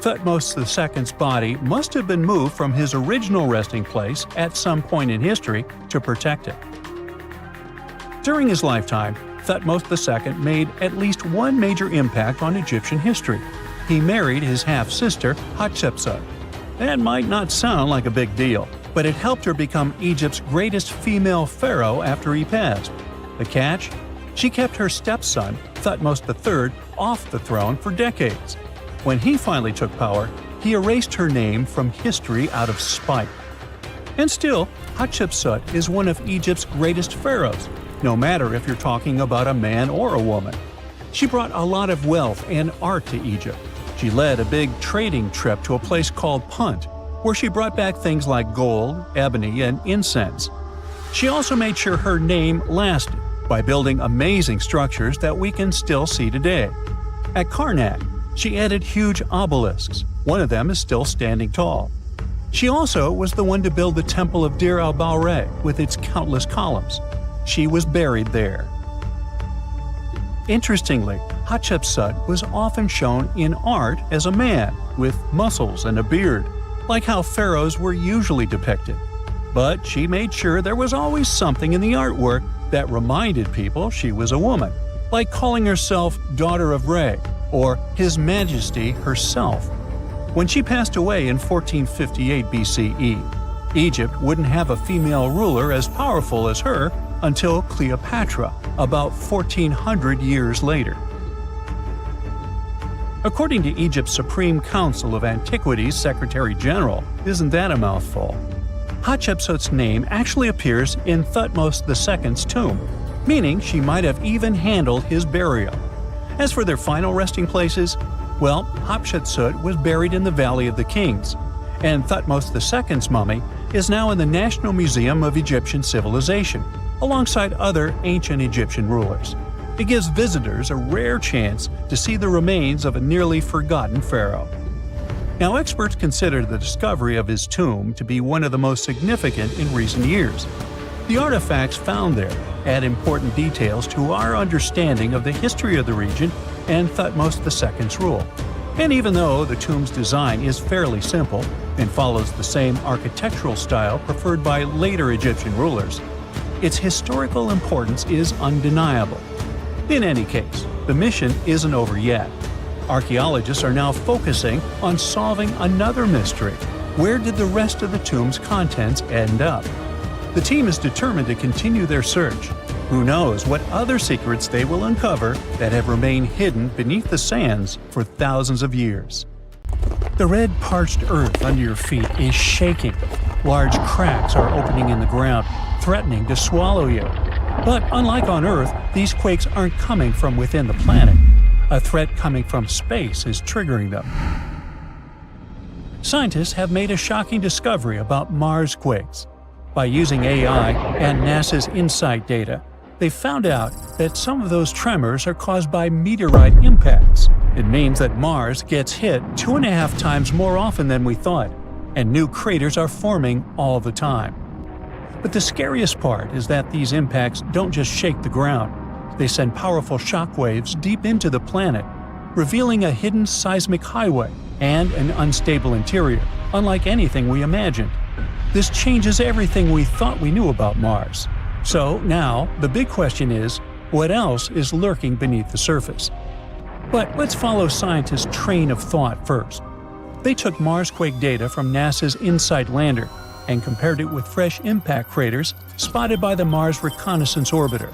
Thutmose II's body must have been moved from his original resting place at some point in history to protect it. During his lifetime, Thutmose II made at least one major impact on Egyptian history. He married his half-sister Hatshepsut. That might not sound like a big deal, but it helped her become Egypt's greatest female pharaoh after he passed. The catch? She kept her stepson, Thutmose III, off the throne for decades. When he finally took power, he erased her name from history out of spite. And still, Hatshepsut is one of Egypt's greatest pharaohs, no matter if you're talking about a man or a woman. She brought a lot of wealth and art to Egypt. She led a big trading trip to a place called Punt, where she brought back things like gold, ebony, and incense. She also made sure her name lasted by building amazing structures that we can still see today. At Karnak, she added huge obelisks. One of them is still standing tall. She also was the one to build the Temple of Deir el-Bahari with its countless columns. She was buried there. Interestingly, Hatshepsut was often shown in art as a man, with muscles and a beard, like how pharaohs were usually depicted. But she made sure there was always something in the artwork that reminded people she was a woman, like calling herself Daughter of Re, or His Majesty herself. When she passed away in 1458 BCE, Egypt wouldn't have a female ruler as powerful as her until Cleopatra, about 1400 years later. According to Egypt's Supreme Council of Antiquities Secretary General, isn't that a mouthful? Hatshepsut's name actually appears in Thutmose II's tomb, meaning she might have even handled his burial. As for their final resting places, well, Hatshepsut was buried in the Valley of the Kings, and Thutmose II's mummy is now in the National Museum of Egyptian Civilization, alongside other ancient Egyptian rulers. It gives visitors a rare chance to see the remains of a nearly forgotten pharaoh. Now, experts consider the discovery of his tomb to be one of the most significant in recent years. The artifacts found there add important details to our understanding of the history of the region and Thutmose II's rule. And even though the tomb's design is fairly simple and follows the same architectural style preferred by later Egyptian rulers, its historical importance is undeniable. In any case, the mission isn't over yet. Archaeologists are now focusing on solving another mystery. Where did the rest of the tomb's contents end up? The team is determined to continue their search. Who knows what other secrets they will uncover that have remained hidden beneath the sands for thousands of years. The red, parched earth under your feet is shaking. Large cracks are opening in the ground, threatening to swallow you. But unlike on Earth, these quakes aren't coming from within the planet. A threat coming from space is triggering them. Scientists have made a shocking discovery about Mars quakes. By using AI and NASA's InSight data, They found out that some of those tremors are caused by meteorite impacts. It means that Mars gets hit 2.5 times more often than we thought, and new craters are forming all the time. But the scariest part is that these impacts don't just shake the ground. They send powerful shock waves deep into the planet, revealing a hidden seismic highway and an unstable interior, unlike anything we imagined. This changes everything we thought we knew about Mars. So now, the big question is, what else is lurking beneath the surface? But let's follow scientists' train of thought first. They took Marsquake data from NASA's InSight lander and compared it with fresh impact craters spotted by the Mars Reconnaissance Orbiter.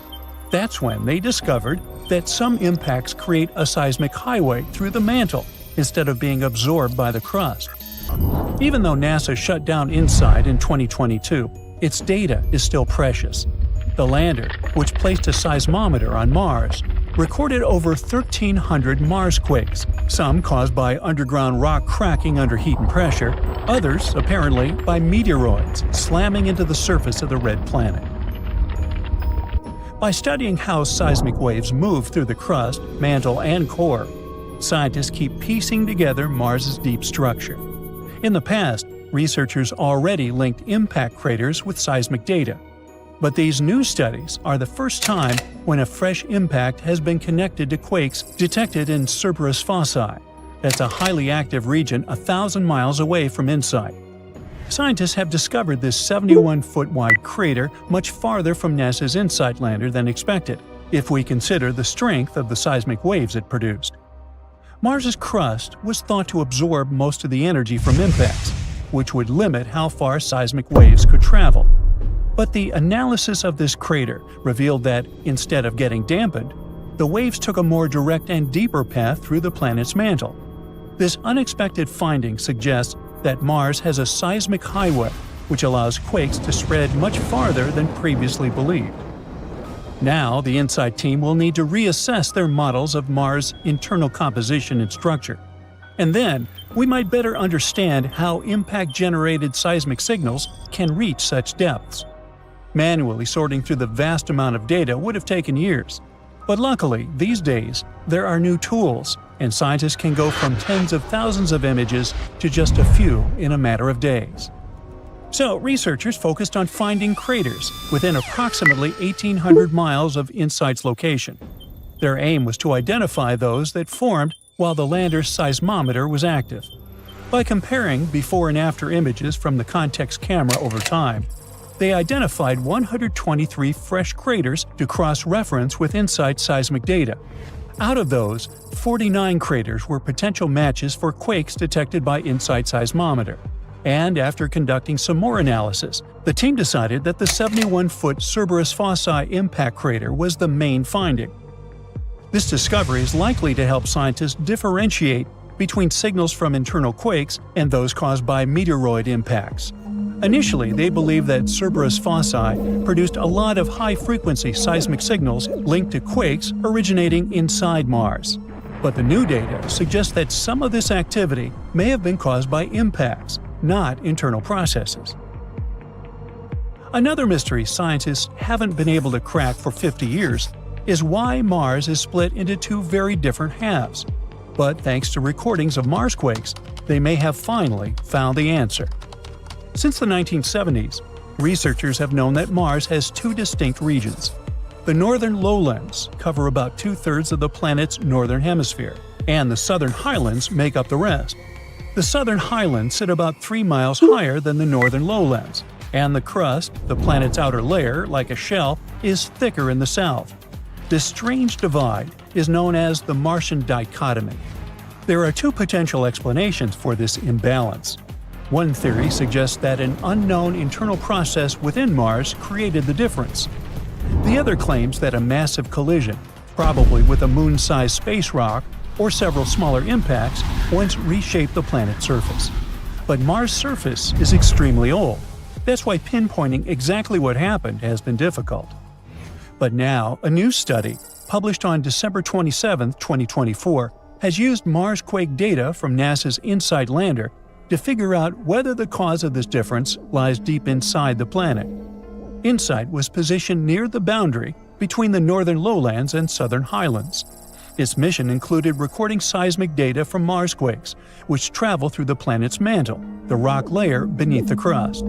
That's when they discovered that some impacts create a seismic highway through the mantle instead of being absorbed by the crust. Even though NASA shut down InSight in 2022, its data is still precious. The lander, which placed a seismometer on Mars, recorded over 1,300 Marsquakes, some caused by underground rock cracking under heat and pressure, others, apparently, by meteoroids slamming into the surface of the red planet. By studying how seismic waves move through the crust, mantle, and core, scientists keep piecing together Mars's deep structure. In the past, researchers already linked impact craters with seismic data. But these new studies are the first time when a fresh impact has been connected to quakes detected in Cerberus fossae. That's a highly active region 1,000 miles away from InSight. Scientists have discovered this 71-foot-wide crater much farther from NASA's InSight lander than expected, if we consider the strength of the seismic waves it produced. Mars's crust was thought to absorb most of the energy from impacts, which would limit how far seismic waves could travel. But the analysis of this crater revealed that, instead of getting dampened, the waves took a more direct and deeper path through the planet's mantle. This unexpected finding suggests that Mars has a seismic highway, which allows quakes to spread much farther than previously believed. Now, the InSight team will need to reassess their models of Mars' internal composition and structure. And then, we might better understand how impact-generated seismic signals can reach such depths. Manually sorting through the vast amount of data would have taken years. But luckily, these days, there are new tools, and scientists can go from tens of thousands of images to just a few in a matter of days. So, researchers focused on finding craters within approximately 1,800 miles of InSight's location. Their aim was to identify those that formed while the lander's seismometer was active. By comparing before and after images from the context camera over time, they identified 123 fresh craters to cross-reference with InSight seismic data. Out of those, 49 craters were potential matches for quakes detected by InSight seismometer. And after conducting some more analysis, the team decided that the 71-foot Cerberus fossae impact crater was the main finding. This discovery is likely to help scientists differentiate between signals from internal quakes and those caused by meteoroid impacts. Initially, they believed that Cerberus fossae produced a lot of high-frequency seismic signals linked to quakes originating inside Mars. But the new data suggests that some of this activity may have been caused by impacts, not internal processes. Another mystery scientists haven't been able to crack for 50 years is why Mars is split into two very different halves. But thanks to recordings of Marsquakes, they may have finally found the answer. Since the 1970s, researchers have known that Mars has two distinct regions. The northern lowlands cover about 2/3 of the planet's northern hemisphere, and the southern highlands make up the rest. The southern highlands sit about 3 miles higher than the northern lowlands, and the crust, the planet's outer layer, like a shell, is thicker in the south. This strange divide is known as the Martian dichotomy. There are two potential explanations for this imbalance. One theory suggests that an unknown internal process within Mars created the difference. The other claims that a massive collision, probably with a moon-sized space rock or several smaller impacts, once reshaped the planet's surface. But Mars' surface is extremely old. That's why pinpointing exactly what happened has been difficult. But now, a new study, published on December 27, 2024, has used Marsquake data from NASA's InSight lander to figure out whether the cause of this difference lies deep inside the planet. InSight was positioned near the boundary between the northern lowlands and southern highlands. Its mission included recording seismic data from Marsquakes, which travel through the planet's mantle, the rock layer beneath the crust.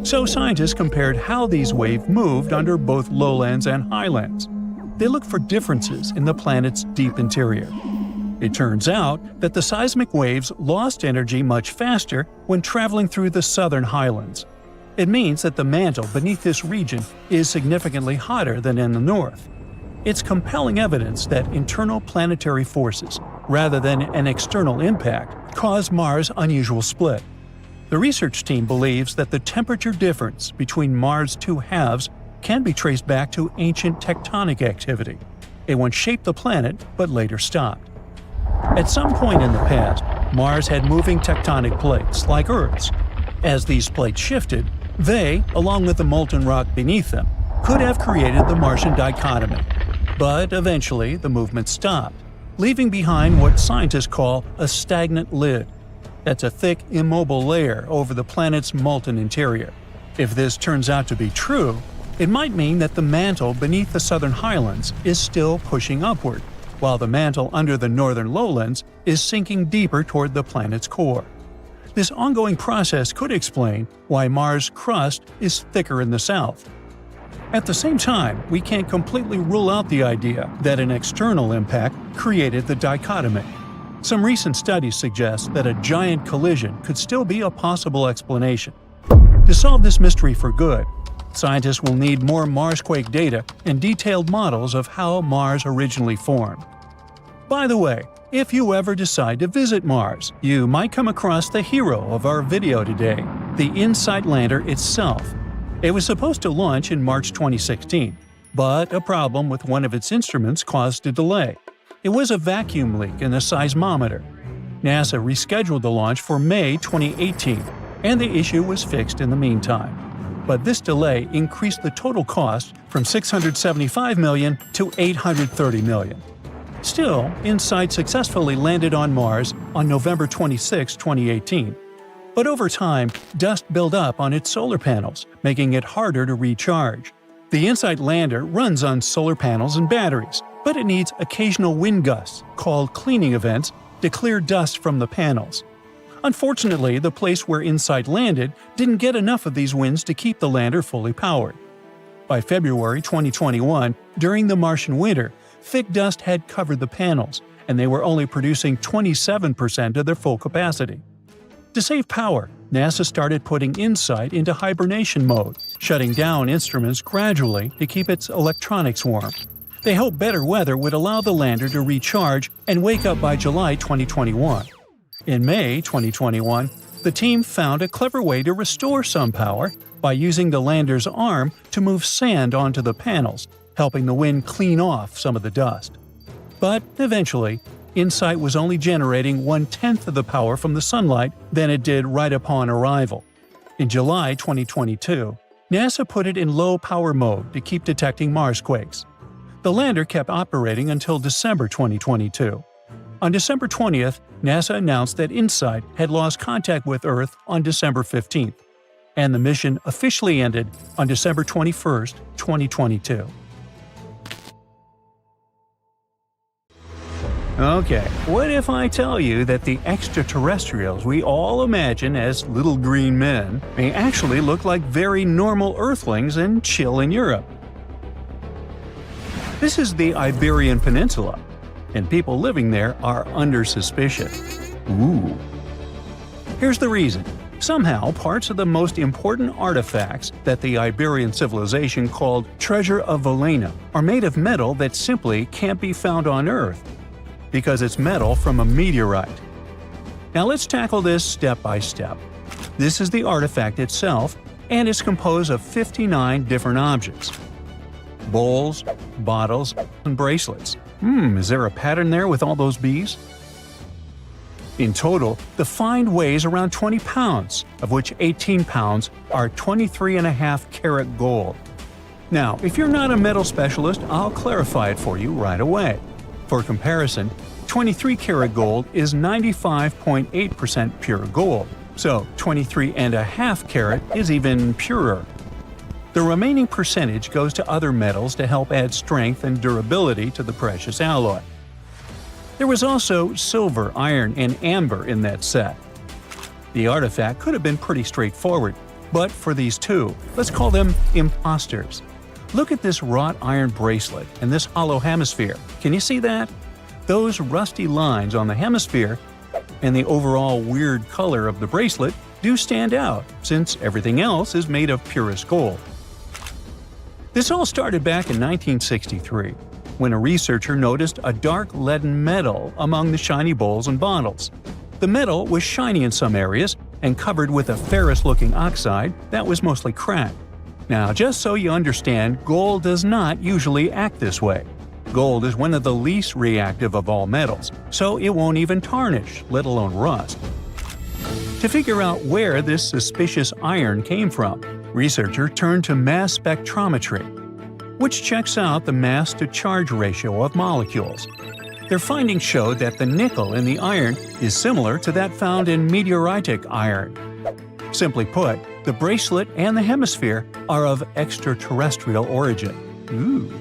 So scientists compared how these waves moved under both lowlands and highlands. They looked for differences in the planet's deep interior. It turns out that the seismic waves lost energy much faster when traveling through the southern highlands. It means that the mantle beneath this region is significantly hotter than in the north. It's compelling evidence that internal planetary forces, rather than an external impact, caused Mars' unusual split. The research team believes that the temperature difference between Mars' two halves can be traced back to ancient tectonic activity. It once shaped the planet, but later stopped. At some point in the past, Mars had moving tectonic plates, like Earth's. As these plates shifted, they, along with the molten rock beneath them, could have created the Martian dichotomy. But eventually, the movement stopped, leaving behind what scientists call a stagnant lid. That's a thick, immobile layer over the planet's molten interior. If this turns out to be true, it might mean that the mantle beneath the southern highlands is still pushing upward, while the mantle under the northern lowlands is sinking deeper toward the planet's core. This ongoing process could explain why Mars' crust is thicker in the south. At the same time, we can't completely rule out the idea that an external impact created the dichotomy. Some recent studies suggest that a giant collision could still be a possible explanation. To solve this mystery for good, scientists will need more Marsquake data and detailed models of how Mars originally formed. By the way, if you ever decide to visit Mars, you might come across the hero of our video today, the InSight lander itself. It was supposed to launch in March 2016, but a problem with one of its instruments caused a delay. It was a vacuum leak in the seismometer. NASA rescheduled the launch for May 2018, and the issue was fixed in the meantime. But this delay increased the total cost from $675 million to $830 million. Still, InSight successfully landed on Mars on November 26, 2018. But over time, dust built up on its solar panels, making it harder to recharge. The InSight lander runs on solar panels and batteries, but it needs occasional wind gusts, called cleaning events, to clear dust from the panels. Unfortunately, the place where InSight landed didn't get enough of these winds to keep the lander fully powered. By February 2021, during the Martian winter, thick dust had covered the panels, and they were only producing 27% of their full capacity. To save power, NASA started putting InSight into hibernation mode, shutting down instruments gradually to keep its electronics warm. They hoped better weather would allow the lander to recharge and wake up by July 2021. In May 2021, the team found a clever way to restore some power by using the lander's arm to move sand onto the panels, helping the wind clean off some of the dust. But eventually, InSight was only generating 1/10 of the power from the sunlight than it did right upon arrival. In July 2022, NASA put it in low power mode to keep detecting Marsquakes. The lander kept operating until December 2022. On December 20th, NASA announced that InSight had lost contact with Earth on December 15th, and the mission officially ended on December 21st, 2022. Okay, what if I tell you that the extraterrestrials we all imagine as little green men may actually look like very normal Earthlings and chill in Europe? This is the Iberian Peninsula, and people living there are under suspicion. Ooh. Here's the reason. Somehow, parts of the most important artifacts that the Iberian civilization called Treasure of Valena are made of metal that simply can't be found on Earth, because it's metal from a meteorite. Now let's tackle this step by step. This is the artifact itself, and it's composed of 59 different objects. Bowls, bottles, and bracelets. Is there a pattern there with all those bees? In total, the find weighs around 20 pounds, of which 18 pounds are 23.5 karat gold. Now, if you're not a metal specialist, I'll clarify it for you right away. For comparison, 23 karat gold is 95.8% pure gold, so 23.5 karat is even purer. The remaining percentage goes to other metals to help add strength and durability to the precious alloy. There was also silver, iron, and amber in that set. The artifact could have been pretty straightforward, but for these two, let's call them imposters. Look at this wrought iron bracelet and this hollow hemisphere. Can you see that? Those rusty lines on the hemisphere and the overall weird color of the bracelet do stand out, since everything else is made of purest gold. This all started back in 1963, when a researcher noticed a dark leaden metal among the shiny bowls and bottles. The metal was shiny in some areas and covered with a ferrous-looking oxide that was mostly cracked. Now, just so you understand, gold does not usually act this way. Gold is one of the least reactive of all metals, so it won't even tarnish, let alone rust. To figure out where this suspicious iron came from, researchers turned to mass spectrometry, which checks out the mass-to-charge ratio of molecules. Their findings showed that the nickel in the iron is similar to that found in meteoritic iron. Simply put, the bracelet and the hemisphere are of extraterrestrial origin. Ooh.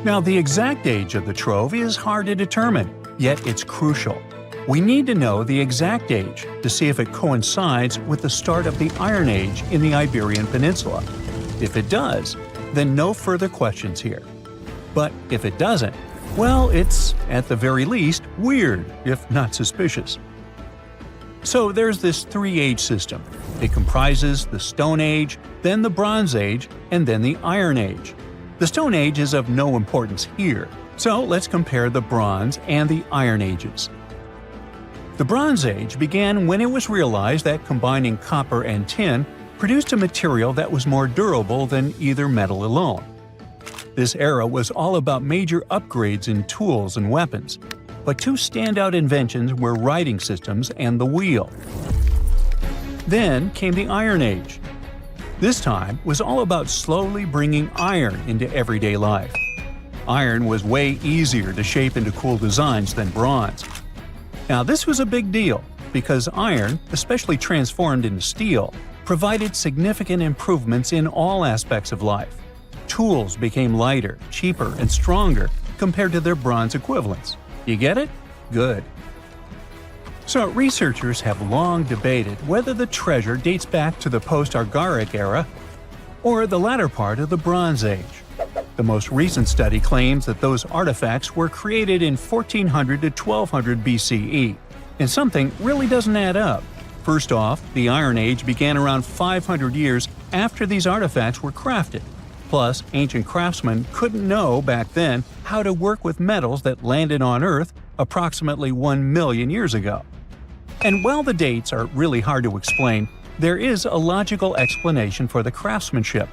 Now, the exact age of the trove is hard to determine, yet it's crucial. We need to know the exact age to see if it coincides with the start of the Iron Age in the Iberian Peninsula. If it does, then no further questions here. But if it doesn't, well, it's, at the very least, weird, if not suspicious. So there's this three-age system. It comprises the Stone Age, then the Bronze Age, and then the Iron Age. The Stone Age is of no importance here, so let's compare the Bronze and the Iron Ages. The Bronze Age began when it was realized that combining copper and tin produced a material that was more durable than either metal alone. This era was all about major upgrades in tools and weapons, but two standout inventions were writing systems and the wheel. Then came the Iron Age. This time was all about slowly bringing iron into everyday life. Iron was way easier to shape into cool designs than bronze. Now, this was a big deal because iron, especially transformed into steel, provided significant improvements in all aspects of life. Tools became lighter, cheaper, and stronger compared to their bronze equivalents. You get it? Good. So, researchers have long debated whether the treasure dates back to the post-Argaric era or the latter part of the Bronze Age. The most recent study claims that those artifacts were created in 1400 to 1200 BCE, and something really doesn't add up. First off, the Iron Age began around 500 years after these artifacts were crafted. Plus, ancient craftsmen couldn't know back then how to work with metals that landed on Earth approximately 1 million years ago. And while the dates are really hard to explain, there is a logical explanation for the craftsmanship.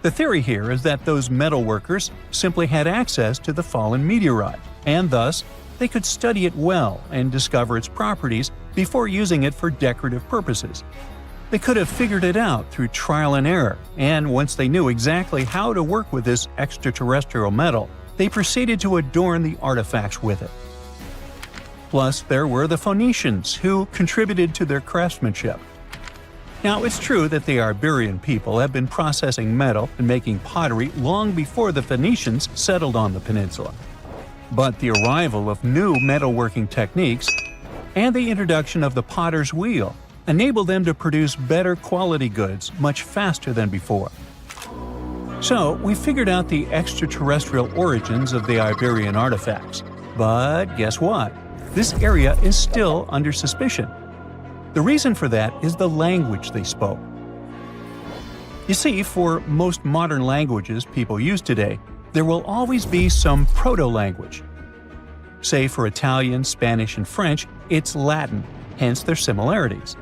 The theory here is that those metal workers simply had access to the fallen meteorite, and thus, they could study it well and discover its properties before using it for decorative purposes. They could have figured it out through trial and error, and once they knew exactly how to work with this extraterrestrial metal, they proceeded to adorn the artifacts with it. Plus, there were the Phoenicians, who contributed to their craftsmanship. Now, it's true that the Iberian people have been processing metal and making pottery long before the Phoenicians settled on the peninsula. But the arrival of new metalworking techniques and the introduction of the potter's wheel enabled them to produce better quality goods much faster than before. So, we figured out the extraterrestrial origins of the Iberian artifacts. But guess what? This area is still under suspicion. The reason for that is the language they spoke. You see, for most modern languages people use today, there will always be some proto-language. Say for Italian, Spanish, and French, it's Latin, hence their similarities.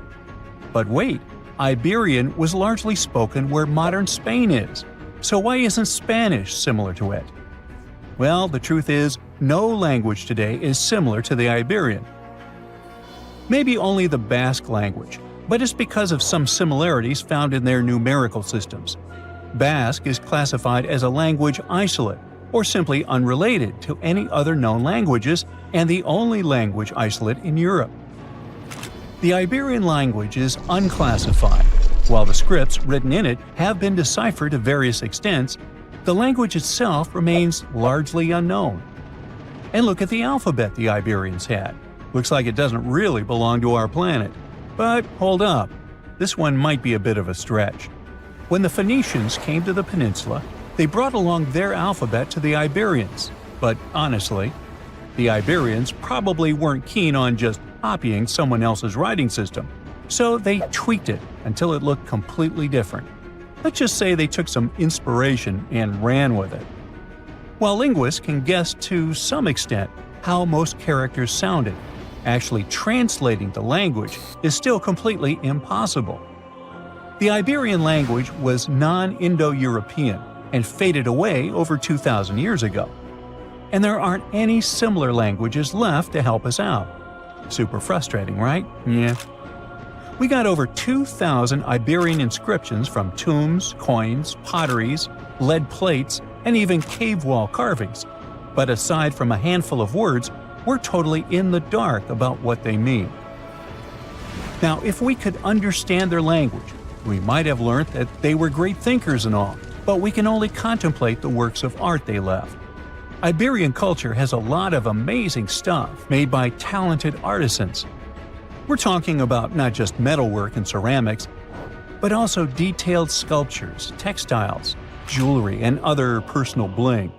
But wait, Iberian was largely spoken where modern Spain is, so why isn't Spanish similar to it? Well, the truth is, no language today is similar to the Iberian. Maybe only the Basque language, but it's because of some similarities found in their numerical systems. Basque is classified as a language isolate, or simply unrelated to any other known languages, and the only language isolate in Europe. The Iberian language is unclassified, While the scripts written in it have been deciphered to various extents, the language itself remains largely unknown. And look at the alphabet the Iberians had. Looks like it doesn't really belong to our planet. But hold up, this one might be a bit of a stretch. When the Phoenicians came to the peninsula, they brought along their alphabet to the Iberians. But honestly, the Iberians probably weren't keen on just copying someone else's writing system, so they tweaked it until it looked completely different. Let's just say they took some inspiration and ran with it. While linguists can guess to some extent how most characters sounded, actually translating the language is still completely impossible. The Iberian language was non-Indo-European and faded away over 2,000 years ago. And there aren't any similar languages left to help us out. Super frustrating, right? Yeah. We got over 2,000 Iberian inscriptions from tombs, coins, potteries, lead plates, and even cave wall carvings. But aside from a handful of words, we're totally in the dark about what they mean. Now, if we could understand their language, we might have learned that they were great thinkers and all, but we can only contemplate the works of art they left. Iberian culture has a lot of amazing stuff made by talented artisans. We're talking about not just metalwork and ceramics, but also detailed sculptures, textiles, jewelry, and other personal bling.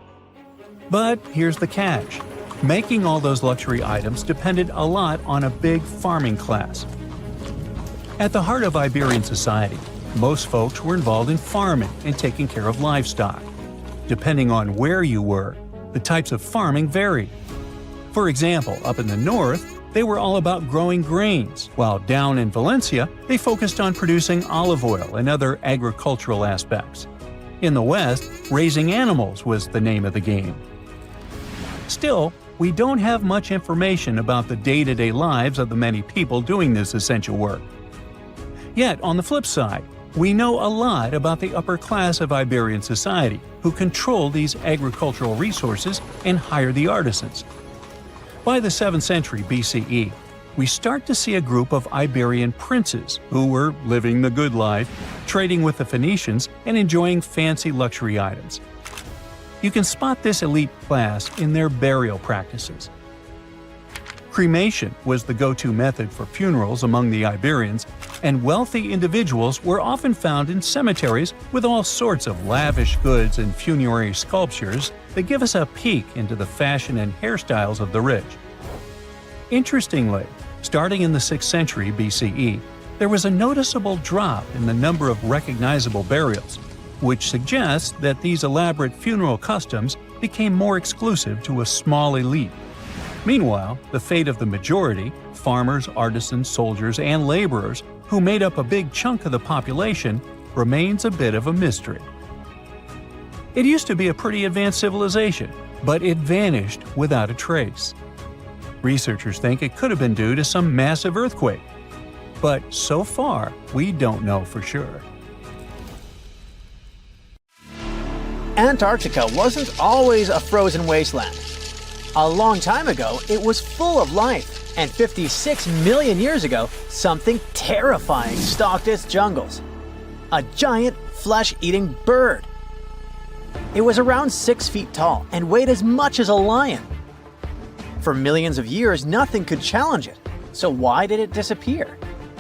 But here's the catch. Making all those luxury items depended a lot on a big farming class. At the heart of Iberian society, most folks were involved in farming and taking care of livestock. Depending on where you were, the types of farming varied. For example, up in the north, they were all about growing grains, while down in Valencia, they focused on producing olive oil and other agricultural aspects. In the west, raising animals was the name of the game. Still, we don't have much information about the day-to-day lives of the many people doing this essential work. Yet, on the flip side, we know a lot about the upper class of Iberian society, who control these agricultural resources and hire the artisans. By the 7th century BCE, we start to see a group of Iberian princes who were living the good life, trading with the Phoenicians and enjoying fancy luxury items. You can spot this elite class in their burial practices. Cremation was the go-to method for funerals among the Iberians, and wealthy individuals were often found in cemeteries with all sorts of lavish goods and funerary sculptures that give us a peek into the fashion and hairstyles of the rich. Interestingly, starting in the 6th century BCE, there was a noticeable drop in the number of recognizable burials, which suggests that these elaborate funeral customs became more exclusive to a small elite. Meanwhile, the fate of the majority, farmers, artisans, soldiers, and laborers, who made up a big chunk of the population, remains a bit of a mystery. It used to be a pretty advanced civilization, but it vanished without a trace. Researchers think it could have been due to some massive earthquake, but so far, we don't know for sure. Antarctica wasn't always a frozen wasteland. A long time ago, it was full of life, and 56 million years ago, something terrifying stalked its jungles. A giant, flesh-eating bird. It was around 6 feet tall and weighed as much as a lion. For millions of years, nothing could challenge it, so why did it disappear?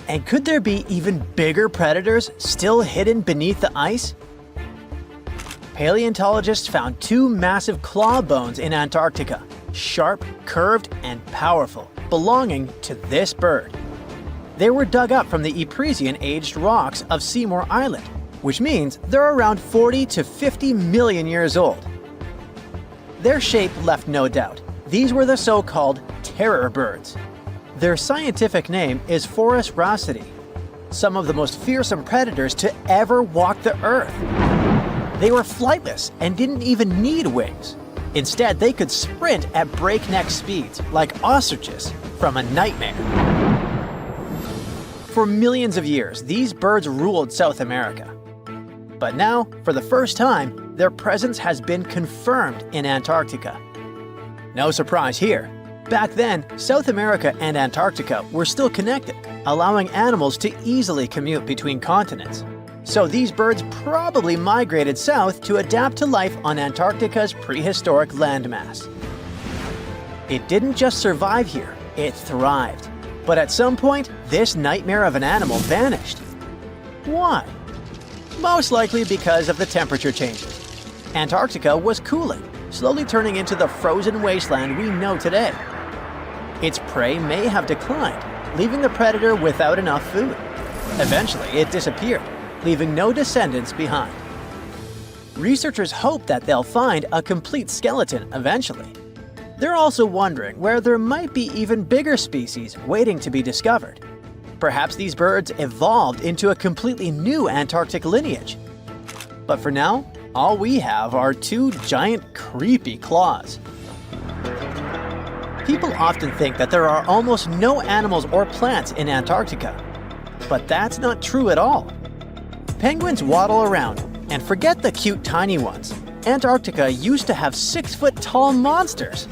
And could there be even bigger predators still hidden beneath the ice? Paleontologists found 2 massive claw bones in Antarctica, sharp, curved, and powerful, belonging to this bird. They were dug up from the Epresian-aged rocks of Seymour Island, which means they're around 40 to 50 million years old. Their shape left no doubt. These were the so-called terror birds. Their scientific name is Forus raceti, some of the most fearsome predators to ever walk the earth. They were flightless and didn't even need wings. Instead, they could sprint at breakneck speeds, like ostriches from a nightmare. For millions of years, these birds ruled South America. But now, for the first time, their presence has been confirmed in Antarctica. No surprise here. Back then, South America and Antarctica were still connected. allowing animals to easily commute between continents. So these birds probably migrated south to adapt to life on Antarctica's prehistoric landmass. It didn't just survive here, it thrived. But at some point, this nightmare of an animal vanished. Why? Most likely because of the temperature changes. Antarctica was cooling, slowly turning into the frozen wasteland we know today. Its prey may have declined, leaving the predator without enough food. Eventually, it disappeared, leaving no descendants behind. Researchers hope that they'll find a complete skeleton eventually. They're also wondering where there might be even bigger species waiting to be discovered. Perhaps these birds evolved into a completely new Antarctic lineage. But for now, all we have are two giant creepy claws. People often think that there are almost no animals or plants in Antarctica. But that's not true at all. Penguins waddle around, and forget the cute tiny ones. Antarctica used to have 6-foot-tall monsters.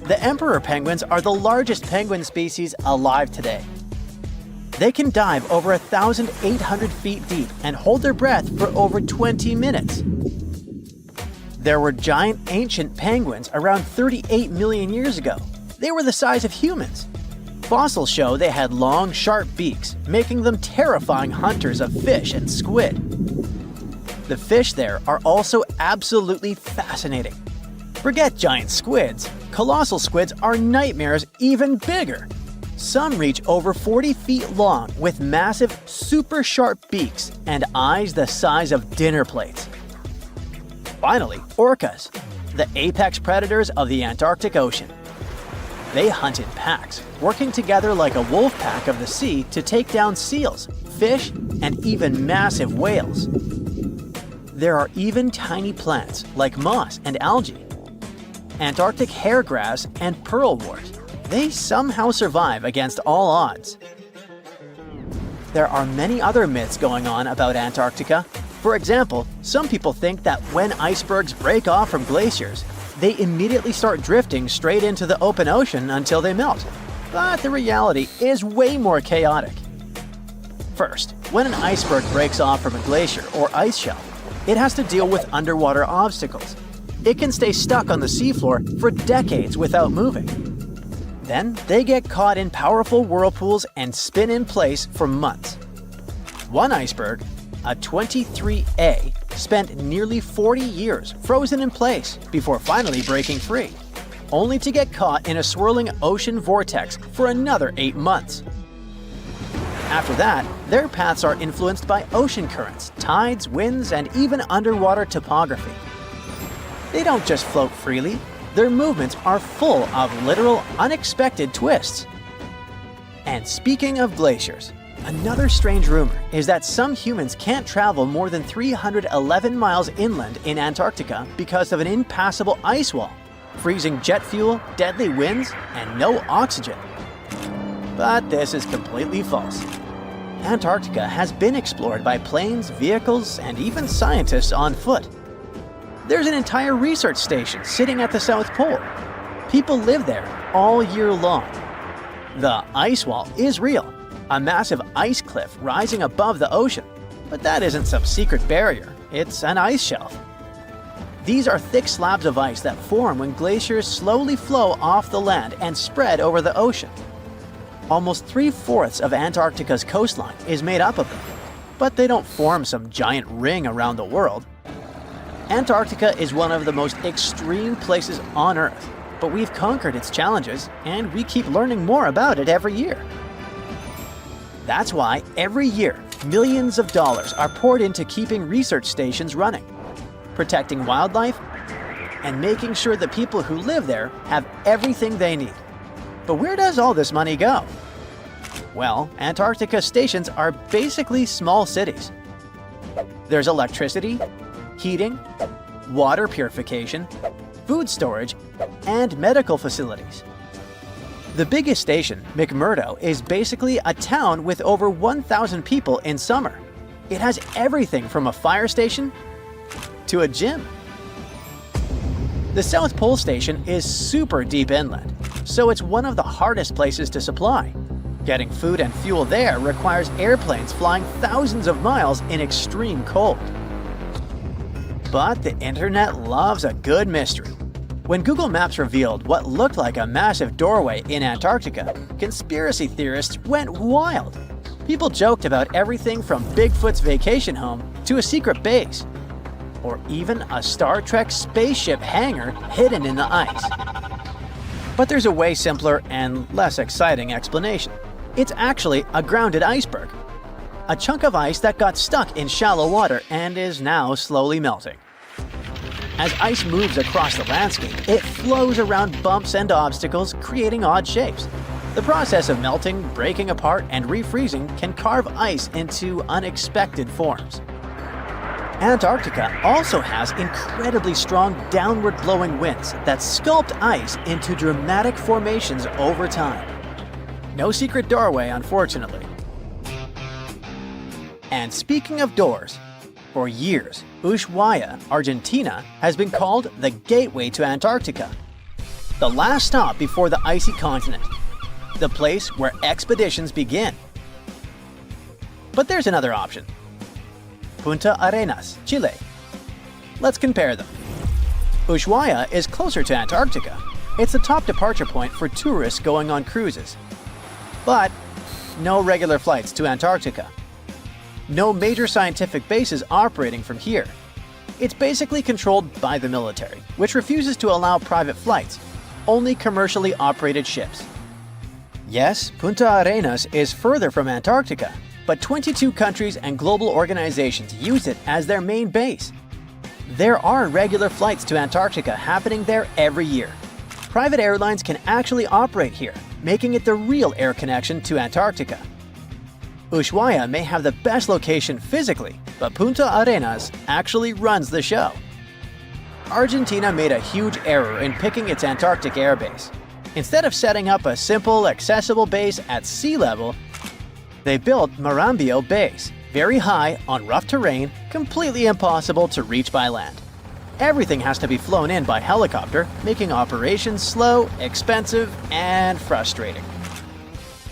The emperor penguins are the largest penguin species alive today. They can dive over 1,800 feet deep and hold their breath for over 20 minutes. There were giant ancient penguins around 38 million years ago. They were the size of humans. Fossils show they had long, sharp beaks, making them terrifying hunters of fish and squid. The fish there are also absolutely fascinating. Forget giant squids. Colossal squids are nightmares even bigger. Some reach over 40 feet long with massive, super sharp beaks and eyes the size of dinner plates. Finally, orcas, the apex predators of the Antarctic Ocean. They hunt in packs, working together like a wolf pack of the sea to take down seals, fish, and even massive whales. There are even tiny plants like moss and algae. Antarctic hairgrass and pearlwort. They somehow survive against all odds. There are many other myths going on about Antarctica. For example, some people think that when icebergs break off from glaciers, they immediately start drifting straight into the open ocean until they melt. But the reality is way more chaotic. First, when an iceberg breaks off from a glacier or ice shelf, it has to deal with underwater obstacles. It can stay stuck on the seafloor for decades without moving. Then they get caught in powerful whirlpools and spin in place for months. One iceberg, a 23A, spent nearly 40 years frozen in place before finally breaking free, only to get caught in a swirling ocean vortex for another 8 months. After that, their paths are influenced by ocean currents, tides, winds, and even underwater topography. They don't just float freely. Their movements are full of literal, unexpected twists. And speaking of glaciers, another strange rumor is that some humans can't travel more than 311 miles inland in Antarctica because of an impassable ice wall, freezing jet fuel, deadly winds, and no oxygen. But this is completely false. Antarctica has been explored by planes, vehicles, and even scientists on foot. There's an entire research station sitting at the South Pole. People live there all year long. The ice wall is real, a massive ice cliff rising above the ocean. But that isn't some secret barrier, it's an ice shelf. These are thick slabs of ice that form when glaciers slowly flow off the land and spread over the ocean. Almost 3/4 of Antarctica's coastline is made up of them, but they don't form some giant ring around the world. Antarctica is one of the most extreme places on Earth, but we've conquered its challenges, and we keep learning more about it every year. That's why every year, millions of dollars are poured into keeping research stations running, protecting wildlife, and making sure the people who live there have everything they need. But where does all this money go? Well, Antarctica stations are basically small cities. There's electricity, heating, water purification, food storage, and medical facilities. The biggest station, McMurdo, is basically a town with over 1,000 people in summer. It has everything from a fire station to a gym. The South Pole Station is super deep inland, so it's one of the hardest places to supply. Getting food and fuel there requires airplanes flying thousands of miles in extreme cold. But the internet loves a good mystery. When Google Maps revealed what looked like a massive doorway in Antarctica, conspiracy theorists went wild. People joked about everything from Bigfoot's vacation home to a secret base, or even a Star Trek spaceship hangar hidden in the ice. But there's a way simpler and less exciting explanation. It's actually a grounded iceberg, a chunk of ice that got stuck in shallow water and is now slowly melting. As ice moves across the landscape, it flows around bumps and obstacles, creating odd shapes. The process of melting, breaking apart, and refreezing can carve ice into unexpected forms. Antarctica also has incredibly strong downward-blowing winds that sculpt ice into dramatic formations over time. No secret doorway, unfortunately. And speaking of doors, for years, Ushuaia, Argentina, has been called the gateway to Antarctica, the last stop before the icy continent, the place where expeditions begin. But there's another option. Punta Arenas, Chile. Let's compare them. Ushuaia is closer to Antarctica. It's the top departure point for tourists going on cruises. But no regular flights to Antarctica. No major scientific bases operating from here. It's basically controlled by the military, which refuses to allow private flights, only commercially operated ships. Yes, Punta Arenas is further from Antarctica, but 22 countries and global organizations use it as their main base. There are regular flights to Antarctica happening there every year. Private airlines can actually operate here, making it the real air connection to Antarctica. Ushuaia may have the best location physically, but Punta Arenas actually runs the show. Argentina made a huge error in picking its Antarctic airbase. Instead of setting up a simple, accessible base at sea level, they built Marambio Base, very high on rough terrain, completely impossible to reach by land. Everything has to be flown in by helicopter, making operations slow, expensive, and frustrating.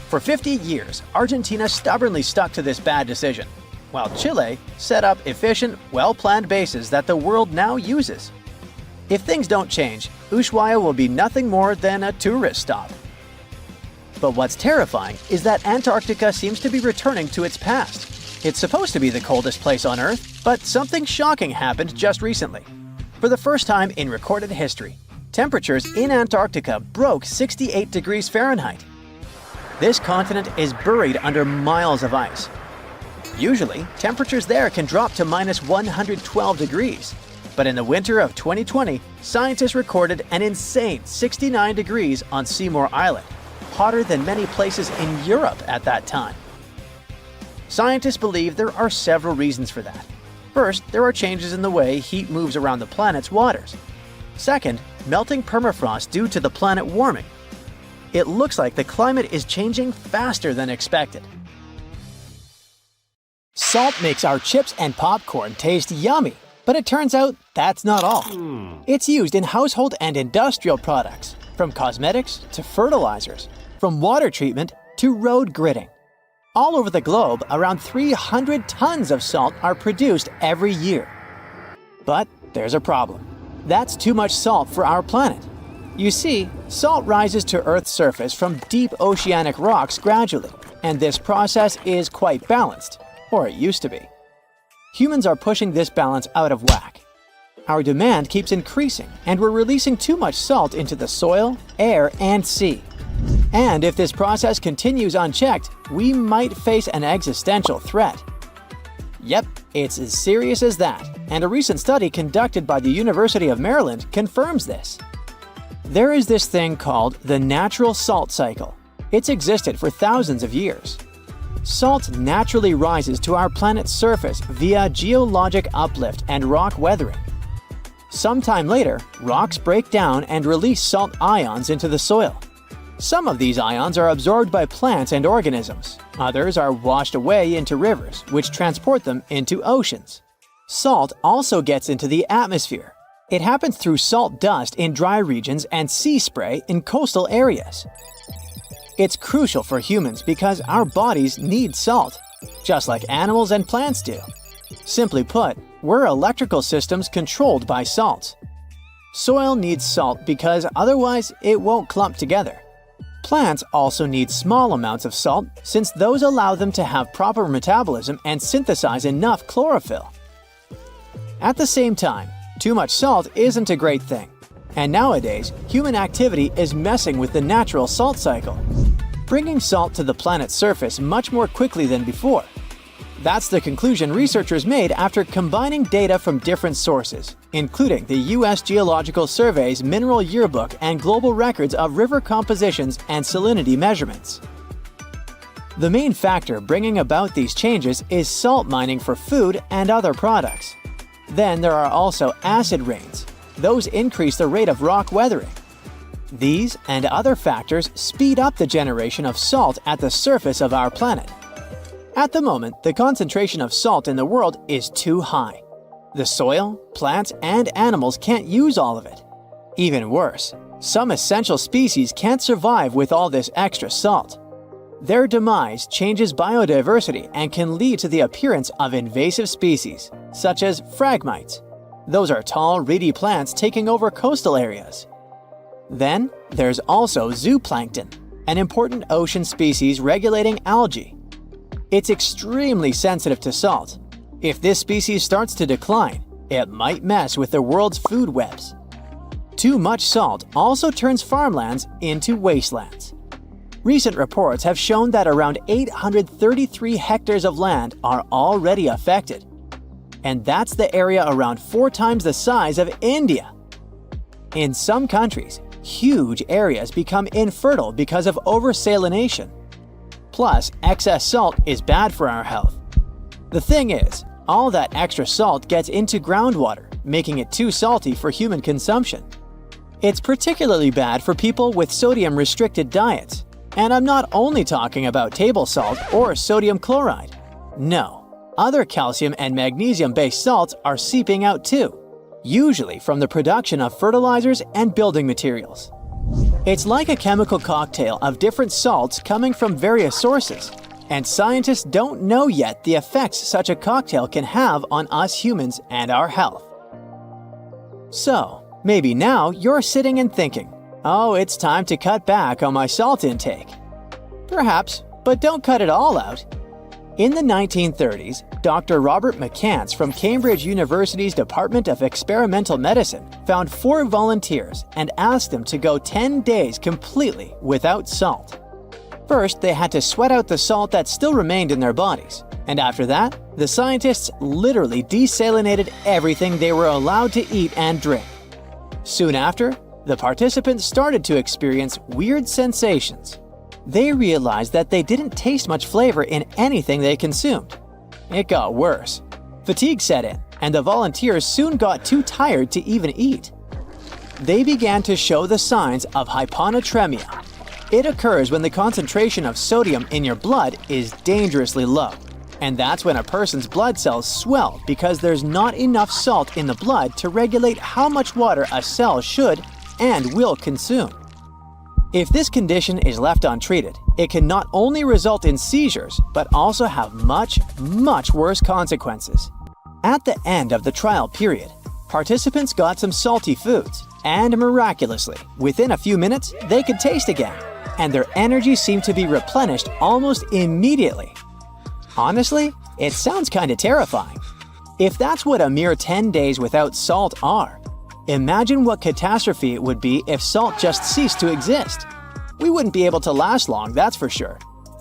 For 50 years, Argentina stubbornly stuck to this bad decision, while Chile set up efficient, well-planned bases that the world now uses. If things don't change, Ushuaia will be nothing more than a tourist stop. But what's terrifying is that Antarctica seems to be returning to its past. It's supposed to be the coldest place on Earth, but something shocking happened just recently. For the first time in recorded history, temperatures in Antarctica broke 68 degrees Fahrenheit. This continent is buried under miles of ice. Usually, temperatures there can drop to minus 112 degrees. But in the winter of 2020, scientists recorded an insane 69 degrees on Seymour Island, hotter than many places in Europe at that time. Scientists believe there are several reasons for that. First, there are changes in the way heat moves around the planet's waters. Second, melting permafrost due to the planet warming. It looks like the climate is changing faster than expected. Salt makes our chips and popcorn taste yummy, but it turns out that's not all. It's used in household and industrial products, from cosmetics to fertilizers, from water treatment to road gridding. All over the globe, around 300 tons of salt are produced every year. But there's a problem. That's too much salt for our planet. You see, salt rises to Earth's surface from deep oceanic rocks gradually, and this process is quite balanced, or it used to be. Humans are pushing this balance out of whack. Our demand keeps increasing, and we're releasing too much salt into the soil, air, and sea. And if this process continues unchecked, we might face an existential threat. Yep, it's as serious as that, and a recent study conducted by the University of Maryland confirms this. There is this thing called the natural salt cycle. It's existed for thousands of years. Salt naturally rises to our planet's surface via geologic uplift and rock weathering. Sometime later, rocks break down and release salt ions into the soil. Some of these ions are absorbed by plants and organisms. Others are washed away into rivers, which transport them into oceans. Salt also gets into the atmosphere. It happens through salt dust in dry regions and sea spray in coastal areas. It's crucial for humans because our bodies need salt, just like animals and plants do. Simply put, we're electrical systems controlled by salt. Soil needs salt because otherwise it won't clump together. Plants also need small amounts of salt since those allow them to have proper metabolism and synthesize enough chlorophyll. At the same time, too much salt isn't a great thing, and nowadays human activity is messing with the natural salt cycle, bringing salt to the planet's surface much more quickly than before. That's the conclusion researchers made after combining data from different sources, including the U.S. Geological Survey's Mineral Yearbook and global records of river compositions and salinity measurements. The main factor bringing about these changes is salt mining for food and other products. Then there are also acid rains. Those increase the rate of rock weathering. These and other factors speed up the generation of salt at the surface of our planet. At the moment, the concentration of salt in the world is too high. The soil, plants, and animals can't use all of it. Even worse, some essential species can't survive with all this extra salt. Their demise changes biodiversity and can lead to the appearance of invasive species, such as phragmites. Those are tall, reedy plants taking over coastal areas. Then, there's also zooplankton, an important ocean species regulating algae. It's extremely sensitive to salt. If this species starts to decline, it might mess with the world's food webs. Too much salt also turns farmlands into wastelands. Recent reports have shown that around 833 hectares of land are already affected. And that's the area around 4 times the size of India. In some countries, huge areas become infertile because of oversalination. Plus, excess salt is bad for our health. The thing is, all that extra salt gets into groundwater, making it too salty for human consumption. It's particularly bad for people with sodium-restricted diets. And I'm not only talking about table salt or sodium chloride. No, other calcium and magnesium-based salts are seeping out too, usually from the production of fertilizers and building materials. It's like a chemical cocktail of different salts coming from various sources, and scientists don't know yet the effects such a cocktail can have on us humans and our health. So, maybe now you're sitting and thinking, oh, it's time to cut back on my salt intake. Perhaps, but don't cut it all out. In the 1930s, Dr. Robert McCants from Cambridge University's Department of Experimental Medicine found 4 volunteers and asked them to go 10 days completely without salt. First, they had to sweat out the salt that still remained in their bodies, and after that, the scientists literally desalinated everything they were allowed to eat and drink. Soon after, the participants started to experience weird sensations. They realized that they didn't taste much flavor in anything they consumed. It got worse. Fatigue set in, and the volunteers soon got too tired to even eat. They began to show the signs of hyponatremia. It occurs when the concentration of sodium in your blood is dangerously low. And that's when a person's blood cells swell because there's not enough salt in the blood to regulate how much water a cell should and will consume. If this condition is left untreated, it can not only result in seizures, but also have much, much worse consequences. At the end of the trial period, participants got some salty foods, and miraculously, within a few minutes, they could taste again, and their energy seemed to be replenished almost immediately. Honestly, it sounds kinda terrifying. If that's what a mere 10 days without salt are, imagine what catastrophe it would be if salt just ceased to exist. We wouldn't be able to last long, that's for sure.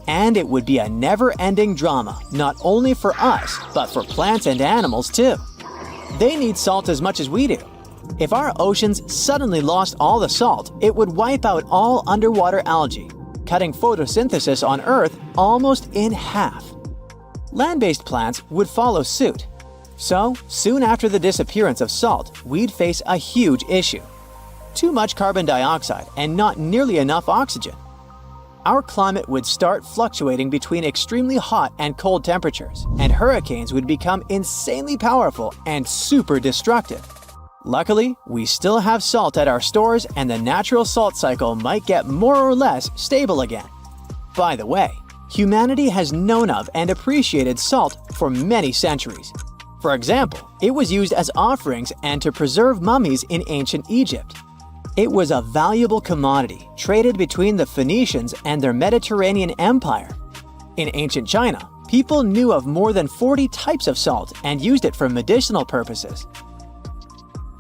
And it would be a never-ending drama, not only for us, but for plants and animals too. They need salt as much as we do. If our oceans suddenly lost all the salt, it would wipe out all underwater algae, cutting photosynthesis on Earth almost in half. Land-based plants would follow suit. So, soon after the disappearance of salt, we'd face a huge issue. Too much carbon dioxide and not nearly enough oxygen. Our climate would start fluctuating between extremely hot and cold temperatures, and hurricanes would become insanely powerful and super destructive. Luckily, we still have salt at our stores and the natural salt cycle might get more or less stable again. By the way, humanity has known of and appreciated salt for many centuries. For example, it was used as offerings and to preserve mummies in ancient Egypt. It was a valuable commodity traded between the Phoenicians and their Mediterranean empire. In ancient China, people knew of more than 40 types of salt and used it for medicinal purposes.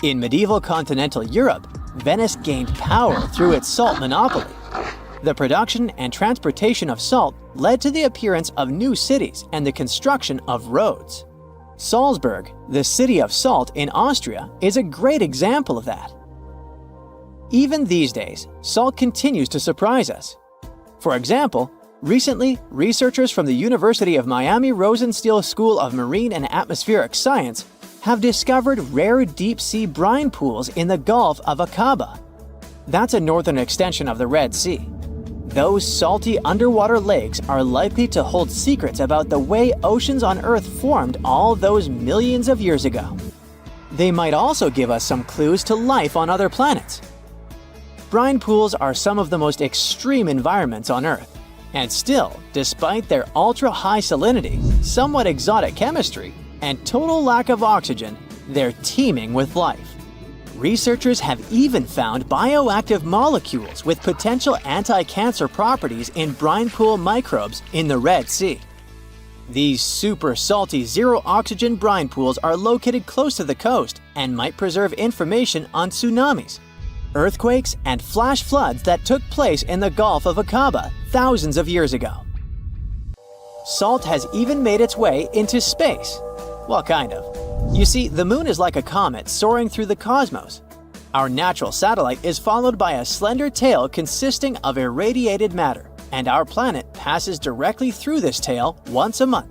In medieval continental Europe, Venice gained power through its salt monopoly. The production and transportation of salt led to the appearance of new cities and the construction of roads. Salzburg, the city of salt in Austria, is a great example of that. Even these days, salt continues to surprise us. For example, recently, researchers from the University of Miami Rosenstiel School of Marine and Atmospheric Science have discovered rare deep-sea brine pools in the Gulf of Aqaba. That's a northern extension of the Red Sea. Those salty underwater lakes are likely to hold secrets about the way oceans on Earth formed all those millions of years ago. They might also give us some clues to life on other planets. Brine pools are some of the most extreme environments on Earth. And still, despite their ultra-high salinity, somewhat exotic chemistry, and total lack of oxygen, they're teeming with life. Researchers have even found bioactive molecules with potential anti-cancer properties in brine pool microbes in the Red Sea. These super salty zero-oxygen brine pools are located close to the coast and might preserve information on tsunamis, earthquakes, and flash floods that took place in the Gulf of Aqaba thousands of years ago. Salt has even made its way into space. Well, kind of. You see, the moon is like a comet soaring through the cosmos. Our natural satellite is followed by a slender tail consisting of irradiated matter, and our planet passes directly through this tail once a month.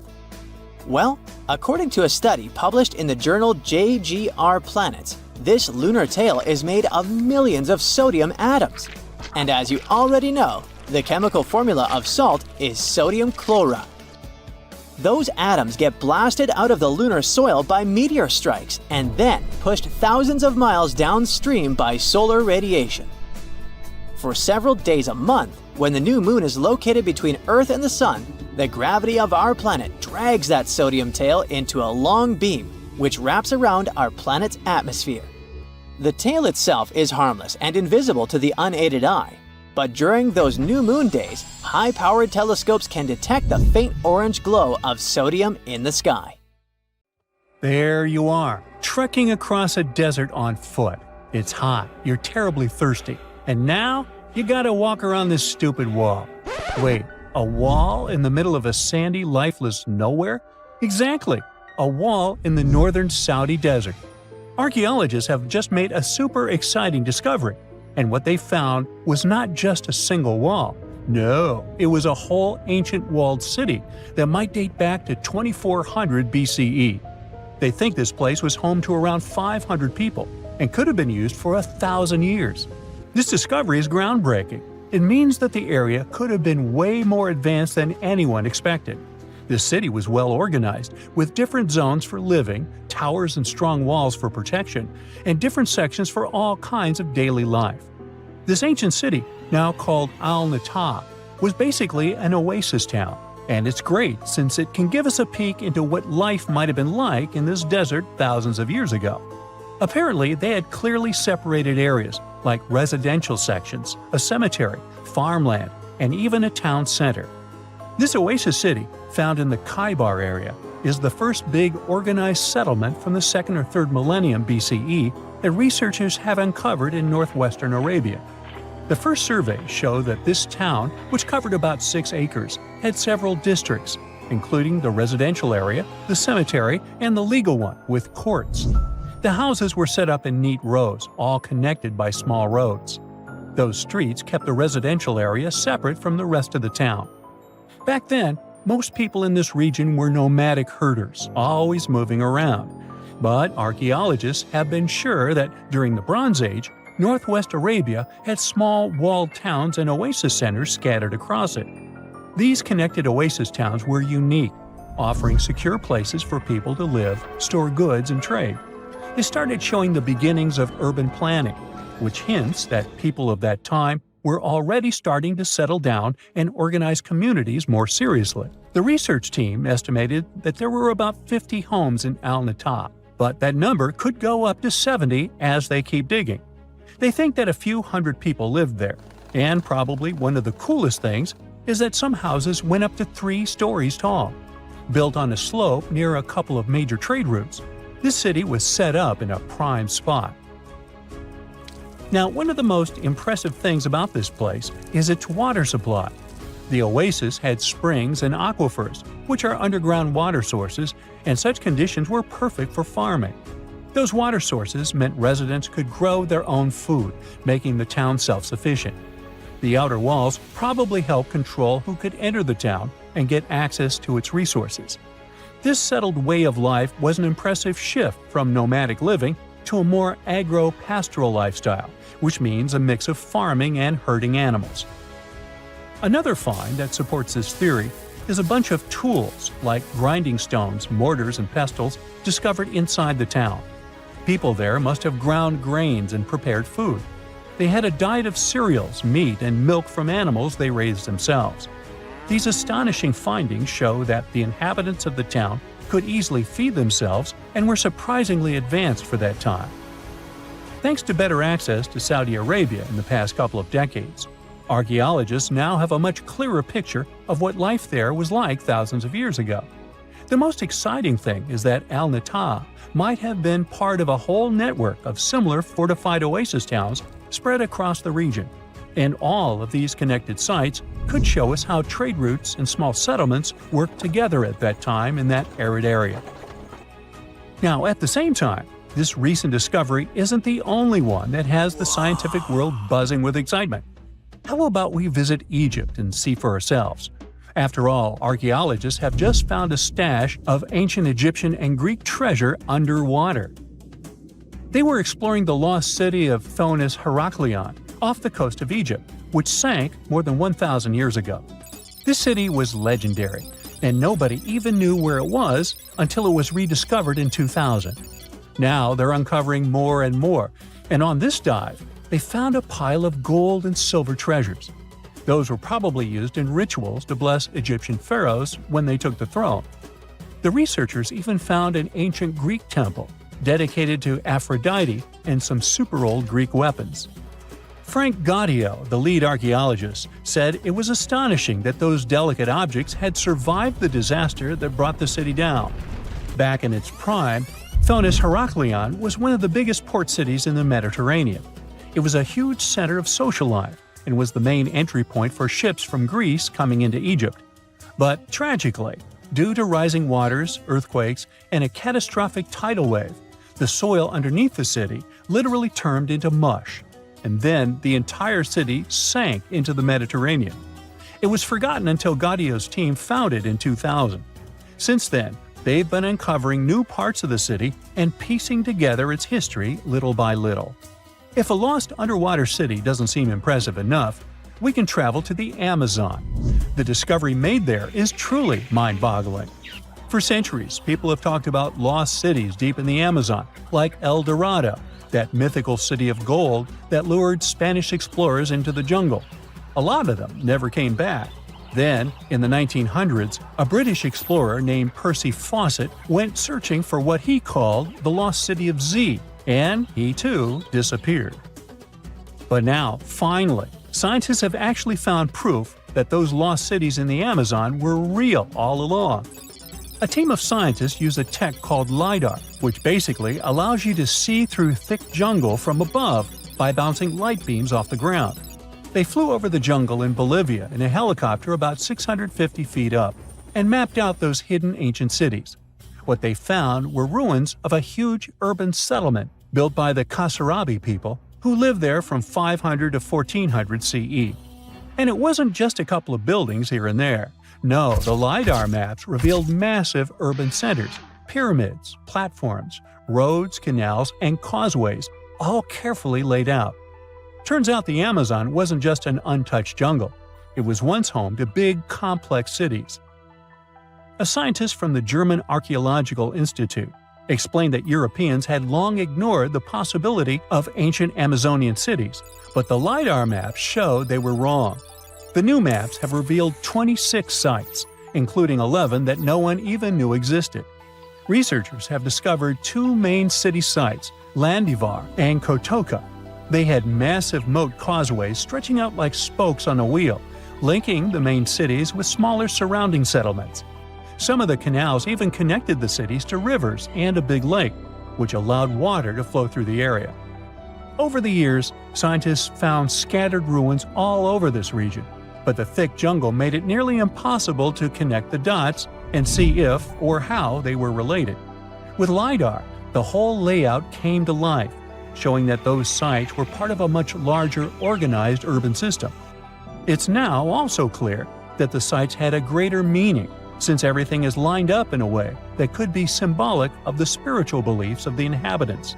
Well, according to a study published in the journal JGR Planets, this lunar tail is made of millions of sodium atoms. And as you already know, the chemical formula of salt is sodium chloride. Those atoms get blasted out of the lunar soil by meteor strikes and then pushed thousands of miles downstream by solar radiation. For several days a month, when the new moon is located between Earth and the Sun, the gravity of our planet drags that sodium tail into a long beam, which wraps around our planet's atmosphere. The tail itself is harmless and invisible to the unaided eye, but during those new moon days, high-powered telescopes can detect the faint orange glow of sodium in the sky. There you are, trekking across a desert on foot. It's hot, you're terribly thirsty, and now you gotta walk around this stupid wall. Wait, a wall in the middle of a sandy, lifeless nowhere? Exactly, a wall in the northern Saudi desert. Archaeologists have just made a super exciting discovery, and what they found was not just a single wall. No, it was a whole ancient walled city that might date back to 2400 BCE. They think this place was home to around 500 people and could have been used for 1,000 years. This discovery is groundbreaking. It means that the area could have been way more advanced than anyone expected. This city was well organized, with different zones for living, towers and strong walls for protection, and different sections for all kinds of daily life. This ancient city, now called Al-Natab, was basically an oasis town, and it's great since it can give us a peek into what life might have been like in this desert thousands of years ago. Apparently, they had clearly separated areas, like residential sections, a cemetery, farmland, and even a town center. This oasis city, found in the Khaybar area, is the first big organized settlement from the 2nd or 3rd millennium BCE that researchers have uncovered in northwestern Arabia. The first surveys show that this town, which covered about 6 acres, had several districts, including the residential area, the cemetery, and the legal one, with courts. The houses were set up in neat rows, all connected by small roads. Those streets kept the residential area separate from the rest of the town. Back then, most people in this region were nomadic herders, always moving around. But archaeologists have been sure that during the Bronze Age, northwest Arabia had small walled towns and oasis centers scattered across it. These connected oasis towns were unique, offering secure places for people to live, store goods, and trade. They started showing the beginnings of urban planning, which hints that people of that time were already starting to settle down and organize communities more seriously. The research team estimated that there were about 50 homes in Al-Natta, but that number could go up to 70 as they keep digging. They think that a few hundred people lived there, and probably one of the coolest things is that some houses went up to 3 stories tall. Built on a slope near a couple of major trade routes, this city was set up in a prime spot. Now, one of the most impressive things about this place is its water supply. The oasis had springs and aquifers, which are underground water sources, and such conditions were perfect for farming. Those water sources meant residents could grow their own food, making the town self-sufficient. The outer walls probably helped control who could enter the town and get access to its resources. This settled way of life was an impressive shift from nomadic living to a more agro-pastoral lifestyle, which means a mix of farming and herding animals. Another find that supports this theory is a bunch of tools, like grinding stones, mortars, and pestles, discovered inside the town. People there must have ground grains and prepared food. They had a diet of cereals, meat, and milk from animals they raised themselves. These astonishing findings show that the inhabitants of the town could easily feed themselves and were surprisingly advanced for that time. Thanks to better access to Saudi Arabia in the past couple of decades, archaeologists now have a much clearer picture of what life there was like thousands of years ago. The most exciting thing is that Al-Natta might have been part of a whole network of similar fortified oasis towns spread across the region, and all of these connected sites could show us how trade routes and small settlements worked together at that time in that arid area. Now, at the same time, this recent discovery isn't the only one that has the scientific world buzzing with excitement. How about we visit Egypt and see for ourselves? After all, archaeologists have just found a stash of ancient Egyptian and Greek treasure underwater. They were exploring the lost city of Thonis Heraklion off the coast of Egypt, which sank more than 1,000 years ago. This city was legendary, and nobody even knew where it was until it was rediscovered in 2000. Now they're uncovering more and more, and on this dive, they found a pile of gold and silver treasures. Those were probably used in rituals to bless Egyptian pharaohs when they took the throne. The researchers even found an ancient Greek temple dedicated to Aphrodite and some super-old Greek weapons. Frank Gaudio, the lead archaeologist, said it was astonishing that those delicate objects had survived the disaster that brought the city down. Back in its prime, Thonis Heraklion was one of the biggest port cities in the Mediterranean. It was a huge center of social life and was the main entry point for ships from Greece coming into Egypt. But tragically, due to rising waters, earthquakes, and a catastrophic tidal wave, the soil underneath the city literally turned into mush, and then the entire city sank into the Mediterranean. It was forgotten until Gaudio's team found it in 2000. Since then, they've been uncovering new parts of the city and piecing together its history little by little. If a lost underwater city doesn't seem impressive enough, we can travel to the Amazon. The discovery made there is truly mind-boggling. For centuries, people have talked about lost cities deep in the Amazon, like El Dorado, that mythical city of gold that lured Spanish explorers into the jungle. A lot of them never came back. Then, in the 1900s, a British explorer named Percy Fawcett went searching for what he called the lost city of Z, and he too disappeared. But now, finally, scientists have actually found proof that those lost cities in the Amazon were real all along. A team of scientists use a tech called LiDAR, which basically allows you to see through thick jungle from above by bouncing light beams off the ground. They flew over the jungle in Bolivia in a helicopter about 650 feet up and mapped out those hidden ancient cities. What they found were ruins of a huge urban settlement built by the Kasarabi people who lived there from 500 to 1400 CE. And it wasn't just a couple of buildings here and there. No, the LiDAR maps revealed massive urban centers, pyramids, platforms, roads, canals, and causeways, all carefully laid out. Turns out the Amazon wasn't just an untouched jungle. It was once home to big, complex cities. A scientist from the German Archaeological Institute, explained that Europeans had long ignored the possibility of ancient Amazonian cities, but the LiDAR maps showed they were wrong. The new maps have revealed 26 sites, including 11 that no one even knew existed. Researchers have discovered two main city sites, Landivar and Kotoka. They had massive moat causeways stretching out like spokes on a wheel, linking the main cities with smaller surrounding settlements. Some of the canals even connected the cities to rivers and a big lake, which allowed water to flow through the area. Over the years, scientists found scattered ruins all over this region, but the thick jungle made it nearly impossible to connect the dots and see if or how they were related. With LiDAR, the whole layout came to life, showing that those sites were part of a much larger organized urban system. It's now also clear that the sites had a greater meaning, since everything is lined up in a way that could be symbolic of the spiritual beliefs of the inhabitants.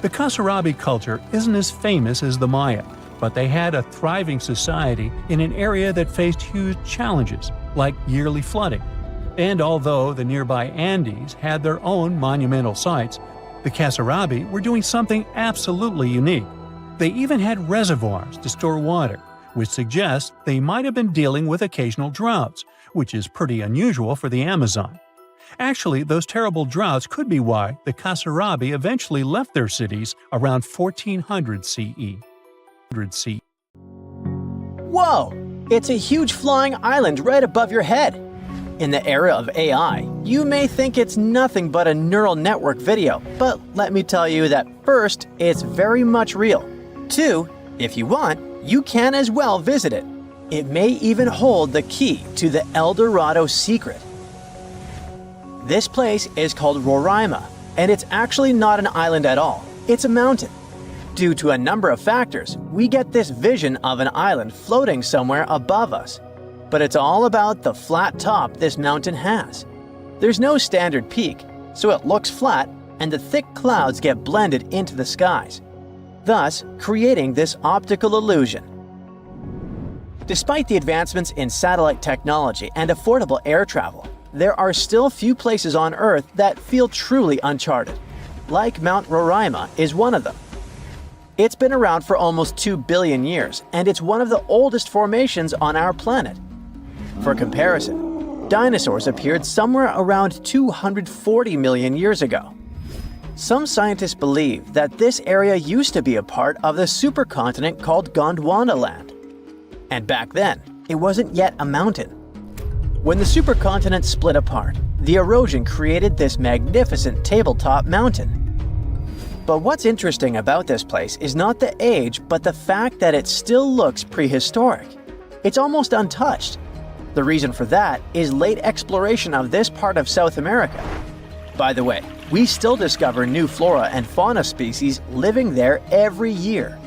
The Kasarabi culture isn't as famous as the Maya, but they had a thriving society in an area that faced huge challenges, like yearly flooding. And although the nearby Andes had their own monumental sites, the Kasarabi were doing something absolutely unique. They even had reservoirs to store water, which suggests they might have been dealing with occasional droughts, which is pretty unusual for the Amazon. Actually, those terrible droughts could be why the Kasarabi eventually left their cities around 1400 CE. Whoa! It's a huge flying island right above your head. In the era of AI, you may think it's nothing but a neural network video, but let me tell you that first, it's very much real. Two, if you want, you can as well visit it. It may even hold the key to the El Dorado secret. This place is called Roraima, and it's actually not an island at all. It's a mountain. Due to a number of factors, we get this vision of an island floating somewhere above us. But it's all about the flat top this mountain has. There's no standard peak, so it looks flat and the thick clouds get blended into the skies, thus creating this optical illusion. Despite the advancements in satellite technology and affordable air travel, there are still few places on Earth that feel truly uncharted. Like Mount Roraima is one of them. It's been around for almost 2 billion years, and it's one of the oldest formations on our planet. For comparison, dinosaurs appeared somewhere around 240 million years ago. Some scientists believe that this area used to be a part of the supercontinent called Gondwana land. And back then, it wasn't yet a mountain. When the supercontinent split apart, the erosion created this magnificent tabletop mountain. But what's interesting about this place is not the age, but the fact that it still looks prehistoric. It's almost untouched. The reason for that is late exploration of this part of South America. By the way, we still discover new flora and fauna species living there every year.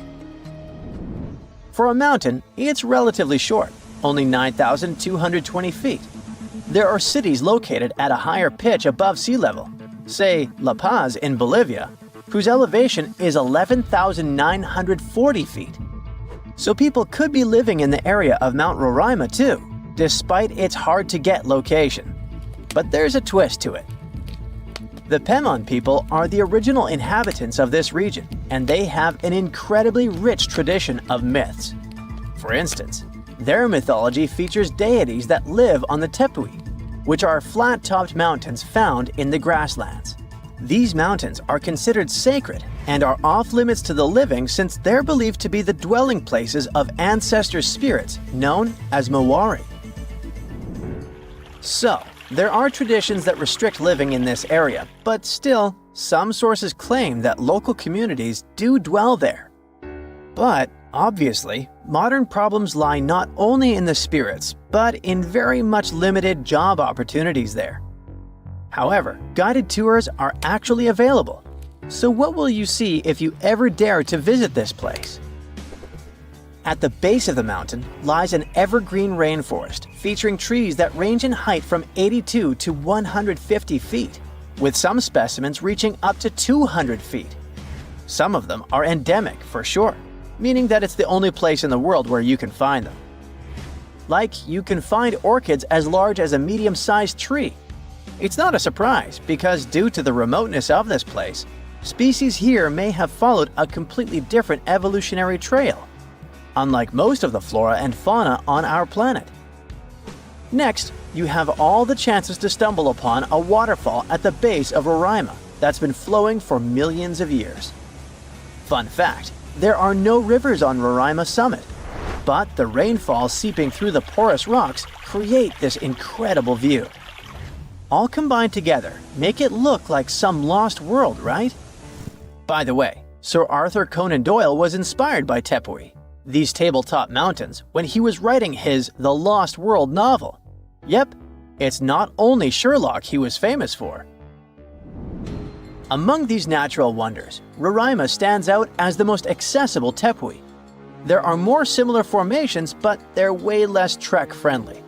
For a mountain, it's relatively short, only 9,220 feet. There are cities located at a higher pitch above sea level, say La Paz in Bolivia, whose elevation is 11,940 feet. So people could be living in the area of Mount Roraima too, despite its hard-to-get location. But there's a twist to it. The Pemon people are the original inhabitants of this region, and they have an incredibly rich tradition of myths. For instance, their mythology features deities that live on the Tepui, which are flat-topped mountains found in the grasslands. These mountains are considered sacred and are off-limits to the living since they're believed to be the dwelling places of ancestor spirits known as Mawari. So, there are traditions that restrict living in this area, but still, some sources claim that local communities do dwell there. But, obviously, modern problems lie not only in the spirits, but in very much limited job opportunities there. However, guided tours are actually available. So what will you see if you ever dare to visit this place? At the base of the mountain lies an evergreen rainforest featuring trees that range in height from 82 to 150 feet, with some specimens reaching up to 200 feet. Some of them are endemic for sure, meaning that it's the only place in the world where you can find them. Like, you can find orchids as large as a medium-sized tree. It's not a surprise because due to the remoteness of this place, species here may have followed a completely different evolutionary trail, unlike most of the flora and fauna on our planet. Next, you have all the chances to stumble upon a waterfall at the base of Roraima that's been flowing for millions of years. Fun fact, there are no rivers on Roraima summit, but the rainfall seeping through the porous rocks create this incredible view. All combined together make it look like some lost world, right? By the way, Sir Arthur Conan Doyle was inspired by Tepui, these tabletop mountains, when he was writing his The Lost World novel. Yep, it's not only Sherlock he was famous for. Among these natural wonders, Roraima stands out as the most accessible Tepui. There are more similar formations, but they're way less trek-friendly.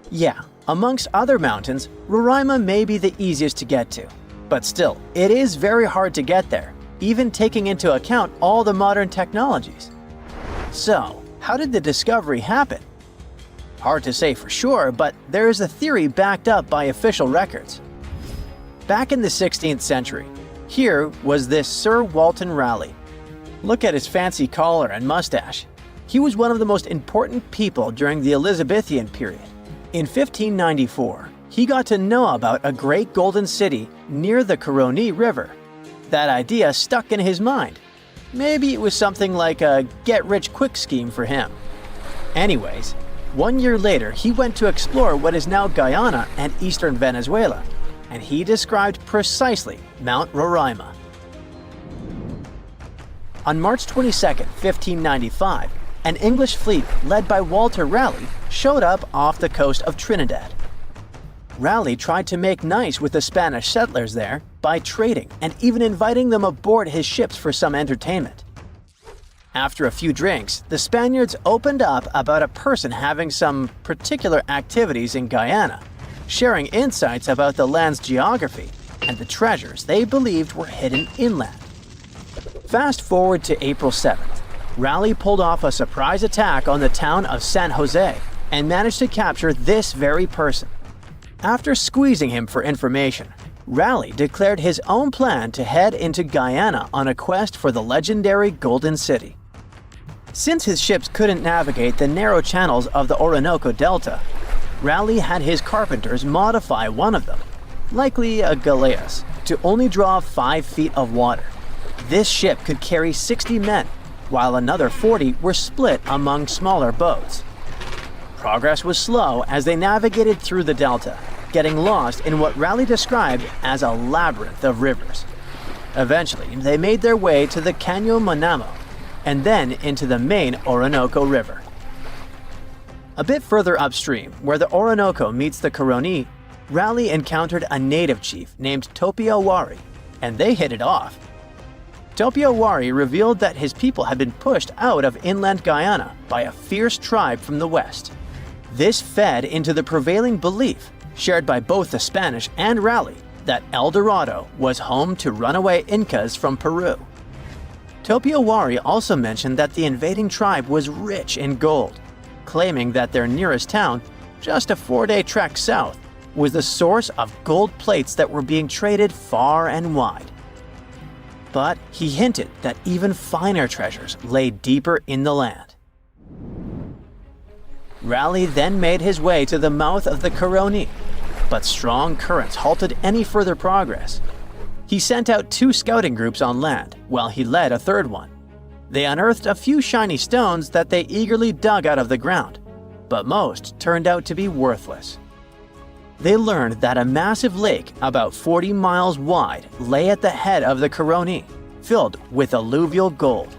Yeah, amongst other mountains, Roraima may be the easiest to get to, but still, it is very hard to get there, even taking into account all the modern technologies. So, how did the discovery happen? Hard to say for sure, but there is a theory backed up by official records. Back in the 16th century, here was this Sir Walter Raleigh. Look at his fancy collar and mustache. He was one of the most important people during the Elizabethan period. In 1594, he got to know about a great golden city near the Caroni River. That idea stuck in his mind. Maybe it was something like a get-rich-quick scheme for him. Anyways, 1 year later, he went to explore what is now Guyana and eastern Venezuela, and he described precisely Mount Roraima. On March 22, 1595, an English fleet led by Walter Raleigh showed up off the coast of Trinidad. Raleigh tried to make nice with the Spanish settlers there by trading and even inviting them aboard his ships for some entertainment. After a few drinks, the Spaniards opened up about a person having some particular activities in Guyana, sharing insights about the land's geography and the treasures they believed were hidden inland. Fast forward to April 7th, Raleigh pulled off a surprise attack on the town of San Jose and managed to capture this very person. After squeezing him for information, Raleigh declared his own plan to head into Guyana on a quest for the legendary Golden City. Since his ships couldn't navigate the narrow channels of the Orinoco Delta, Raleigh had his carpenters modify one of them, likely a galleass, to only draw 5 feet of water. This ship could carry 60 men, while another 40 were split among smaller boats. Progress was slow as they navigated through the delta, getting lost in what Raleigh described as a labyrinth of rivers. Eventually, they made their way to the Caño Manamo, and then into the main Orinoco River. A bit further upstream, where the Orinoco meets the Caroni, Raleigh encountered a native chief named Topiawari, and they hit it off. Topiawari revealed that his people had been pushed out of inland Guyana by a fierce tribe from the west. This fed into the prevailing belief, shared by both the Spanish and Raleigh, that El Dorado was home to runaway Incas from Peru. Topiawari also mentioned that the invading tribe was rich in gold, claiming that their nearest town, just a 4-day trek south, was the source of gold plates that were being traded far and wide. But he hinted that even finer treasures lay deeper in the land. Raleigh then made his way to the mouth of the Caroni, but strong currents halted any further progress. He sent out 2 scouting groups on land, while he led a third one. They unearthed a few shiny stones that they eagerly dug out of the ground, but most turned out to be worthless. They learned that a massive lake about 40 miles wide lay at the head of the Caroni, filled with alluvial gold.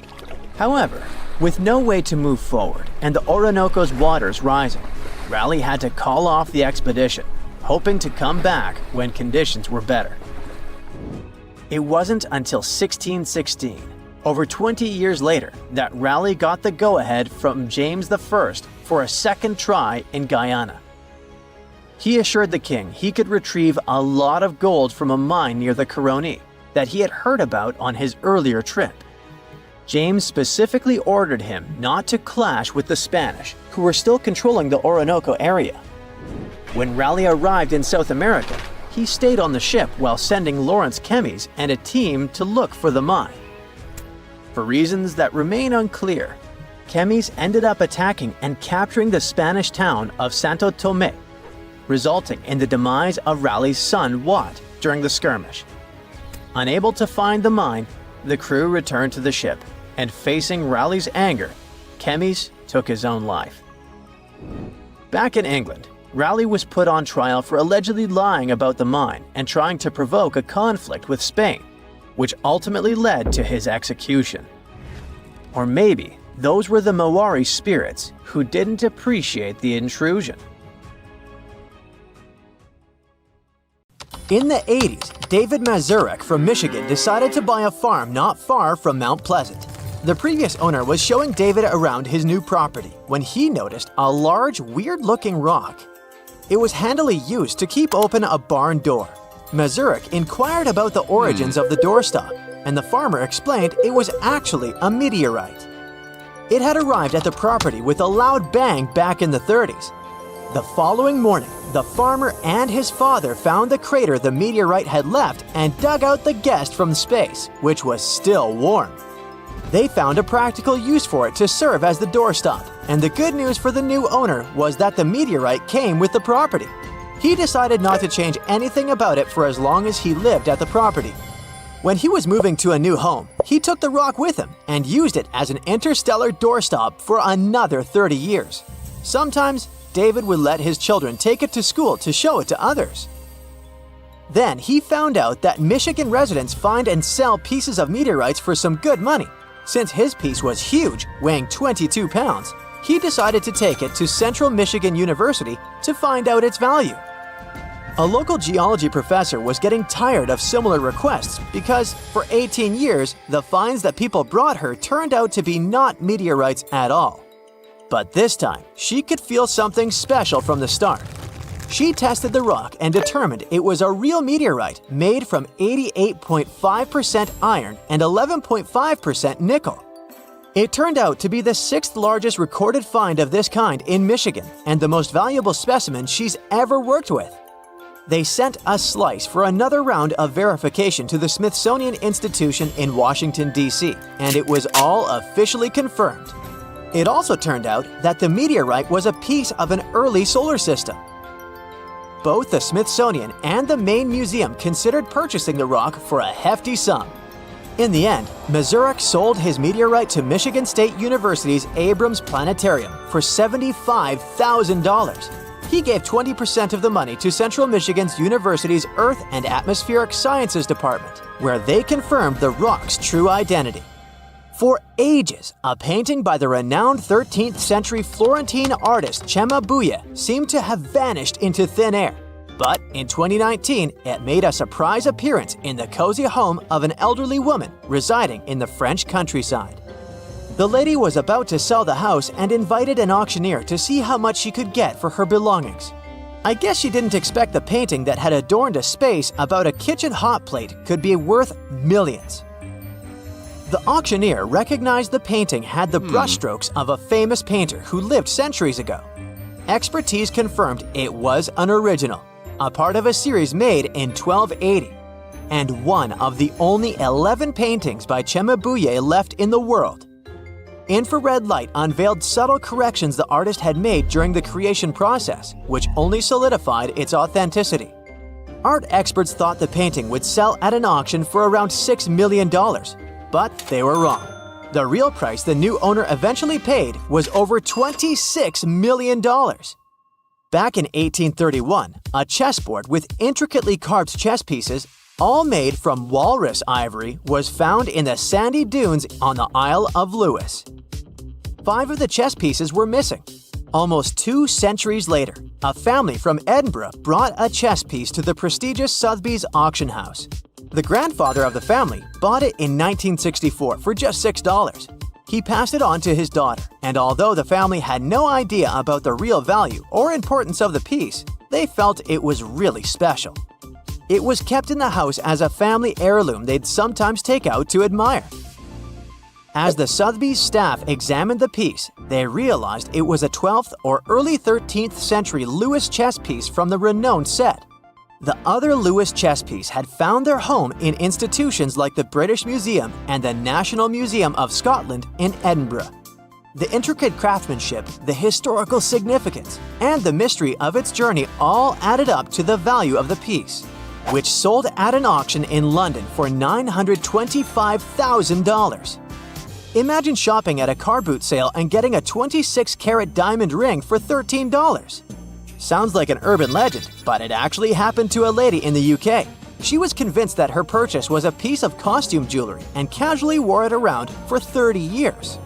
However, with no way to move forward and the Orinoco's waters rising, Raleigh had to call off the expedition, hoping to come back when conditions were better. It wasn't until 1616, over 20 years later, that Raleigh got the go-ahead from James I for a second try in Guyana. He assured the king he could retrieve a lot of gold from a mine near the Caroni that he had heard about on his earlier trip. James specifically ordered him not to clash with the Spanish, who were still controlling the Orinoco area. When Raleigh arrived in South America, he stayed on the ship while sending Lawrence Chemis and a team to look for the mine. For reasons that remain unclear, Chemis ended up attacking and capturing the Spanish town of Santo Tomé, resulting in the demise of Raleigh's son Watt during the skirmish. Unable to find the mine, the crew returned to the ship, and facing Raleigh's anger, Chemis took his own life. Back in England, Raleigh was put on trial for allegedly lying about the mine and trying to provoke a conflict with Spain, which ultimately led to his execution. Or maybe those were the Maori spirits who didn't appreciate the intrusion. In the 80s, David Mazurek from Michigan decided to buy a farm not far from Mount Pleasant. The previous owner was showing David around his new property when he noticed a large, weird-looking rock. It was handily used to keep open a barn door. Mazurek inquired about the origins of the doorstop, and the farmer explained it was actually a meteorite. It had arrived at the property with a loud bang back in the 30s. The following morning, the farmer and his father found the crater the meteorite had left and dug out the guest from space, which was still warm. They found a practical use for it to serve as the doorstop, and the good news for the new owner was that the meteorite came with the property. He decided not to change anything about it for as long as he lived at the property. When he was moving to a new home, he took the rock with him and used it as an interstellar doorstop for another 30 years. Sometimes, David would let his children take it to school to show it to others. Then he found out that Michigan residents find and sell pieces of meteorites for some good money. Since his piece was huge, weighing 22 pounds, he decided to take it to Central Michigan University to find out its value. A local geology professor was getting tired of similar requests because, for 18 years, the finds that people brought her turned out to be not meteorites at all. But this time, she could feel something special from the start. She tested the rock and determined it was a real meteorite made from 88.5% iron and 11.5% nickel. It turned out to be the 6th largest recorded find of this kind in Michigan and the most valuable specimen she's ever worked with. They sent a slice for another round of verification to the Smithsonian Institution in Washington, D.C., and it was all officially confirmed. It also turned out that the meteorite was a piece of an early solar system. Both the Smithsonian and the Maine Museum considered purchasing the rock for a hefty sum. In the end, Mazurek sold his meteorite to Michigan State University's Abrams Planetarium for $75,000. He gave 20% of the money to Central Michigan's University's Earth and Atmospheric Sciences Department, where they confirmed the rock's true identity. For ages, a painting by the renowned 13th century Florentine artist Cimabue seemed to have vanished into thin air. But in 2019, it made a surprise appearance in the cozy home of an elderly woman residing in the French countryside. The lady was about to sell the house and invited an auctioneer to see how much she could get for her belongings. I guess she didn't expect the painting that had adorned a space about a kitchen hot plate could be worth millions. The auctioneer recognized the painting had the brushstrokes of a famous painter who lived centuries ago. Expertise confirmed it was an original, a part of a series made in 1280, and one of the only 11 paintings by Cimabue left in the world. Infrared light unveiled subtle corrections the artist had made during the creation process, which only solidified its authenticity. Art experts thought the painting would sell at an auction for around $6 million, but they were wrong. The real price the new owner eventually paid was over $26 million. Back in 1831, a chessboard with intricately carved chess pieces, all made from walrus ivory, was found in the sandy dunes on the Isle of Lewis. 5 of the chess pieces were missing. Almost 2 centuries later, a family from Edinburgh brought a chess piece to the prestigious Sotheby's auction house. The grandfather of the family bought it in 1964 for just $6. He passed it on to his daughter, and although the family had no idea about the real value or importance of the piece, they felt it was really special. It was kept in the house as a family heirloom they'd sometimes take out to admire. As the Sotheby's staff examined the piece, they realized it was a 12th or early 13th century Lewis chess piece from the renowned set. The other Lewis chess piece had found their home in institutions like the British Museum and the National Museum of Scotland in Edinburgh. The intricate craftsmanship, the historical significance, and the mystery of its journey all added up to the value of the piece, which sold at an auction in London for $925,000. Imagine shopping at a car boot sale and getting a 26-carat diamond ring for $13. Sounds like an urban legend, but it actually happened to a lady in the UK. She was convinced that her purchase was a piece of costume jewelry and casually wore it around for 30 years.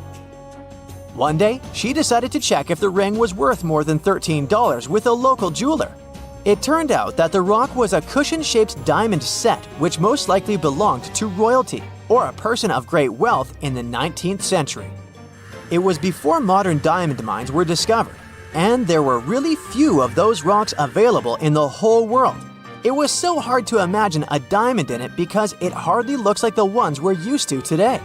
One day, she decided to check if the ring was worth more than $13 with a local jeweler. It turned out that the rock was a cushion-shaped diamond set which most likely belonged to royalty or a person of great wealth in the 19th century. It was before modern diamond mines were discovered, and there were really few of those rocks available in the whole world. It was so hard to imagine a diamond in it because it hardly looks like the ones we're used to today.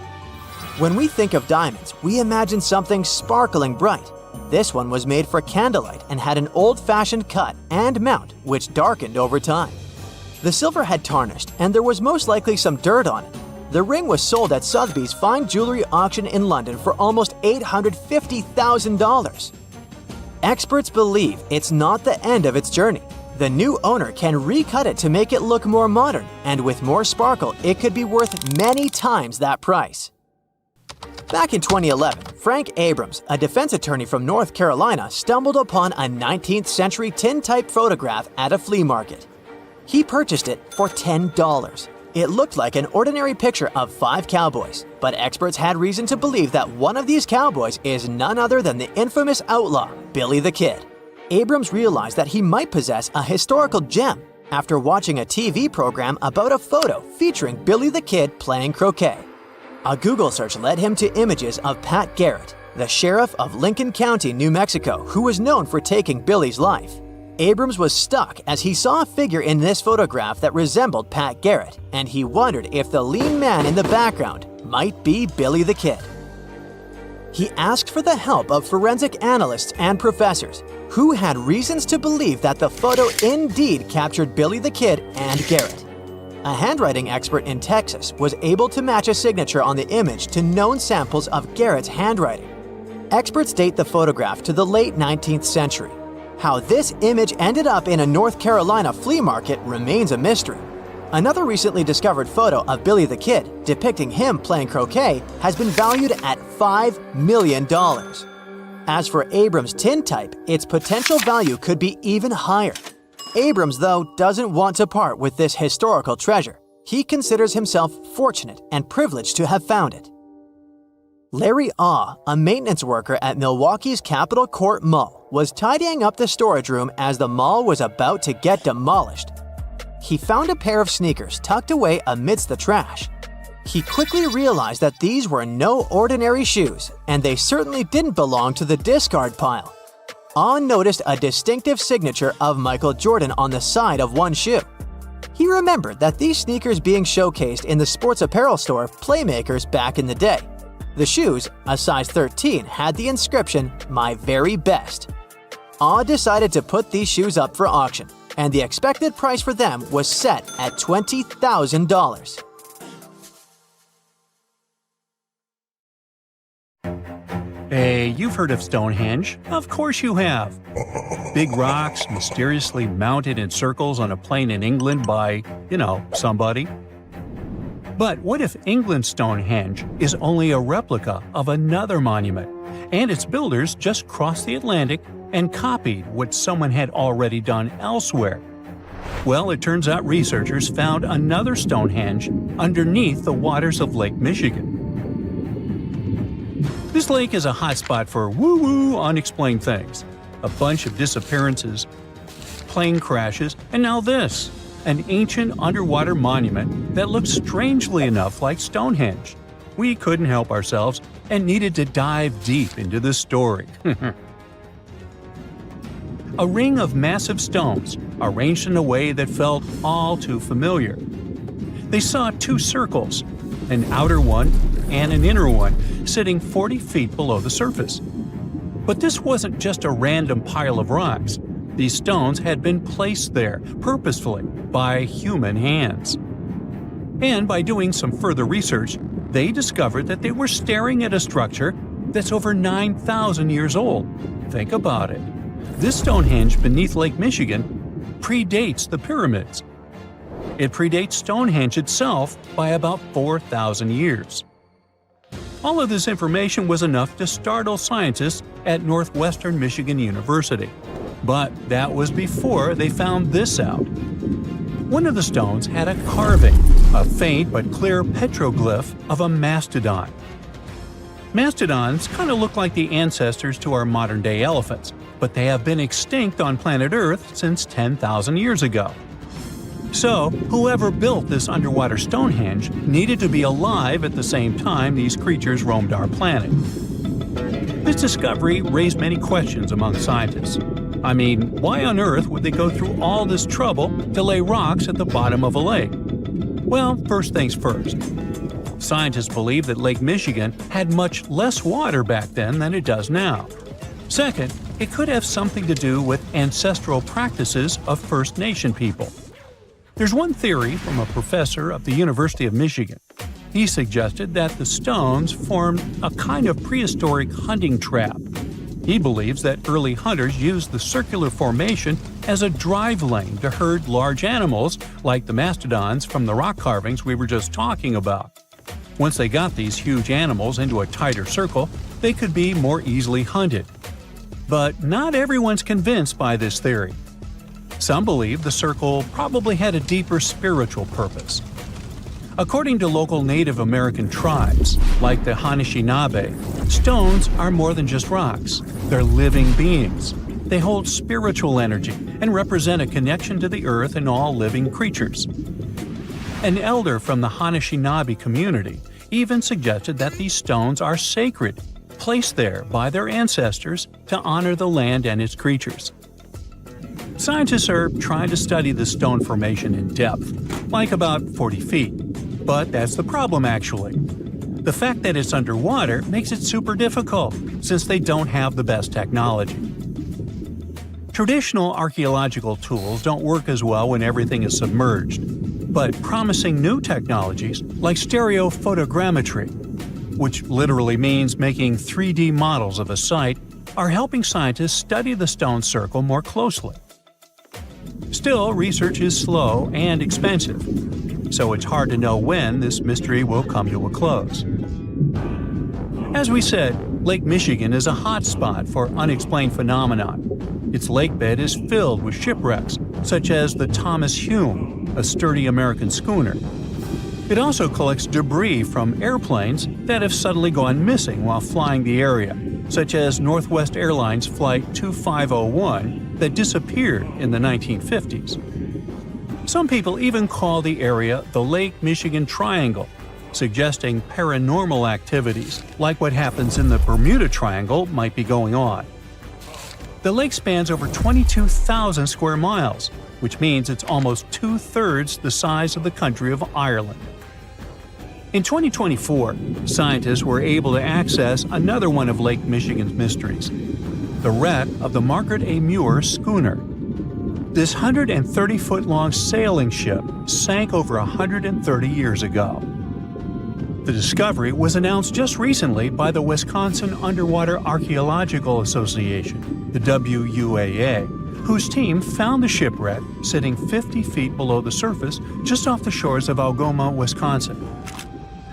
When we think of diamonds, we imagine something sparkling bright. This one was made for candlelight and had an old-fashioned cut and mount which darkened over time. The silver had tarnished and there was most likely some dirt on it. The ring was sold at Sotheby's fine jewelry auction in London for almost $850,000. Experts believe it's not the end of its journey. The new owner can recut it to make it look more modern, and with more sparkle, it could be worth many times that price. Back in 2011, Frank Abrams, a defense attorney from North Carolina, stumbled upon a 19th century tintype photograph at a flea market. He purchased it for $10. It looked like an ordinary picture of 5 cowboys, but experts had reason to believe that one of these cowboys is none other than the infamous outlaw, Billy the Kid. Abrams realized that he might possess a historical gem after watching a TV program about a photo featuring Billy the Kid playing croquet. A Google search led him to images of Pat Garrett, the sheriff of Lincoln County, New Mexico, who was known for taking Billy's life. Abrams was stuck as he saw a figure in this photograph that resembled Pat Garrett, and he wondered if the lean man in the background might be Billy the Kid. He asked for the help of forensic analysts and professors, who had reasons to believe that the photo indeed captured Billy the Kid and Garrett. A handwriting expert in Texas was able to match a signature on the image to known samples of Garrett's handwriting. Experts date the photograph to the late 19th century. How this image ended up in a North Carolina flea market remains a mystery. Another recently discovered photo of Billy the Kid depicting him playing croquet has been valued at $5 million. As for Abrams' tintype, its potential value could be even higher. Abrams, though, doesn't want to part with this historical treasure. He considers himself fortunate and privileged to have found it. Larry Ah, a maintenance worker at Milwaukee's Capitol Court Mall, was tidying up the storage room as the mall was about to get demolished. He found a pair of sneakers tucked away amidst the trash. He quickly realized that these were no ordinary shoes, and they certainly didn't belong to the discard pile. Ah noticed a distinctive signature of Michael Jordan on the side of one shoe. He remembered that these sneakers being showcased in the sports apparel store Playmakers back in the day. The shoes, a size 13, had the inscription, "My very best." Ah decided to put these shoes up for auction, and the expected price for them was set at $20,000. Hey, you've heard of Stonehenge? Of course you have. Big rocks mysteriously mounted in circles on a plain in England by, somebody. But what if England's Stonehenge is only a replica of another monument, and its builders just crossed the Atlantic and copied what someone had already done elsewhere? Well, it turns out researchers found another Stonehenge underneath the waters of Lake Michigan. This lake is a hotspot for woo-woo unexplained things. A bunch of disappearances, plane crashes, and now this. An ancient underwater monument that looks strangely enough like Stonehenge. We couldn't help ourselves and needed to dive deep into the story. A ring of massive stones, arranged in a way that felt all too familiar. They saw 2 circles, an outer one and an inner one, sitting 40 feet below the surface. But this wasn't just a random pile of rocks. These stones had been placed there, purposefully, by human hands. And by doing some further research, they discovered that they were staring at a structure that's over 9,000 years old. Think about it. This Stonehenge beneath Lake Michigan predates the pyramids. It predates Stonehenge itself by about 4,000 years. All of this information was enough to startle scientists at Northwestern Michigan University. But that was before they found this out. One of the stones had a carving, a faint but clear petroglyph of a mastodon. Mastodons kind of look like the ancestors to our modern-day elephants, but they have been extinct on planet Earth since 10,000 years ago. So, whoever built this underwater Stonehenge needed to be alive at the same time these creatures roamed our planet. This discovery raised many questions among scientists. I mean, why on earth would they go through all this trouble to lay rocks at the bottom of a lake? Well, first things first. Scientists believe that Lake Michigan had much less water back then than it does now. Second, it could have something to do with ancestral practices of First Nation people. There's one theory from a professor of the University of Michigan. He suggested that the stones formed a kind of prehistoric hunting trap. He believes that early hunters used the circular formation as a drive lane to herd large animals like the mastodons from the rock carvings we were just talking about. Once they got these huge animals into a tighter circle, they could be more easily hunted. But not everyone's convinced by this theory. Some believe the circle probably had a deeper spiritual purpose. According to local Native American tribes, like the Anishinaabe, stones are more than just rocks. They're living beings. They hold spiritual energy and represent a connection to the earth and all living creatures. An elder from the Anishinaabe community even suggested that these stones are sacred, placed there by their ancestors to honor the land and its creatures. Scientists are trying to study the stone formation in depth, like about 40 feet. But that's the problem, actually. The fact that it's underwater makes it super difficult, since they don't have the best technology. Traditional archaeological tools don't work as well when everything is submerged, but promising new technologies like stereophotogrammetry, which literally means making 3D models of a site, are helping scientists study the stone circle more closely. Still, research is slow and expensive, so it's hard to know when this mystery will come to a close. As we said, Lake Michigan is a hot spot for unexplained phenomena. Its lakebed is filled with shipwrecks, such as the Thomas Hume, a sturdy American schooner. It also collects debris from airplanes that have suddenly gone missing while flying the area, such as Northwest Airlines Flight 2501 that disappeared in the 1950s. Some people even call the area the Lake Michigan Triangle, suggesting paranormal activities like what happens in the Bermuda Triangle might be going on. The lake spans over 22,000 square miles, which means it's almost two-thirds the size of the country of Ireland. In 2024, scientists were able to access another one of Lake Michigan's mysteries, the wreck of the Margaret A. Muir schooner. This 130-foot-long sailing ship sank over 130 years ago. The discovery was announced just recently by the Wisconsin Underwater Archaeological Association, the WUAA, whose team found the shipwreck sitting 50 feet below the surface just off the shores of Algoma, Wisconsin.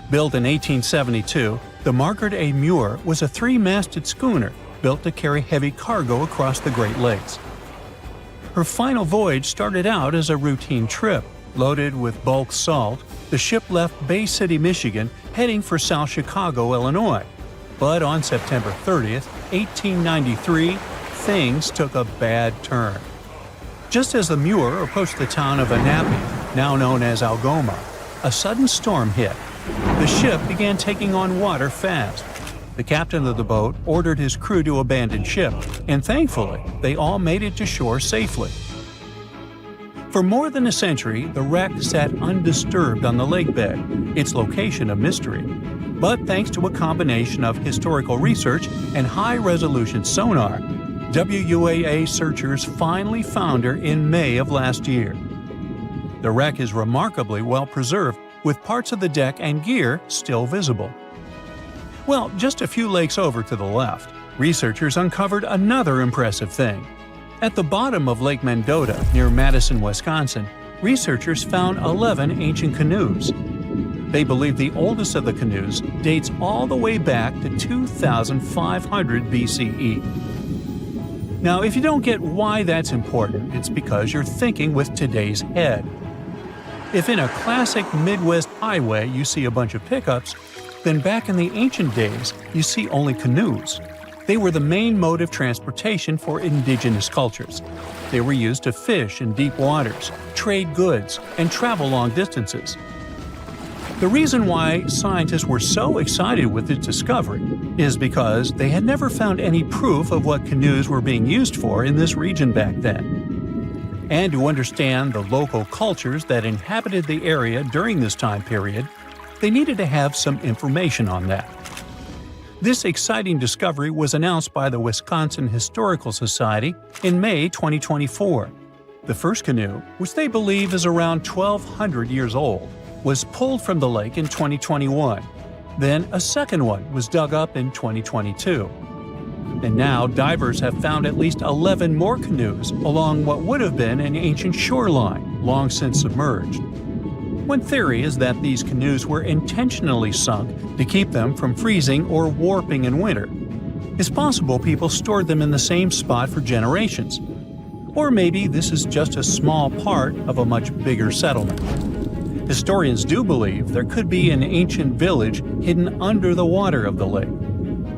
Built in 1872, the Margaret A. Muir was a three-masted schooner built to carry heavy cargo across the Great Lakes. Her final voyage started out as a routine trip. Loaded with bulk salt, the ship left Bay City, Michigan, heading for South Chicago, Illinois. But on September 30th, 1893, things took a bad turn. Just as the Muir approached the town of Annapolis, now known as Algoma, a sudden storm hit. The ship began taking on water fast. The captain of the boat ordered his crew to abandon ship, and thankfully, they all made it to shore safely. For more than a century, the wreck sat undisturbed on the lakebed, its location a mystery. But thanks to a combination of historical research and high-resolution sonar, WUAA searchers finally found her in May of last year. The wreck is remarkably well preserved, with parts of the deck and gear still visible. Well, just a few lakes over to the left, researchers uncovered another impressive thing. At the bottom of Lake Mendota, near Madison, Wisconsin, researchers found 11 ancient canoes. They believe the oldest of the canoes dates all the way back to 2500 BCE. Now, if you don't get why that's important, it's because you're thinking with today's head. If in a classic Midwest highway you see a bunch of pickups, then back in the ancient days you see only canoes. They were the main mode of transportation for indigenous cultures. They were used to fish in deep waters, trade goods, and travel long distances. The reason why scientists were so excited with its discovery is because they had never found any proof of what canoes were being used for in this region back then. And to understand the local cultures that inhabited the area during this time period, they needed to have some information on that. This exciting discovery was announced by the Wisconsin Historical Society in May 2024. The first canoe, which they believe is around 1,200 years old, was pulled from the lake in 2021. Then a second one was dug up in 2022. And now divers have found at least 11 more canoes along what would have been an ancient shoreline, long since submerged. One theory is that these canoes were intentionally sunk to keep them from freezing or warping in winter. It's possible people stored them in the same spot for generations. Or maybe this is just a small part of a much bigger settlement. Historians do believe there could be an ancient village hidden under the water of the lake.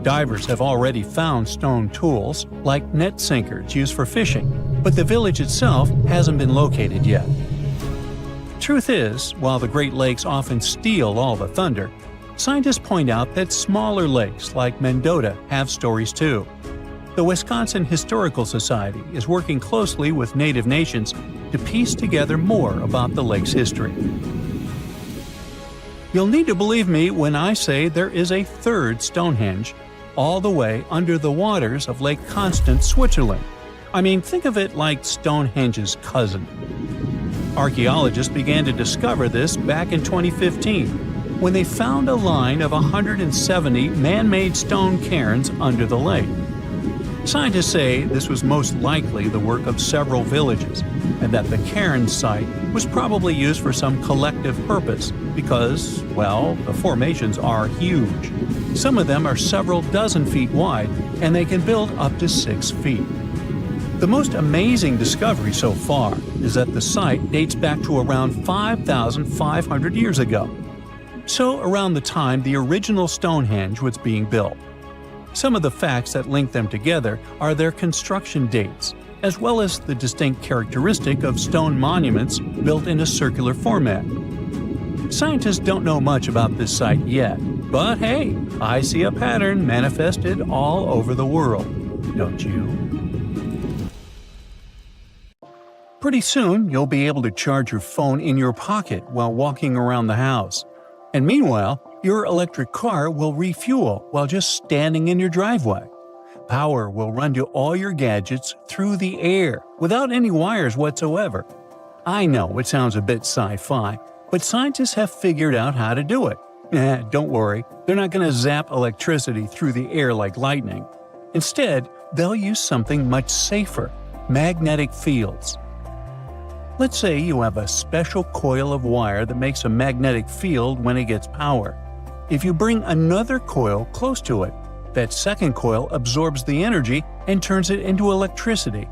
Divers have already found stone tools, like net sinkers used for fishing, but the village itself hasn't been located yet. Truth is, while the Great Lakes often steal all the thunder, scientists point out that smaller lakes like Mendota have stories too. The Wisconsin Historical Society is working closely with Native nations to piece together more about the lake's history. You'll need to believe me when I say there is a third Stonehenge, all the way under the waters of Lake Constance, Switzerland. I mean, think of it like Stonehenge's cousin. Archaeologists began to discover this back in 2015, when they found a line of 170 man-made stone cairns under the lake. Scientists say this was most likely the work of several villages, and that the cairn site was probably used for some collective purpose because, well, the formations are huge. Some of them are several dozen feet wide, and they can build up to 6 feet. The most amazing discovery so far is that the site dates back to around 5,500 years ago. So around the time the original Stonehenge was being built. Some of the facts that link them together are their construction dates, as well as the distinct characteristic of stone monuments built in a circular format. Scientists don't know much about this site yet, but hey, I see a pattern manifested all over the world, don't you? Pretty soon, you'll be able to charge your phone in your pocket while walking around the house. And meanwhile, your electric car will refuel while just standing in your driveway. Power will run to all your gadgets through the air without any wires whatsoever. I know it sounds a bit sci-fi, but scientists have figured out how to do it. Don't worry, they're not going to zap electricity through the air like lightning. Instead, they'll use something much safer: magnetic fields. Let's say you have a special coil of wire that makes a magnetic field when it gets power. If you bring another coil close to it, that second coil absorbs the energy and turns it into electricity.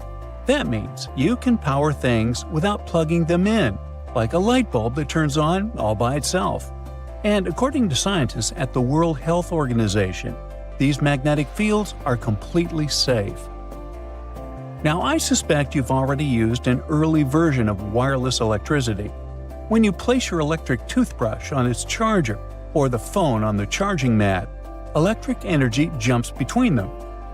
That means you can power things without plugging them in, like a light bulb that turns on all by itself. And according to scientists at the World Health Organization, these magnetic fields are completely safe. Now, I suspect you've already used an early version of wireless electricity. When you place your electric toothbrush on its charger, or the phone on the charging mat, electric energy jumps between them.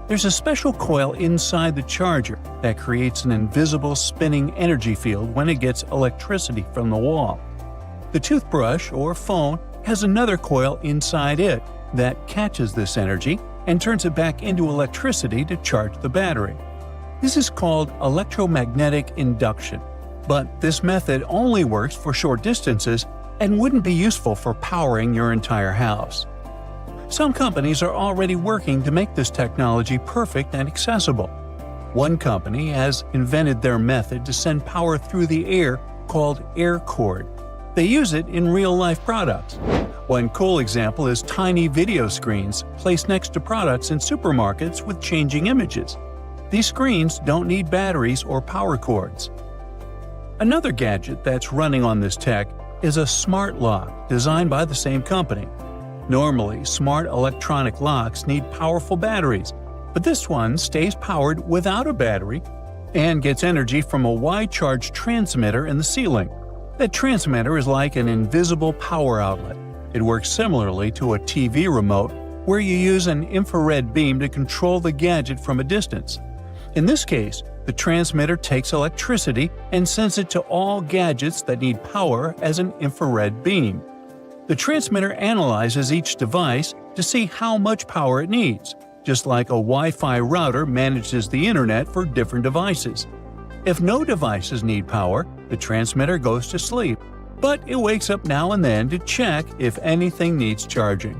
There's a special coil inside the charger that creates an invisible spinning energy field when it gets electricity from the wall. The toothbrush or phone has another coil inside it that catches this energy and turns it back into electricity to charge the battery. This is called electromagnetic induction, but this method only works for short distances and wouldn't be useful for powering your entire house. Some companies are already working to make this technology perfect and accessible. One company has invented their method to send power through the air called air cord. They use it in real-life products. One cool example is tiny video screens placed next to products in supermarkets with changing images. These screens don't need batteries or power cords. Another gadget that's running on this tech is a smart lock designed by the same company. Normally, smart electronic locks need powerful batteries, but this one stays powered without a battery and gets energy from a wide-charge transmitter in the ceiling. That transmitter is like an invisible power outlet. It works similarly to a TV remote, where you use an infrared beam to control the gadget from a distance. In this case, the transmitter takes electricity and sends it to all gadgets that need power as an infrared beam. The transmitter analyzes each device to see how much power it needs, just like a Wi-Fi router manages the internet for different devices. If no devices need power, the transmitter goes to sleep, but it wakes up now and then to check if anything needs charging.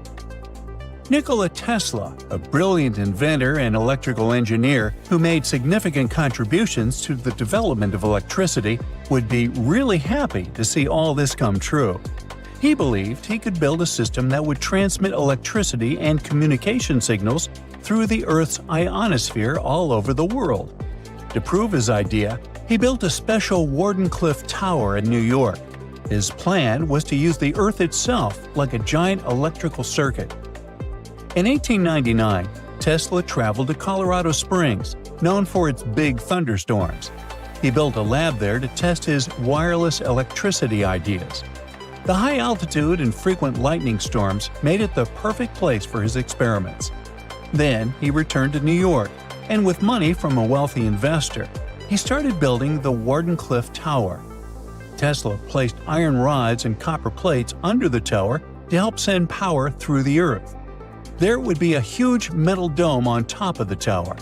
Nikola Tesla, a brilliant inventor and electrical engineer who made significant contributions to the development of electricity, would be really happy to see all this come true. He believed he could build a system that would transmit electricity and communication signals through the Earth's ionosphere all over the world. To prove his idea, he built a special Wardenclyffe Tower in New York. His plan was to use the Earth itself like a giant electrical circuit. In 1899, Tesla traveled to Colorado Springs, known for its big thunderstorms. He built a lab there to test his wireless electricity ideas. The high altitude and frequent lightning storms made it the perfect place for his experiments. Then he returned to New York, and with money from a wealthy investor, he started building the Wardenclyffe Tower. Tesla placed iron rods and copper plates under the tower to help send power through the Earth. There would be a huge metal dome on top of the tower.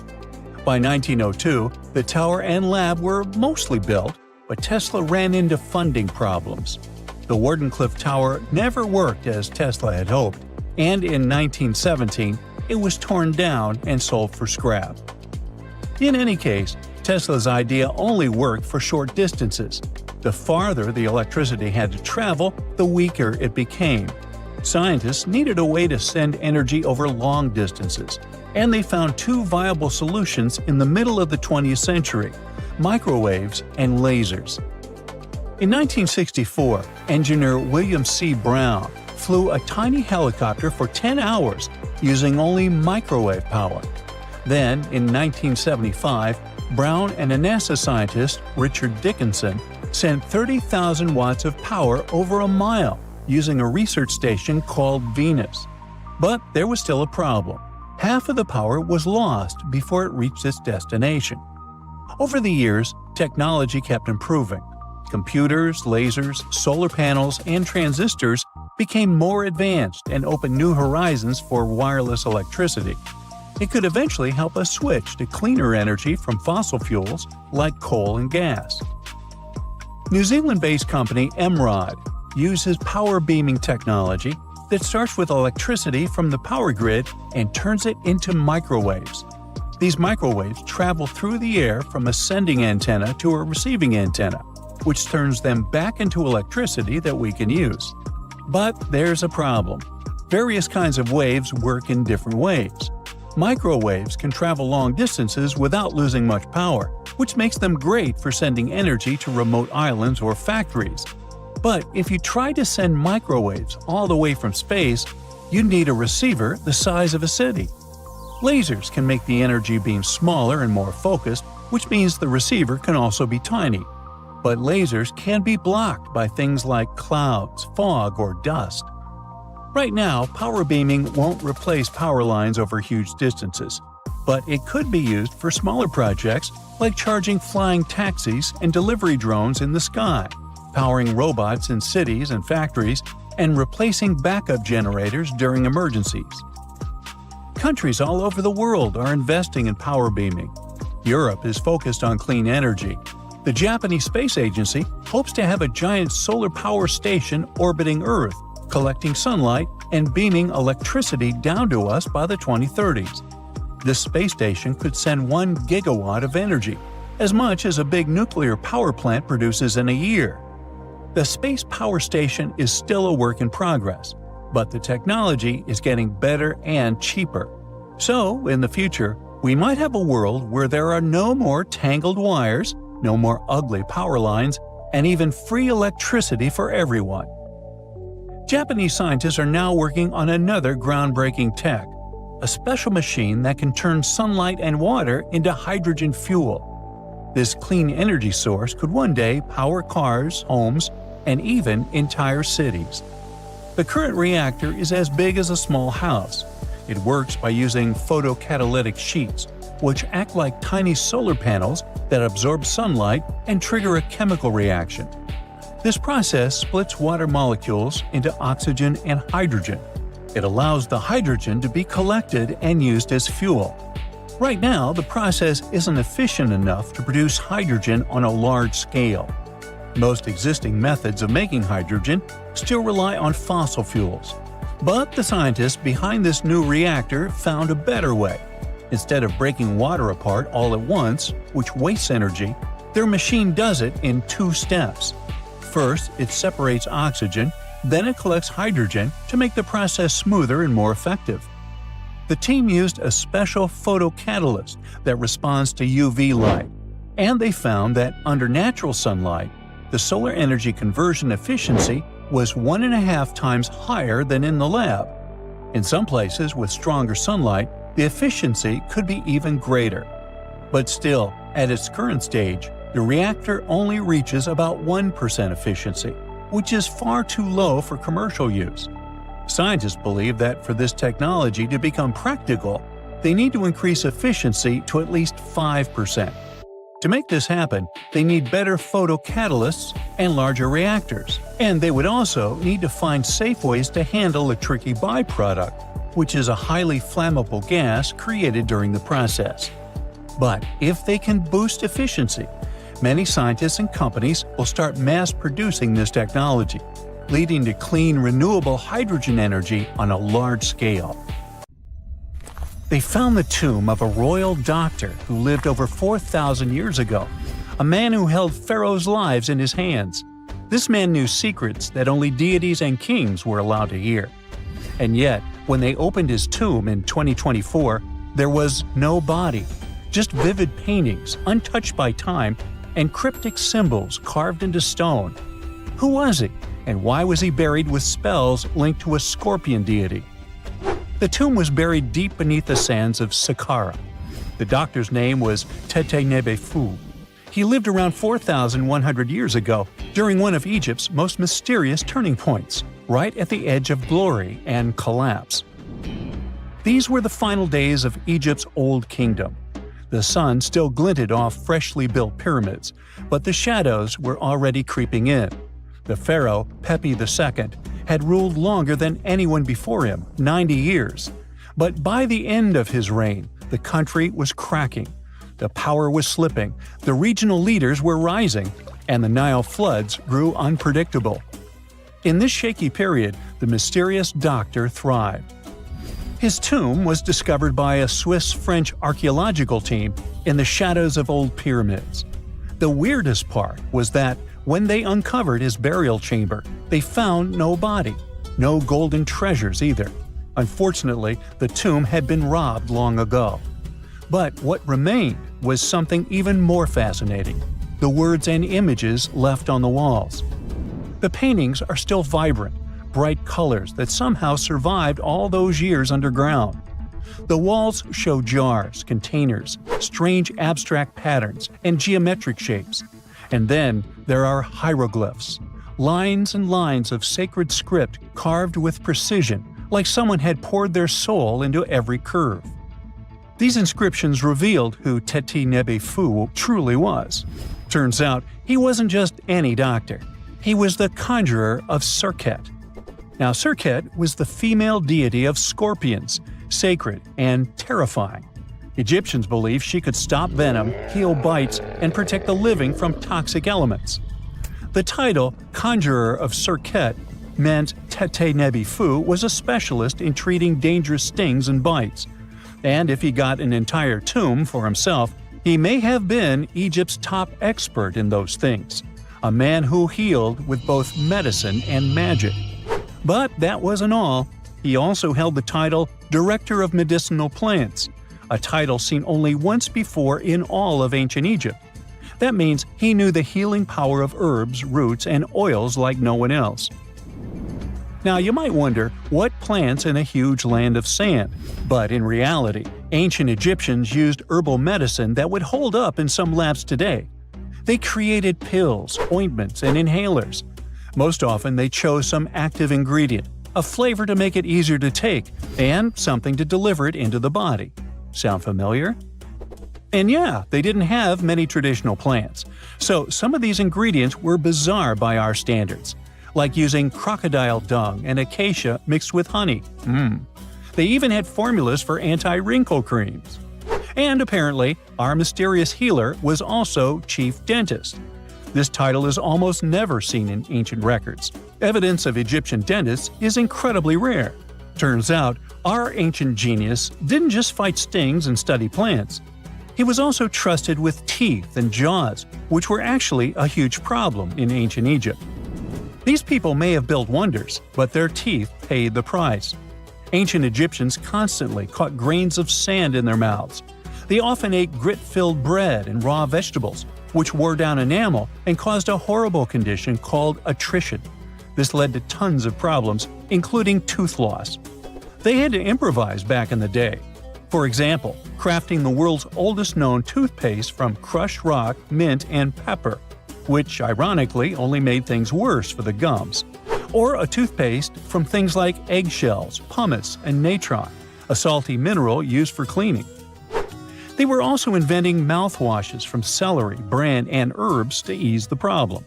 By 1902, the tower and lab were mostly built, but Tesla ran into funding problems. The Wardenclyffe Tower never worked as Tesla had hoped, and in 1917, it was torn down and sold for scrap. In any case, Tesla's idea only worked for short distances. The farther the electricity had to travel, the weaker it became. Scientists needed a way to send energy over long distances, and they found two viable solutions in the middle of the 20th century: microwaves and lasers. In 1964, engineer William C. Brown flew a tiny helicopter for 10 hours using only microwave power. Then, in 1975, Brown and a NASA scientist, Richard Dickinson, sent 30,000 watts of power over a mile using a research station called Venus. But there was still a problem. Half of the power was lost before it reached its destination. Over the years, technology kept improving. Computers, lasers, solar panels, and transistors became more advanced and opened new horizons for wireless electricity. It could eventually help us switch to cleaner energy from fossil fuels like coal and gas. New Zealand-based company Emrod uses power beaming technology that starts with electricity from the power grid and turns it into microwaves. These microwaves travel through the air from a sending antenna to a receiving antenna, which turns them back into electricity that we can use. But there's a problem. Various kinds of waves work in different ways. Microwaves can travel long distances without losing much power, which makes them great for sending energy to remote islands or factories. But if you try to send microwaves all the way from space, you'd need a receiver the size of a city. Lasers can make the energy beam smaller and more focused, which means the receiver can also be tiny. But lasers can be blocked by things like clouds, fog, or dust. Right now, power beaming won't replace power lines over huge distances, but it could be used for smaller projects like charging flying taxis and delivery drones in the sky, powering robots in cities and factories, and replacing backup generators during emergencies. Countries all over the world are investing in power beaming. Europe is focused on clean energy. The Japanese Space Agency hopes to have a giant solar power station orbiting Earth, collecting sunlight and beaming electricity down to us by the 2030s. This space station could send 1 gigawatt of energy, as much as a big nuclear power plant produces in a year. The space power station is still a work in progress, but the technology is getting better and cheaper. So, in the future, we might have a world where there are no more tangled wires, no more ugly power lines, and even free electricity for everyone. Japanese scientists are now working on another groundbreaking tech, a special machine that can turn sunlight and water into hydrogen fuel. This clean energy source could one day power cars, homes, and even entire cities. The current reactor is as big as a small house. It works by using photocatalytic sheets, which act like tiny solar panels that absorb sunlight and trigger a chemical reaction. This process splits water molecules into oxygen and hydrogen. It allows the hydrogen to be collected and used as fuel. Right now, the process isn't efficient enough to produce hydrogen on a large scale. Most existing methods of making hydrogen still rely on fossil fuels. But the scientists behind this new reactor found a better way. Instead of breaking water apart all at once, which wastes energy, their machine does it in 2 steps. First, it separates oxygen, then it collects hydrogen to make the process smoother and more effective. The team used a special photocatalyst that responds to UV light, and they found that under natural sunlight, the solar energy conversion efficiency was 1.5 times higher than in the lab. In some places with stronger sunlight, the efficiency could be even greater. But still, at its current stage, the reactor only reaches about 1% efficiency, which is far too low for commercial use. Scientists believe that for this technology to become practical, they need to increase efficiency to at least 5%. To make this happen, they need better photocatalysts and larger reactors, and they would also need to find safe ways to handle a tricky byproduct, which is a highly flammable gas created during the process. But if they can boost efficiency, many scientists and companies will start mass-producing this technology, leading to clean, renewable hydrogen energy on a large scale. They found the tomb of a royal doctor who lived over 4,000 years ago, a man who held pharaohs' lives in his hands. This man knew secrets that only deities and kings were allowed to hear. And yet, when they opened his tomb in 2024, there was no body, just vivid paintings, untouched by time, and cryptic symbols carved into stone. Who was he, and why was he buried with spells linked to a scorpion deity? The tomb was buried deep beneath the sands of Saqqara. The doctor's name was Tete Nebefu. He lived around 4,100 years ago, during one of Egypt's most mysterious turning points, right at the edge of glory and collapse. These were the final days of Egypt's Old Kingdom. The sun still glinted off freshly built pyramids, but the shadows were already creeping in. The pharaoh, Pepi II, had ruled longer than anyone before him, 90 years. But by the end of his reign, the country was cracking. The power was slipping, the regional leaders were rising, and the Nile floods grew unpredictable. In this shaky period, the mysterious doctor thrived. His tomb was discovered by a Swiss-French archaeological team in the shadows of old pyramids. The weirdest part was that when they uncovered his burial chamber, they found no body, no golden treasures either. Unfortunately, the tomb had been robbed long ago. But what remained was something even more fascinating: the words and images left on the walls. The paintings are still vibrant, bright colors that somehow survived all those years underground. The walls show jars, containers, strange abstract patterns, and geometric shapes. And then there are hieroglyphs, lines and lines of sacred script carved with precision, like someone had poured their soul into every curve. These inscriptions revealed who Tete Nebefu truly was. Turns out, he wasn't just any doctor. He was the conjurer of Serket. Now, Serket was the female deity of scorpions, sacred and terrifying. Egyptians believed she could stop venom, heal bites, and protect the living from toxic elements. The title Conjurer of Serket meant Tete Nebi-Fu was a specialist in treating dangerous stings and bites. And if he got an entire tomb for himself, he may have been Egypt's top expert in those things, a man who healed with both medicine and magic. But that wasn't all. He also held the title Director of Medicinal Plants, a title seen only once before in all of ancient Egypt. That means he knew the healing power of herbs, roots, and oils like no one else. Now, you might wonder what plants in a huge land of sand, but in reality, ancient Egyptians used herbal medicine that would hold up in some labs today. They created pills, ointments, and inhalers. Most often, they chose some active ingredient, a flavor to make it easier to take, and something to deliver it into the body. Sound familiar? And yeah, they didn't have many traditional plants, so some of these ingredients were bizarre by our standards, like using crocodile dung and acacia mixed with honey. They even had formulas for anti-wrinkle creams. And apparently, our mysterious healer was also chief dentist. This title is almost never seen in ancient records. Evidence of Egyptian dentists is incredibly rare. Turns out, our ancient genius didn't just fight stings and study plants. He was also trusted with teeth and jaws, which were actually a huge problem in ancient Egypt. These people may have built wonders, but their teeth paid the price. Ancient Egyptians constantly caught grains of sand in their mouths. They often ate grit-filled bread and raw vegetables, which wore down enamel and caused a horrible condition called attrition. This led to tons of problems, including tooth loss. They had to improvise back in the day. For example, crafting the world's oldest known toothpaste from crushed rock, mint, and pepper, which ironically only made things worse for the gums. Or a toothpaste from things like eggshells, pumice, and natron, a salty mineral used for cleaning. They were also inventing mouthwashes from celery, bran, and herbs to ease the problem.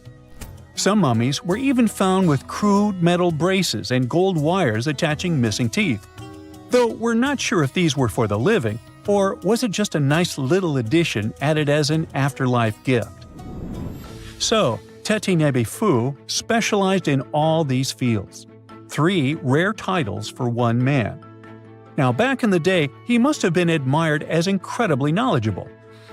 Some mummies were even found with crude metal braces and gold wires attaching missing teeth. Though we're not sure if these were for the living, or was it just a nice little addition added as an afterlife gift. So, Tete Nebi-Fu specialized in all these fields. 3 rare titles for one man. Now, back in the day, he must have been admired as incredibly knowledgeable.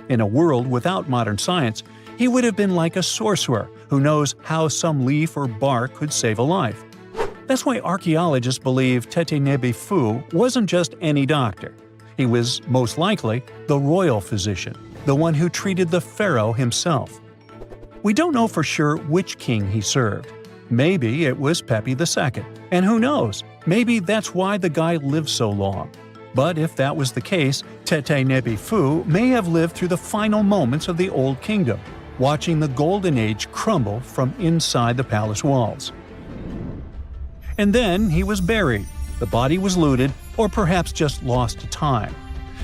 In a world without modern science, he would have been like a sorcerer who knows how some leaf or bark could save a life. That's why archaeologists believe Tete Nebi-Fu wasn't just any doctor. He was, most likely, the royal physician, the one who treated the pharaoh himself. We don't know for sure which king he served. Maybe it was Pepi II, and who knows, maybe that's why the guy lived so long. But if that was the case, Tete Nebi-Fu may have lived through the final moments of the Old Kingdom, watching the Golden Age crumble from inside the palace walls. And then he was buried. The body was looted, or perhaps just lost to time.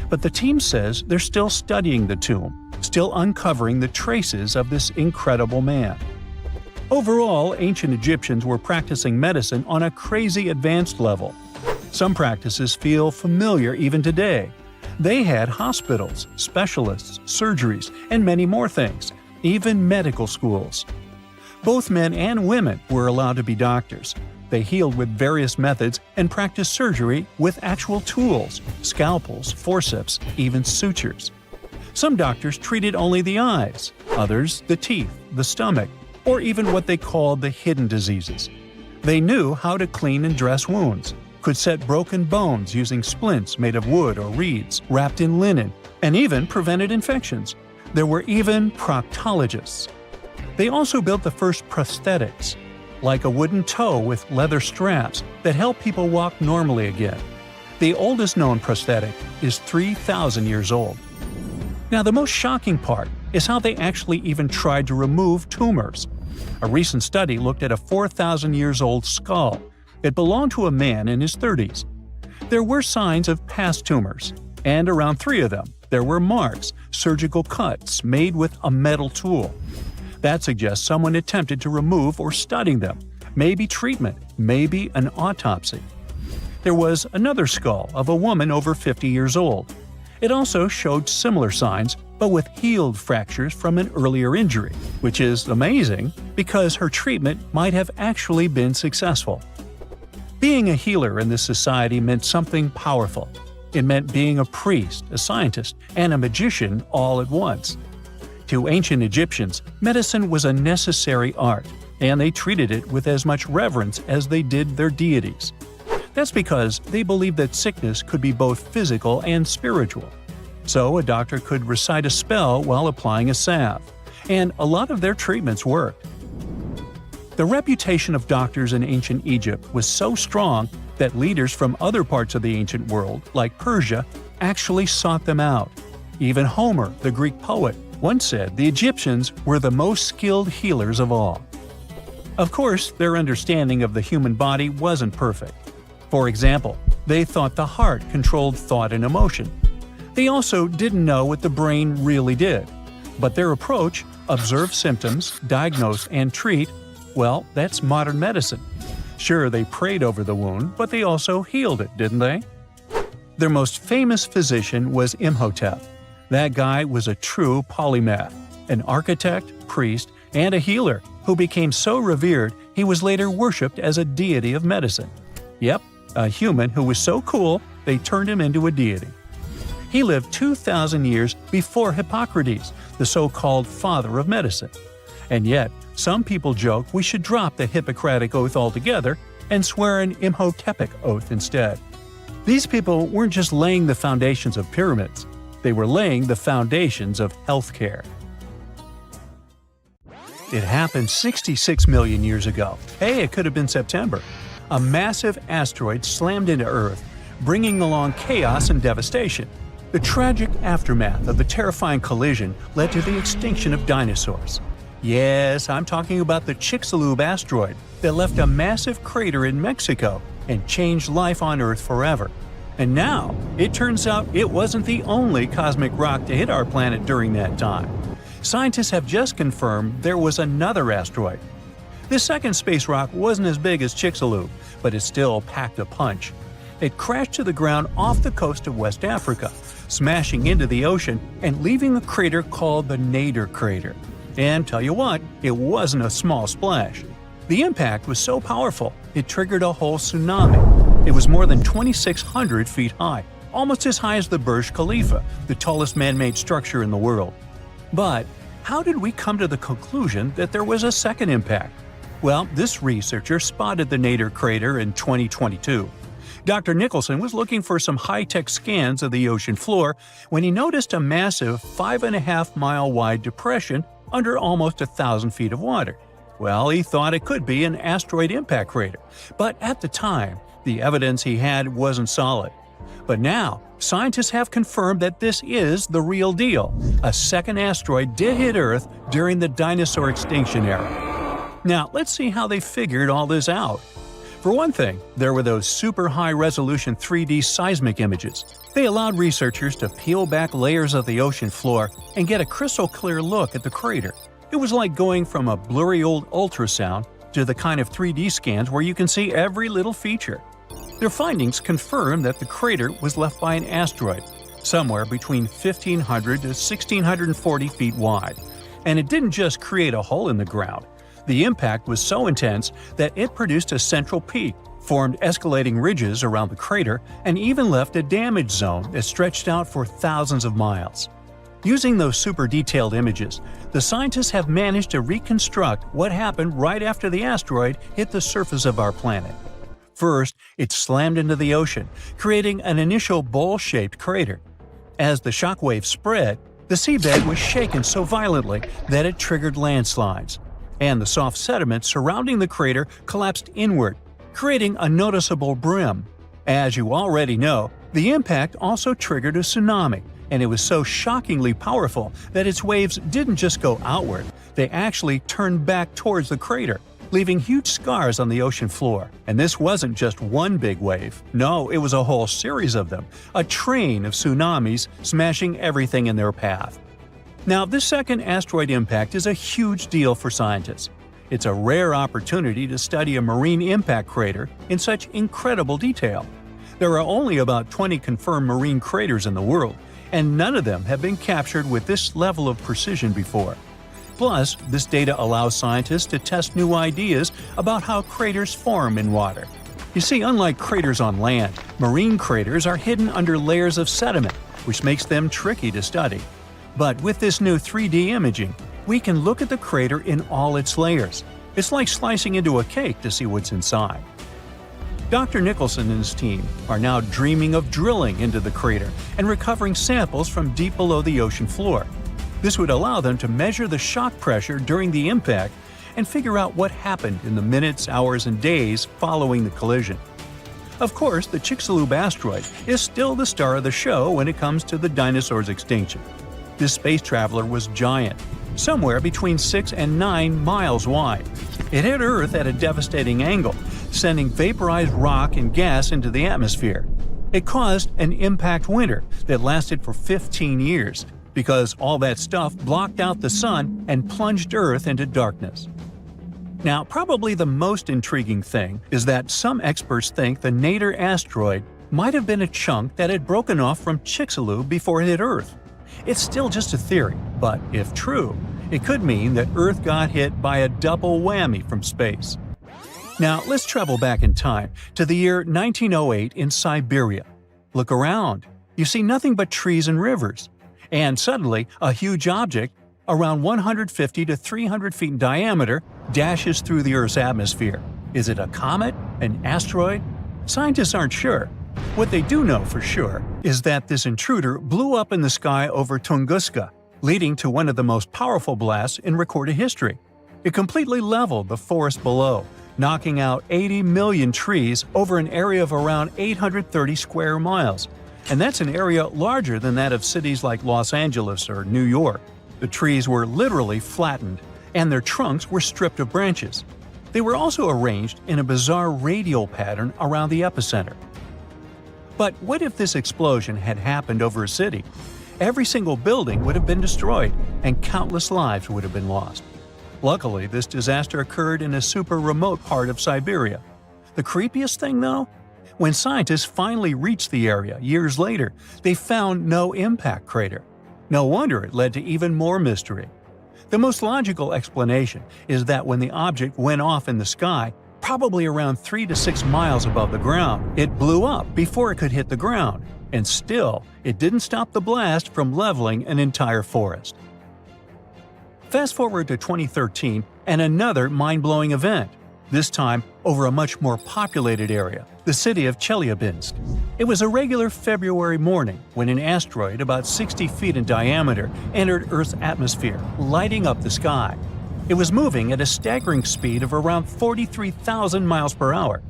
But the team says they're still studying the tomb, still uncovering the traces of this incredible man. Overall, ancient Egyptians were practicing medicine on a crazy advanced level. Some practices feel familiar even today. They had hospitals, specialists, surgeries, and many more things, even medical schools. Both men and women were allowed to be doctors. They healed with various methods and practiced surgery with actual tools, scalpels, forceps, even sutures. Some doctors treated only the eyes, others the teeth, the stomach, or even what they called the hidden diseases. They knew how to clean and dress wounds, could set broken bones using splints made of wood or reeds wrapped in linen, and even prevented infections. There were even proctologists. They also built the first prosthetics, like a wooden toe with leather straps that help people walk normally again. The oldest known prosthetic is 3,000 years old. Now, the most shocking part is how they actually even tried to remove tumors. A recent study looked at a 4,000 years old skull. It belonged to a man in his 30s. There were signs of past tumors, and around 3 of them, there were marks, surgical cuts made with a metal tool. That suggests someone attempted to remove or study them, maybe treatment, maybe an autopsy. There was another skull of a woman over 50 years old. It also showed similar signs, but with healed fractures from an earlier injury, which is amazing because her treatment might have actually been successful. Being a healer in this society meant something powerful. It meant being a priest, a scientist, and a magician all at once. To ancient Egyptians, medicine was a necessary art, and they treated it with as much reverence as they did their deities. That's because they believed that sickness could be both physical and spiritual. So a doctor could recite a spell while applying a salve, and a lot of their treatments worked. The reputation of doctors in ancient Egypt was so strong that leaders from other parts of the ancient world, like Persia, actually sought them out. Even Homer, the Greek poet, once said the Egyptians were the most skilled healers of all. Of course, their understanding of the human body wasn't perfect. For example, they thought the heart controlled thought and emotion. They also didn't know what the brain really did. But their approach, observe symptoms, diagnose, and treat, well, that's modern medicine. Sure, they prayed over the wound, but they also healed it, didn't they? Their most famous physician was Imhotep. That guy was a true polymath, an architect, priest, and a healer who became so revered he was later worshipped as a deity of medicine. Yep, a human who was so cool they turned him into a deity. He lived 2,000 years before Hippocrates, the so-called father of medicine. And yet, some people joke we should drop the Hippocratic Oath altogether and swear an Imhotepic oath instead. These people weren't just laying the foundations of pyramids, they were laying the foundations of healthcare. It happened 66 million years ago. Hey, it could have been September. A massive asteroid slammed into Earth, bringing along chaos and devastation. The tragic aftermath of the terrifying collision led to the extinction of dinosaurs. Yes, I'm talking about the Chicxulub asteroid that left a massive crater in Mexico and changed life on Earth forever. And now, it turns out it wasn't the only cosmic rock to hit our planet during that time. Scientists have just confirmed there was another asteroid. This second space rock wasn't as big as Chicxulub, but it still packed a punch. It crashed to the ground off the coast of West Africa, smashing into the ocean and leaving a crater called the Nadir crater. And tell you what, it wasn't a small splash. The impact was so powerful, it triggered a whole tsunami. It was more than 2,600 feet high, almost as high as the Burj Khalifa, the tallest man-made structure in the world. But how did we come to the conclusion that there was a second impact? Well, this researcher spotted the Nadir crater in 2022. Dr. Nicholson was looking for some high-tech scans of the ocean floor when he noticed a massive 5.5-mile-wide depression under almost 1,000 feet of water. Well, he thought it could be an asteroid impact crater, but at the time, the evidence he had wasn't solid. But now, scientists have confirmed that this is the real deal. A second asteroid did hit Earth during the dinosaur extinction era. Now, let's see how they figured all this out. For one thing, there were those super high-resolution 3D seismic images. They allowed researchers to peel back layers of the ocean floor and get a crystal-clear look at the crater. It was like going from a blurry old ultrasound to the kind of 3D scans where you can see every little feature. Their findings confirm that the crater was left by an asteroid, somewhere between 1,500 to 1,640 feet wide. And it didn't just create a hole in the ground. The impact was so intense that it produced a central peak, formed escalating ridges around the crater, and even left a damage zone that stretched out for thousands of miles. Using those super detailed images, the scientists have managed to reconstruct what happened right after the asteroid hit the surface of our planet. First, it slammed into the ocean, creating an initial bowl-shaped crater. As the shockwave spread, the seabed was shaken so violently that it triggered landslides, and the soft sediment surrounding the crater collapsed inward, creating a noticeable brim. As you already know, the impact also triggered a tsunami, and it was so shockingly powerful that its waves didn't just go outward, they actually turned back towards the crater, leaving huge scars on the ocean floor. And this wasn't just one big wave. No, it was a whole series of them, a train of tsunamis smashing everything in their path. Now, this second asteroid impact is a huge deal for scientists. It's a rare opportunity to study a marine impact crater in such incredible detail. There are only about 20 confirmed marine craters in the world, and none of them have been captured with this level of precision before. Plus, this data allows scientists to test new ideas about how craters form in water. You see, unlike craters on land, marine craters are hidden under layers of sediment, which makes them tricky to study. But with this new 3D imaging, we can look at the crater in all its layers. It's like slicing into a cake to see what's inside. Dr. Nicholson and his team are now dreaming of drilling into the crater and recovering samples from deep below the ocean floor. This would allow them to measure the shock pressure during the impact and figure out what happened in the minutes, hours, and days following the collision. Of course, the Chicxulub asteroid is still the star of the show when it comes to the dinosaurs' extinction. This space traveler was giant, somewhere between 6 and 9 miles wide. It hit Earth at a devastating angle, sending vaporized rock and gas into the atmosphere. It caused an impact winter that lasted for 15 years because all that stuff blocked out the sun and plunged Earth into darkness. Now, probably the most intriguing thing is that some experts think the Nader asteroid might have been a chunk that had broken off from Chicxulub before it hit Earth. It's still just a theory, but if true, it could mean that Earth got hit by a double whammy from space. Now, let's travel back in time to the year 1908 in Siberia. Look around. You see nothing but trees and rivers. And suddenly, a huge object, around 150 to 300 feet in diameter, dashes through the Earth's atmosphere. Is it a comet? An asteroid? Scientists aren't sure. What they do know for sure is that this intruder blew up in the sky over Tunguska, leading to one of the most powerful blasts in recorded history. It completely leveled the forest below, knocking out 80 million trees over an area of around 830 square miles. And that's an area larger than that of cities like Los Angeles or New York. The trees were literally flattened, and their trunks were stripped of branches. They were also arranged in a bizarre radial pattern around the epicenter. But what if this explosion had happened over a city? Every single building would have been destroyed, and countless lives would have been lost. Luckily, this disaster occurred in a super remote part of Siberia. The creepiest thing, though? When scientists finally reached the area years later, they found no impact crater. No wonder it led to even more mystery. The most logical explanation is that when the object went off in the sky, probably around 3 to 6 miles above the ground, it blew up before it could hit the ground, and still, it didn't stop the blast from leveling an entire forest. Fast forward to 2013 and another mind-blowing event, this time over a much more populated area, the city of Chelyabinsk. It was a regular February morning when an asteroid about 60 feet in diameter entered Earth's atmosphere, lighting up the sky. It was moving at a staggering speed of around 43,000 miles per hour.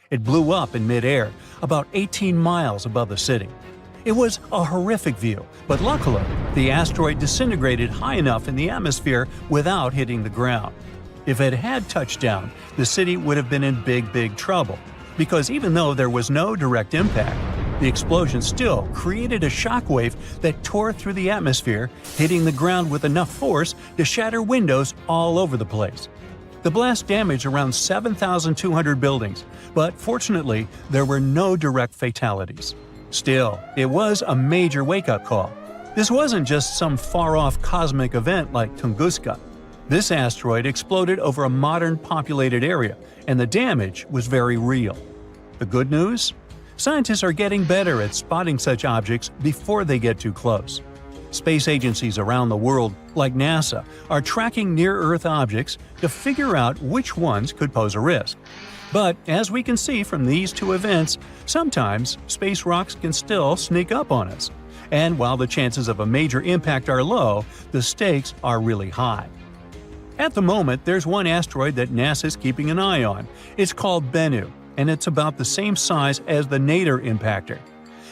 It blew up in midair, about 18 miles above the city. It was a horrific view, but luckily, the asteroid disintegrated high enough in the atmosphere without hitting the ground. If it had touched down, the city would have been in big trouble, because even though there was no direct impact, the explosion still created a shockwave that tore through the atmosphere, hitting the ground with enough force to shatter windows all over the place. The blast damaged around 7,200 buildings, but fortunately, there were no direct fatalities. Still, it was a major wake-up call. This wasn't just some far-off cosmic event like Tunguska. This asteroid exploded over a modern populated area, and the damage was very real. The good news? Scientists are getting better at spotting such objects before they get too close. Space agencies around the world, like NASA, are tracking near-Earth objects to figure out which ones could pose a risk. But as we can see from these two events, sometimes space rocks can still sneak up on us. And while the chances of a major impact are low, the stakes are really high. At the moment, there's one asteroid that NASA is keeping an eye on. It's called Bennu, and it's about the same size as the Nader impactor.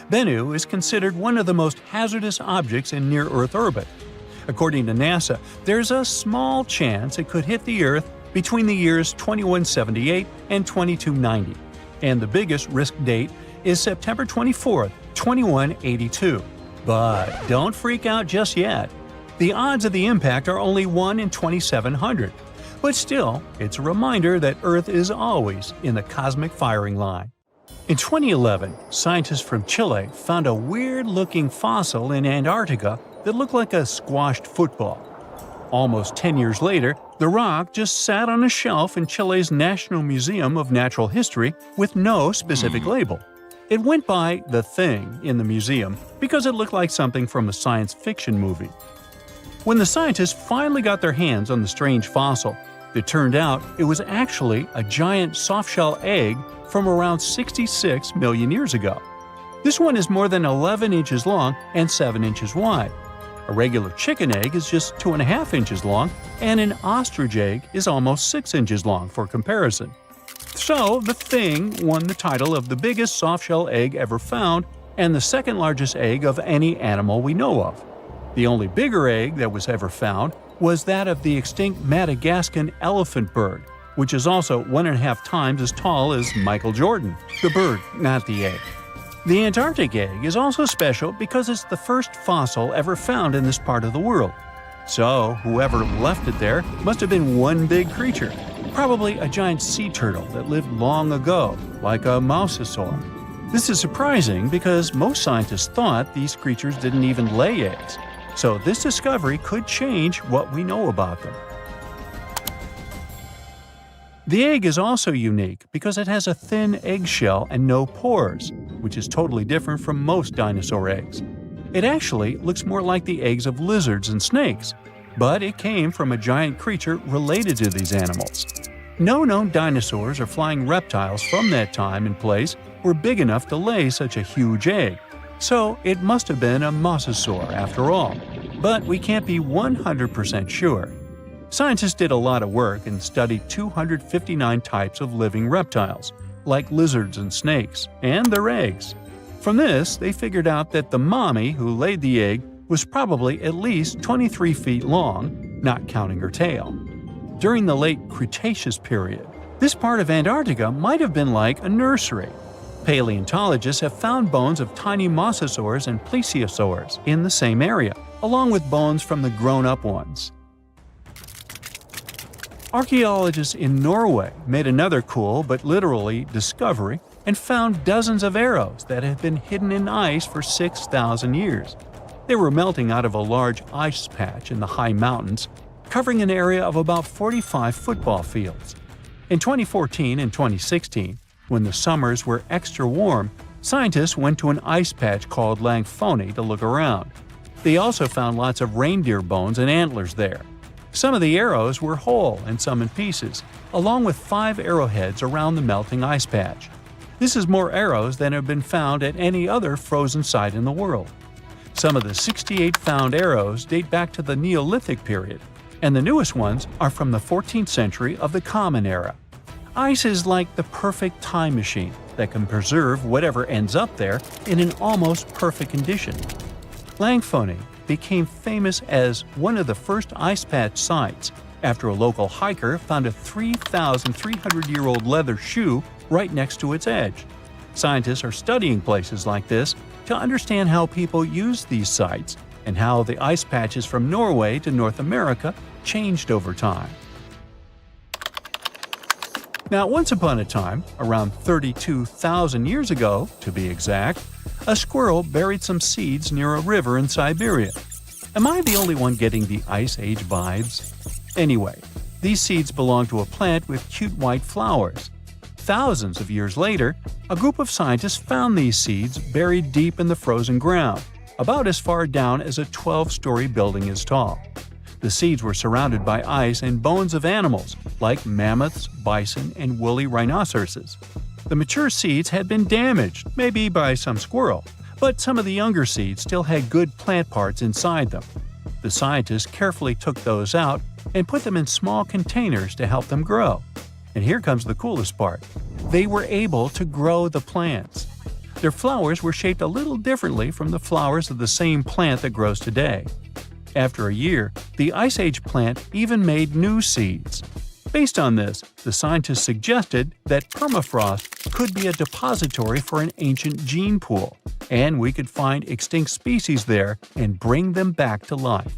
Bennu is considered one of the most hazardous objects in near-Earth orbit. According to NASA, there's a small chance it could hit the Earth between the years 2178 and 2290, and the biggest risk date is September 24, 2182. But don't freak out just yet. The odds of the impact are only 1 in 2,700. But still, it's a reminder that Earth is always in the cosmic firing line. In 2011, scientists from Chile found a weird-looking fossil in Antarctica that looked like a squashed football. Almost 10 years later, the rock just sat on a shelf in Chile's National Museum of Natural History with no specific label. It went by The Thing in the museum because it looked like something from a science fiction movie. When the scientists finally got their hands on the strange fossil, it turned out it was actually a giant soft-shell egg from around 66 million years ago. This one is more than 11 inches long and 7 inches wide. A regular chicken egg is just 2.5 inches long, and an ostrich egg is almost 6 inches long for comparison. So, the Thing won the title of the biggest soft-shell egg ever found and the second largest egg of any animal we know of. The only bigger egg that was ever found was that of the extinct Madagascan elephant bird, which is also 1.5 times as tall as Michael Jordan. The bird, not the egg. The Antarctic egg is also special because it's the first fossil ever found in this part of the world. So, whoever left it there must have been one big creature, probably a giant sea turtle that lived long ago, like a mosasaur. This is surprising because most scientists thought these creatures didn't even lay eggs, so this discovery could change what we know about them. The egg is also unique because it has a thin eggshell and no pores, which is totally different from most dinosaur eggs. It actually looks more like the eggs of lizards and snakes, but it came from a giant creature related to these animals. No known dinosaurs or flying reptiles from that time and place were big enough to lay such a huge egg, so it must have been a mosasaur after all. But we can't be 100% sure. Scientists did a lot of work and studied 259 types of living reptiles, like lizards and snakes, and their eggs. From this, they figured out that the mommy who laid the egg was probably at least 23 feet long, not counting her tail. During the late Cretaceous period, this part of Antarctica might have been like a nursery. Paleontologists have found bones of tiny mosasaurs and plesiosaurs in the same area, along with bones from the grown-up ones. Archaeologists in Norway made another cool but literally discovery and found dozens of arrows that had been hidden in ice for 6,000 years. They were melting out of a large ice patch in the high mountains, covering an area of about 45 football fields. In 2014 and 2016, when the summers were extra warm, scientists went to an ice patch called Langfoni to look around. They also found lots of reindeer bones and antlers there. Some of the arrows were whole and some in pieces, along with 5 arrowheads around the melting ice patch. This is more arrows than have been found at any other frozen site in the world. Some of the 68 found arrows date back to the Neolithic period, and the newest ones are from the 14th century of the Common Era. Ice is like the perfect time machine that can preserve whatever ends up there in an almost perfect condition. Langfoni became famous as one of the first ice patch sites after a local hiker found a 3,300-year-old leather shoe right next to its edge. Scientists are studying places like this to understand how people used these sites and how the ice patches from Norway to North America changed over time. Now, once upon a time, around 32,000 years ago, to be exact, a squirrel buried some seeds near a river in Siberia. Am I the only one getting the Ice Age vibes? Anyway, these seeds belong to a plant with cute white flowers. Thousands of years later, a group of scientists found these seeds buried deep in the frozen ground, about as far down as a 12-story building is tall. The seeds were surrounded by ice and bones of animals, like mammoths, bison, and woolly rhinoceroses. The mature seeds had been damaged, maybe by some squirrel, but some of the younger seeds still had good plant parts inside them. The scientists carefully took those out and put them in small containers to help them grow. And here comes the coolest part. They were able to grow the plants. Their flowers were shaped a little differently from the flowers of the same plant that grows today. After a year, the Ice Age plant even made new seeds. Based on this, the scientists suggested that permafrost could be a depository for an ancient gene pool, and we could find extinct species there and bring them back to life.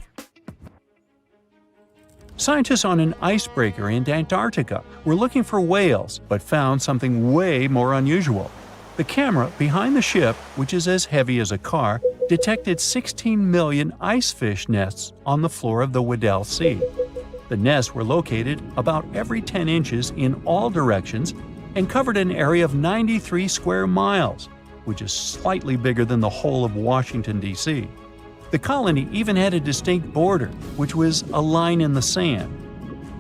Scientists on an icebreaker in Antarctica were looking for whales but found something way more unusual. The camera behind the ship, which is as heavy as a car, detected 16 million ice fish nests on the floor of the Weddell Sea. The nests were located about every 10 inches in all directions and covered an area of 93 square miles, which is slightly bigger than the whole of Washington, D.C. The colony even had a distinct border, which was a line in the sand.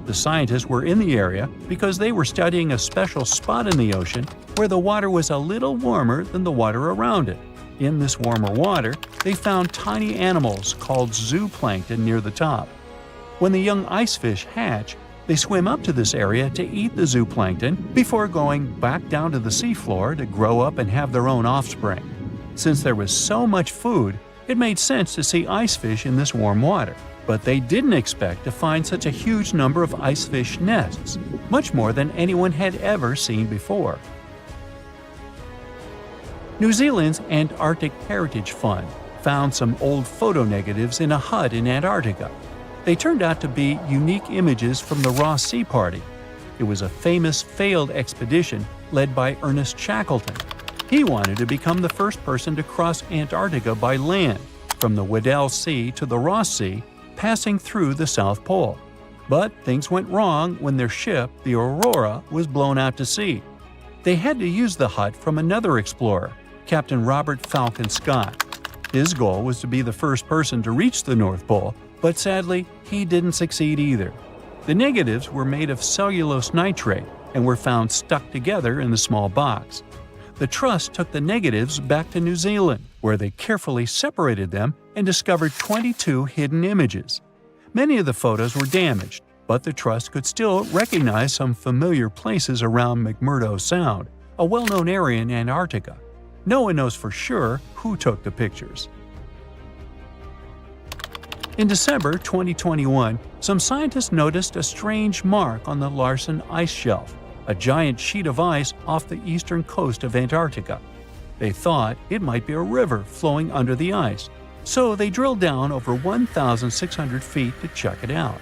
The scientists were in the area because they were studying a special spot in the ocean where the water was a little warmer than the water around it. In this warmer water, they found tiny animals called zooplankton near the top. When the young ice fish hatch, they swim up to this area to eat the zooplankton before going back down to the seafloor to grow up and have their own offspring. Since there was so much food, it made sense to see ice fish in this warm water. But they didn't expect to find such a huge number of ice fish nests, much more than anyone had ever seen before. New Zealand's Antarctic Heritage Fund found some old photo negatives in a hut in Antarctica. They turned out to be unique images from the Ross Sea Party. It was a famous failed expedition led by Ernest Shackleton. He wanted to become the first person to cross Antarctica by land, from the Weddell Sea to the Ross Sea, passing through the South Pole. But things went wrong when their ship, the Aurora, was blown out to sea. They had to use the hut from another explorer, Captain Robert Falcon Scott. His goal was to be the first person to reach the North Pole, but sadly, he didn't succeed either. The negatives were made of cellulose nitrate and were found stuck together in the small box. The Trust took the negatives back to New Zealand, where they carefully separated them and discovered 22 hidden images. Many of the photos were damaged, but the Trust could still recognize some familiar places around McMurdo Sound, a well-known area in Antarctica. No one knows for sure who took the pictures. In December 2021, some scientists noticed a strange mark on the Larsen Ice Shelf, a giant sheet of ice off the eastern coast of Antarctica. They thought it might be a river flowing under the ice, so they drilled down over 1,600 feet to check it out.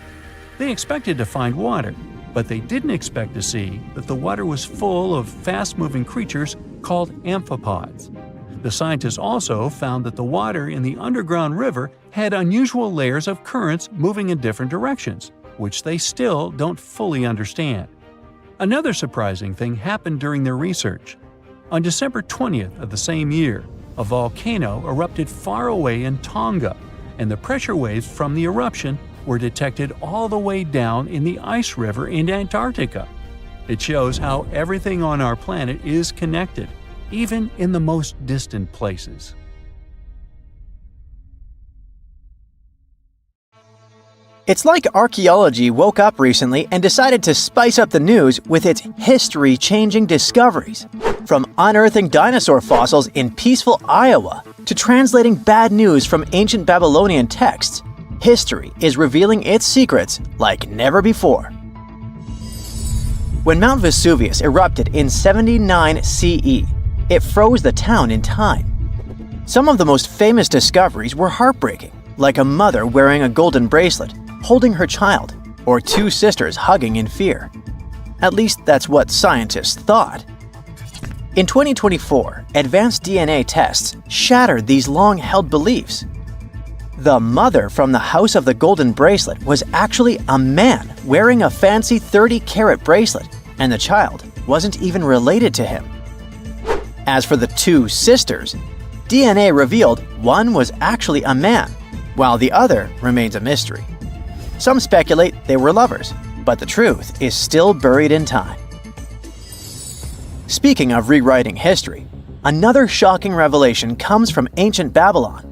They expected to find water, but they didn't expect to see that the water was full of fast-moving creatures called amphipods. The scientists also found that the water in the underground river had unusual layers of currents moving in different directions, which they still don't fully understand. Another surprising thing happened during their research. On December 20th of the same year, a volcano erupted far away in Tonga, and the pressure waves from the eruption were detected all the way down in the ice river in Antarctica. It shows how everything on our planet is connected, even in the most distant places. It's like archaeology woke up recently and decided to spice up the news with its history-changing discoveries. From unearthing dinosaur fossils in peaceful Iowa to translating bad news from ancient Babylonian texts, history is revealing its secrets like never before. When Mount Vesuvius erupted in 79 CE, it froze the town in time. Some of the most famous discoveries were heartbreaking, like a mother wearing a golden bracelet, holding her child, or two sisters hugging in fear. At least that's what scientists thought. In 2024, advanced DNA tests shattered these long-held beliefs. The mother from the House of the Golden Bracelet was actually a man wearing a fancy 30-carat bracelet, and the child wasn't even related to him. As for the two sisters, DNA revealed one was actually a man, while the other remains a mystery. Some speculate they were lovers, but the truth is still buried in time. Speaking of rewriting history, another shocking revelation comes from ancient Babylon.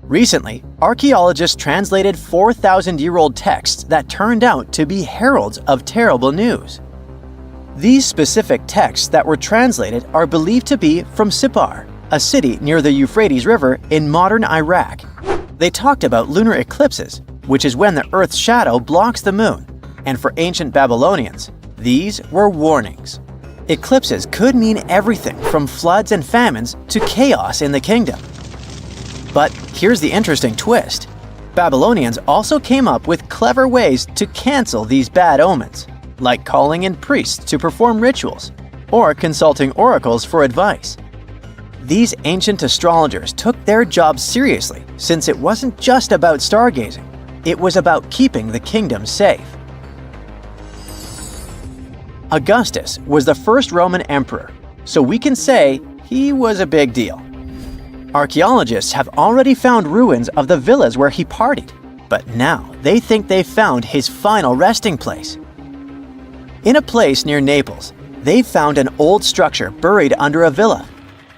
Recently, archaeologists translated 4,000-year-old texts that turned out to be heralds of terrible news. These specific texts that were translated are believed to be from Sippar, a city near the Euphrates River in modern Iraq. They talked about lunar eclipses, which is when the Earth's shadow blocks the moon, and for ancient Babylonians, these were warnings. Eclipses could mean everything from floods and famines to chaos in the kingdom. But here's the interesting twist. Babylonians also came up with clever ways to cancel these bad omens, like calling in priests to perform rituals or consulting oracles for advice. These ancient astrologers took their job seriously since it wasn't just about stargazing, it was about keeping the kingdom safe. Augustus was the first Roman emperor, so we can say he was a big deal. Archaeologists have already found ruins of the villas where he partied, but now they think they've found his final resting place. In a place near Naples, they've found an old structure buried under a villa.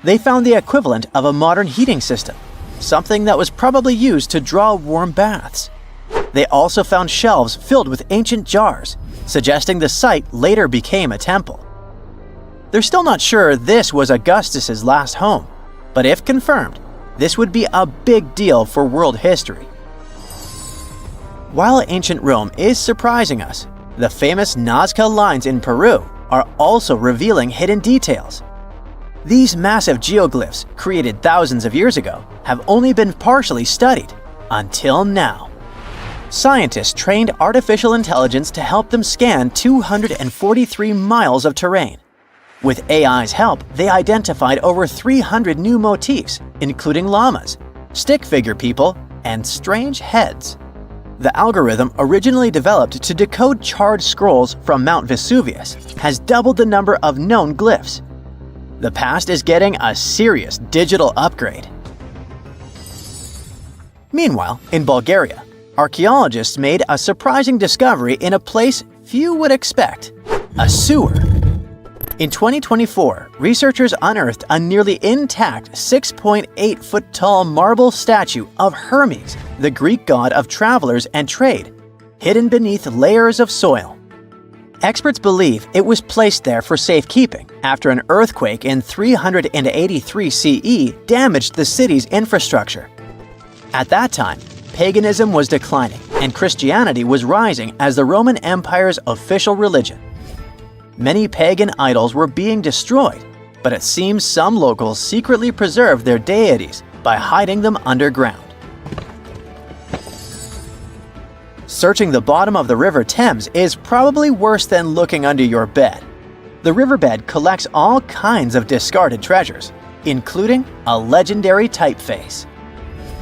They found the equivalent of a modern heating system, something that was probably used to draw warm baths. They also found shelves filled with ancient jars, suggesting the site later became a temple. They're still not sure this was Augustus's last home, but if confirmed, this would be a big deal for world history. While ancient Rome is surprising us, the famous Nazca lines in Peru are also revealing hidden details. These massive geoglyphs, created thousands of years ago, have only been partially studied until now. Scientists trained artificial intelligence to help them scan 243 miles of terrain. With AI's help, they identified over 300 new motifs, including llamas, stick figure people, and strange heads. The algorithm, originally developed to decode charred scrolls from Mount Vesuvius, has doubled the number of known glyphs. The past is getting a serious digital upgrade. Meanwhile, in Bulgaria, archaeologists made a surprising discovery in a place few would expect: a sewer. In 2024, researchers unearthed a nearly intact 6.8-foot-tall marble statue of Hermes, the Greek god of travelers and trade, hidden beneath layers of soil. Experts believe it was placed there for safekeeping after an earthquake in 383 CE damaged the city's infrastructure. At that time, paganism was declining and Christianity was rising as the Roman Empire's official religion. Many pagan idols were being destroyed, but it seems some locals secretly preserved their deities by hiding them underground. Searching the bottom of the River Thames is probably worse than looking under your bed. The riverbed collects all kinds of discarded treasures, including a legendary typeface.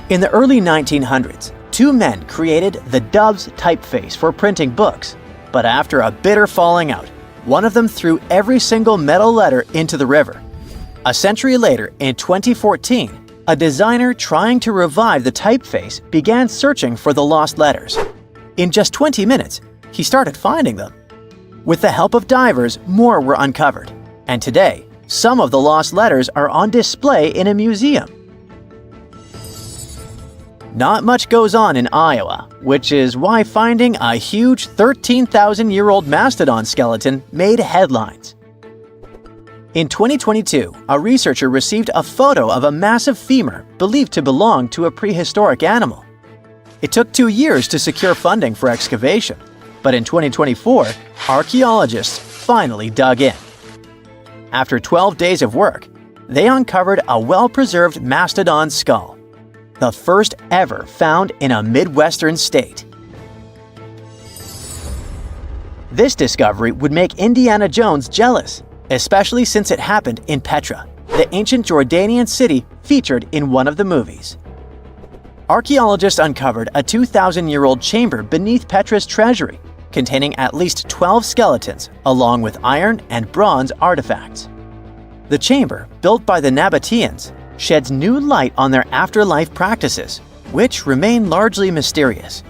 In the early 1900s, two men created the Doves typeface for printing books, but after a bitter falling out, one of them threw every single metal letter into the river. A century later, in 2014, a designer trying to revive the typeface began searching for the lost letters. In just 20 minutes, he started finding them. With the help of divers, more were uncovered, and today, some of the lost letters are on display in a museum. Not much goes on in Iowa, which is why finding a huge 13,000-year-old mastodon skeleton made headlines. In 2022, a researcher received a photo of a massive femur believed to belong to a prehistoric animal. It took 2 years to secure funding for excavation, but in 2024, archaeologists finally dug in. After 12 days of work, they uncovered a well-preserved mastodon skull, the first ever found in a Midwestern state. This discovery would make Indiana Jones jealous, especially since it happened in Petra, the ancient Jordanian city featured in one of the movies. Archaeologists uncovered a 2,000-year-old chamber beneath Petra's treasury, containing at least 12 skeletons, along with iron and bronze artifacts. The chamber, built by the Nabateans, sheds new light on their afterlife practices, which remain largely mysterious.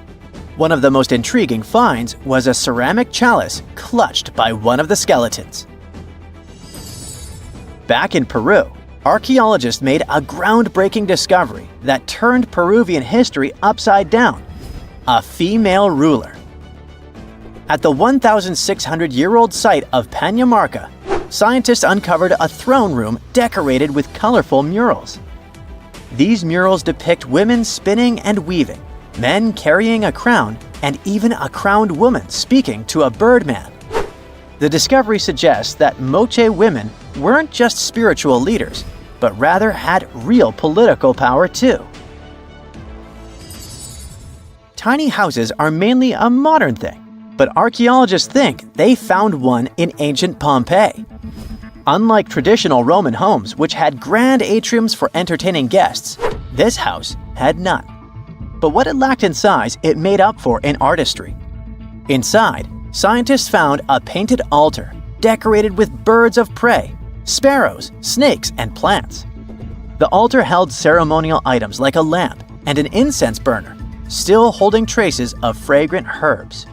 One of the most intriguing finds was a ceramic chalice clutched by one of the skeletons. Back in Peru, archaeologists made a groundbreaking discovery that turned Peruvian history upside down: a female ruler. At the 1,600-year-old site of Pañamarca, scientists uncovered a throne room decorated with colorful murals. These murals depict women spinning and weaving, men carrying a crown, and even a crowned woman speaking to a birdman. The discovery suggests that Moche women weren't just spiritual leaders, but rather had real political power too. Tiny houses are mainly a modern thing, but archaeologists think they found one in ancient Pompeii. Unlike traditional Roman homes, which had grand atriums for entertaining guests, this house had none. But what it lacked in size, it made up for in artistry. Inside, scientists found a painted altar decorated with birds of prey, sparrows, snakes, and plants. The altar held ceremonial items like a lamp and an incense burner, still holding traces of fragrant herbs.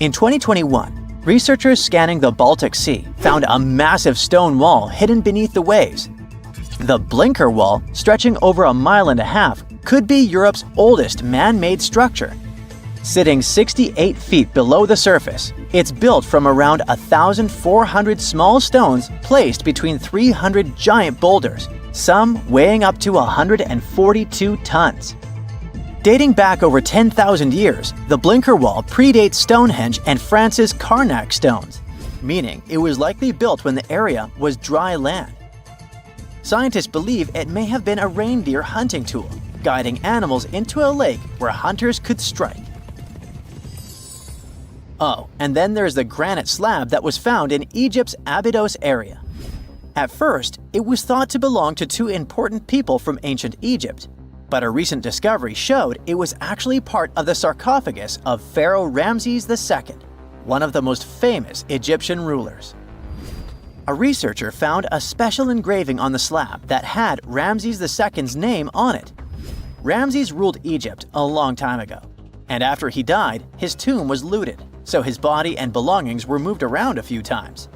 In 2021, researchers scanning the Baltic Sea found a massive stone wall hidden beneath the waves. The Blinker Wall, stretching over 1.5 miles, could be Europe's oldest man-made structure. Sitting 68 feet below the surface, it's built from around 1,400 small stones placed between 300 giant boulders, some weighing up to 142 tons. Dating back over 10,000 years, the Blinker Wall predates Stonehenge and France's Karnak stones, meaning it was likely built when the area was dry land. Scientists believe it may have been a reindeer hunting tool, guiding animals into a lake where hunters could strike. Oh, and then there's the granite slab that was found in Egypt's Abydos area. At first, it was thought to belong to two important people from ancient Egypt, but a recent discovery showed it was actually part of the sarcophagus of Pharaoh Ramses II, one of the most famous Egyptian rulers. A researcher found a special engraving on the slab that had Ramses II's name on it. Ramses ruled Egypt a long time ago, and after he died, his tomb was looted, so his body and belongings were moved around a few times.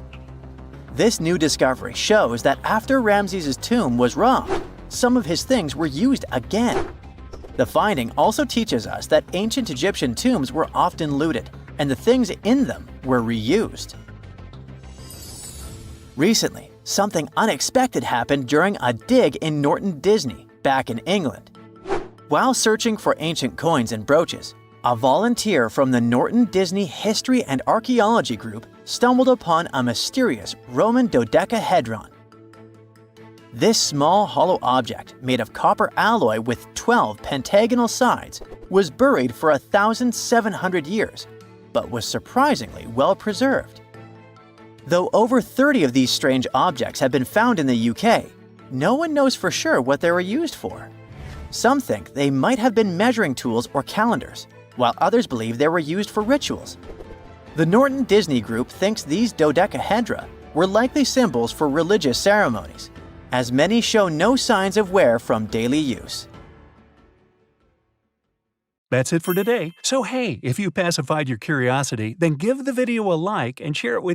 This new discovery shows that after Ramses' tomb was robbed, some of his things were used again. The finding also teaches us that ancient Egyptian tombs were often looted, and the things in them were reused. Recently, something unexpected happened during a dig in Norton Disney, back in England. While searching for ancient coins and brooches, a volunteer from the Norton Disney History and Archaeology Group stumbled upon a mysterious Roman dodecahedron. This small hollow object, made of copper alloy with 12 pentagonal sides, was buried for 1,700 years, but was surprisingly well preserved. Though over 30 of these strange objects have been found in the UK, no one knows for sure what they were used for. Some think they might have been measuring tools or calendars, while others believe they were used for rituals. The Norton Disney Group thinks these dodecahedra were likely symbols for religious ceremonies, as many show no signs of wear from daily use. That's it for today. So hey, if you pacified your curiosity, then give the video a like and share it with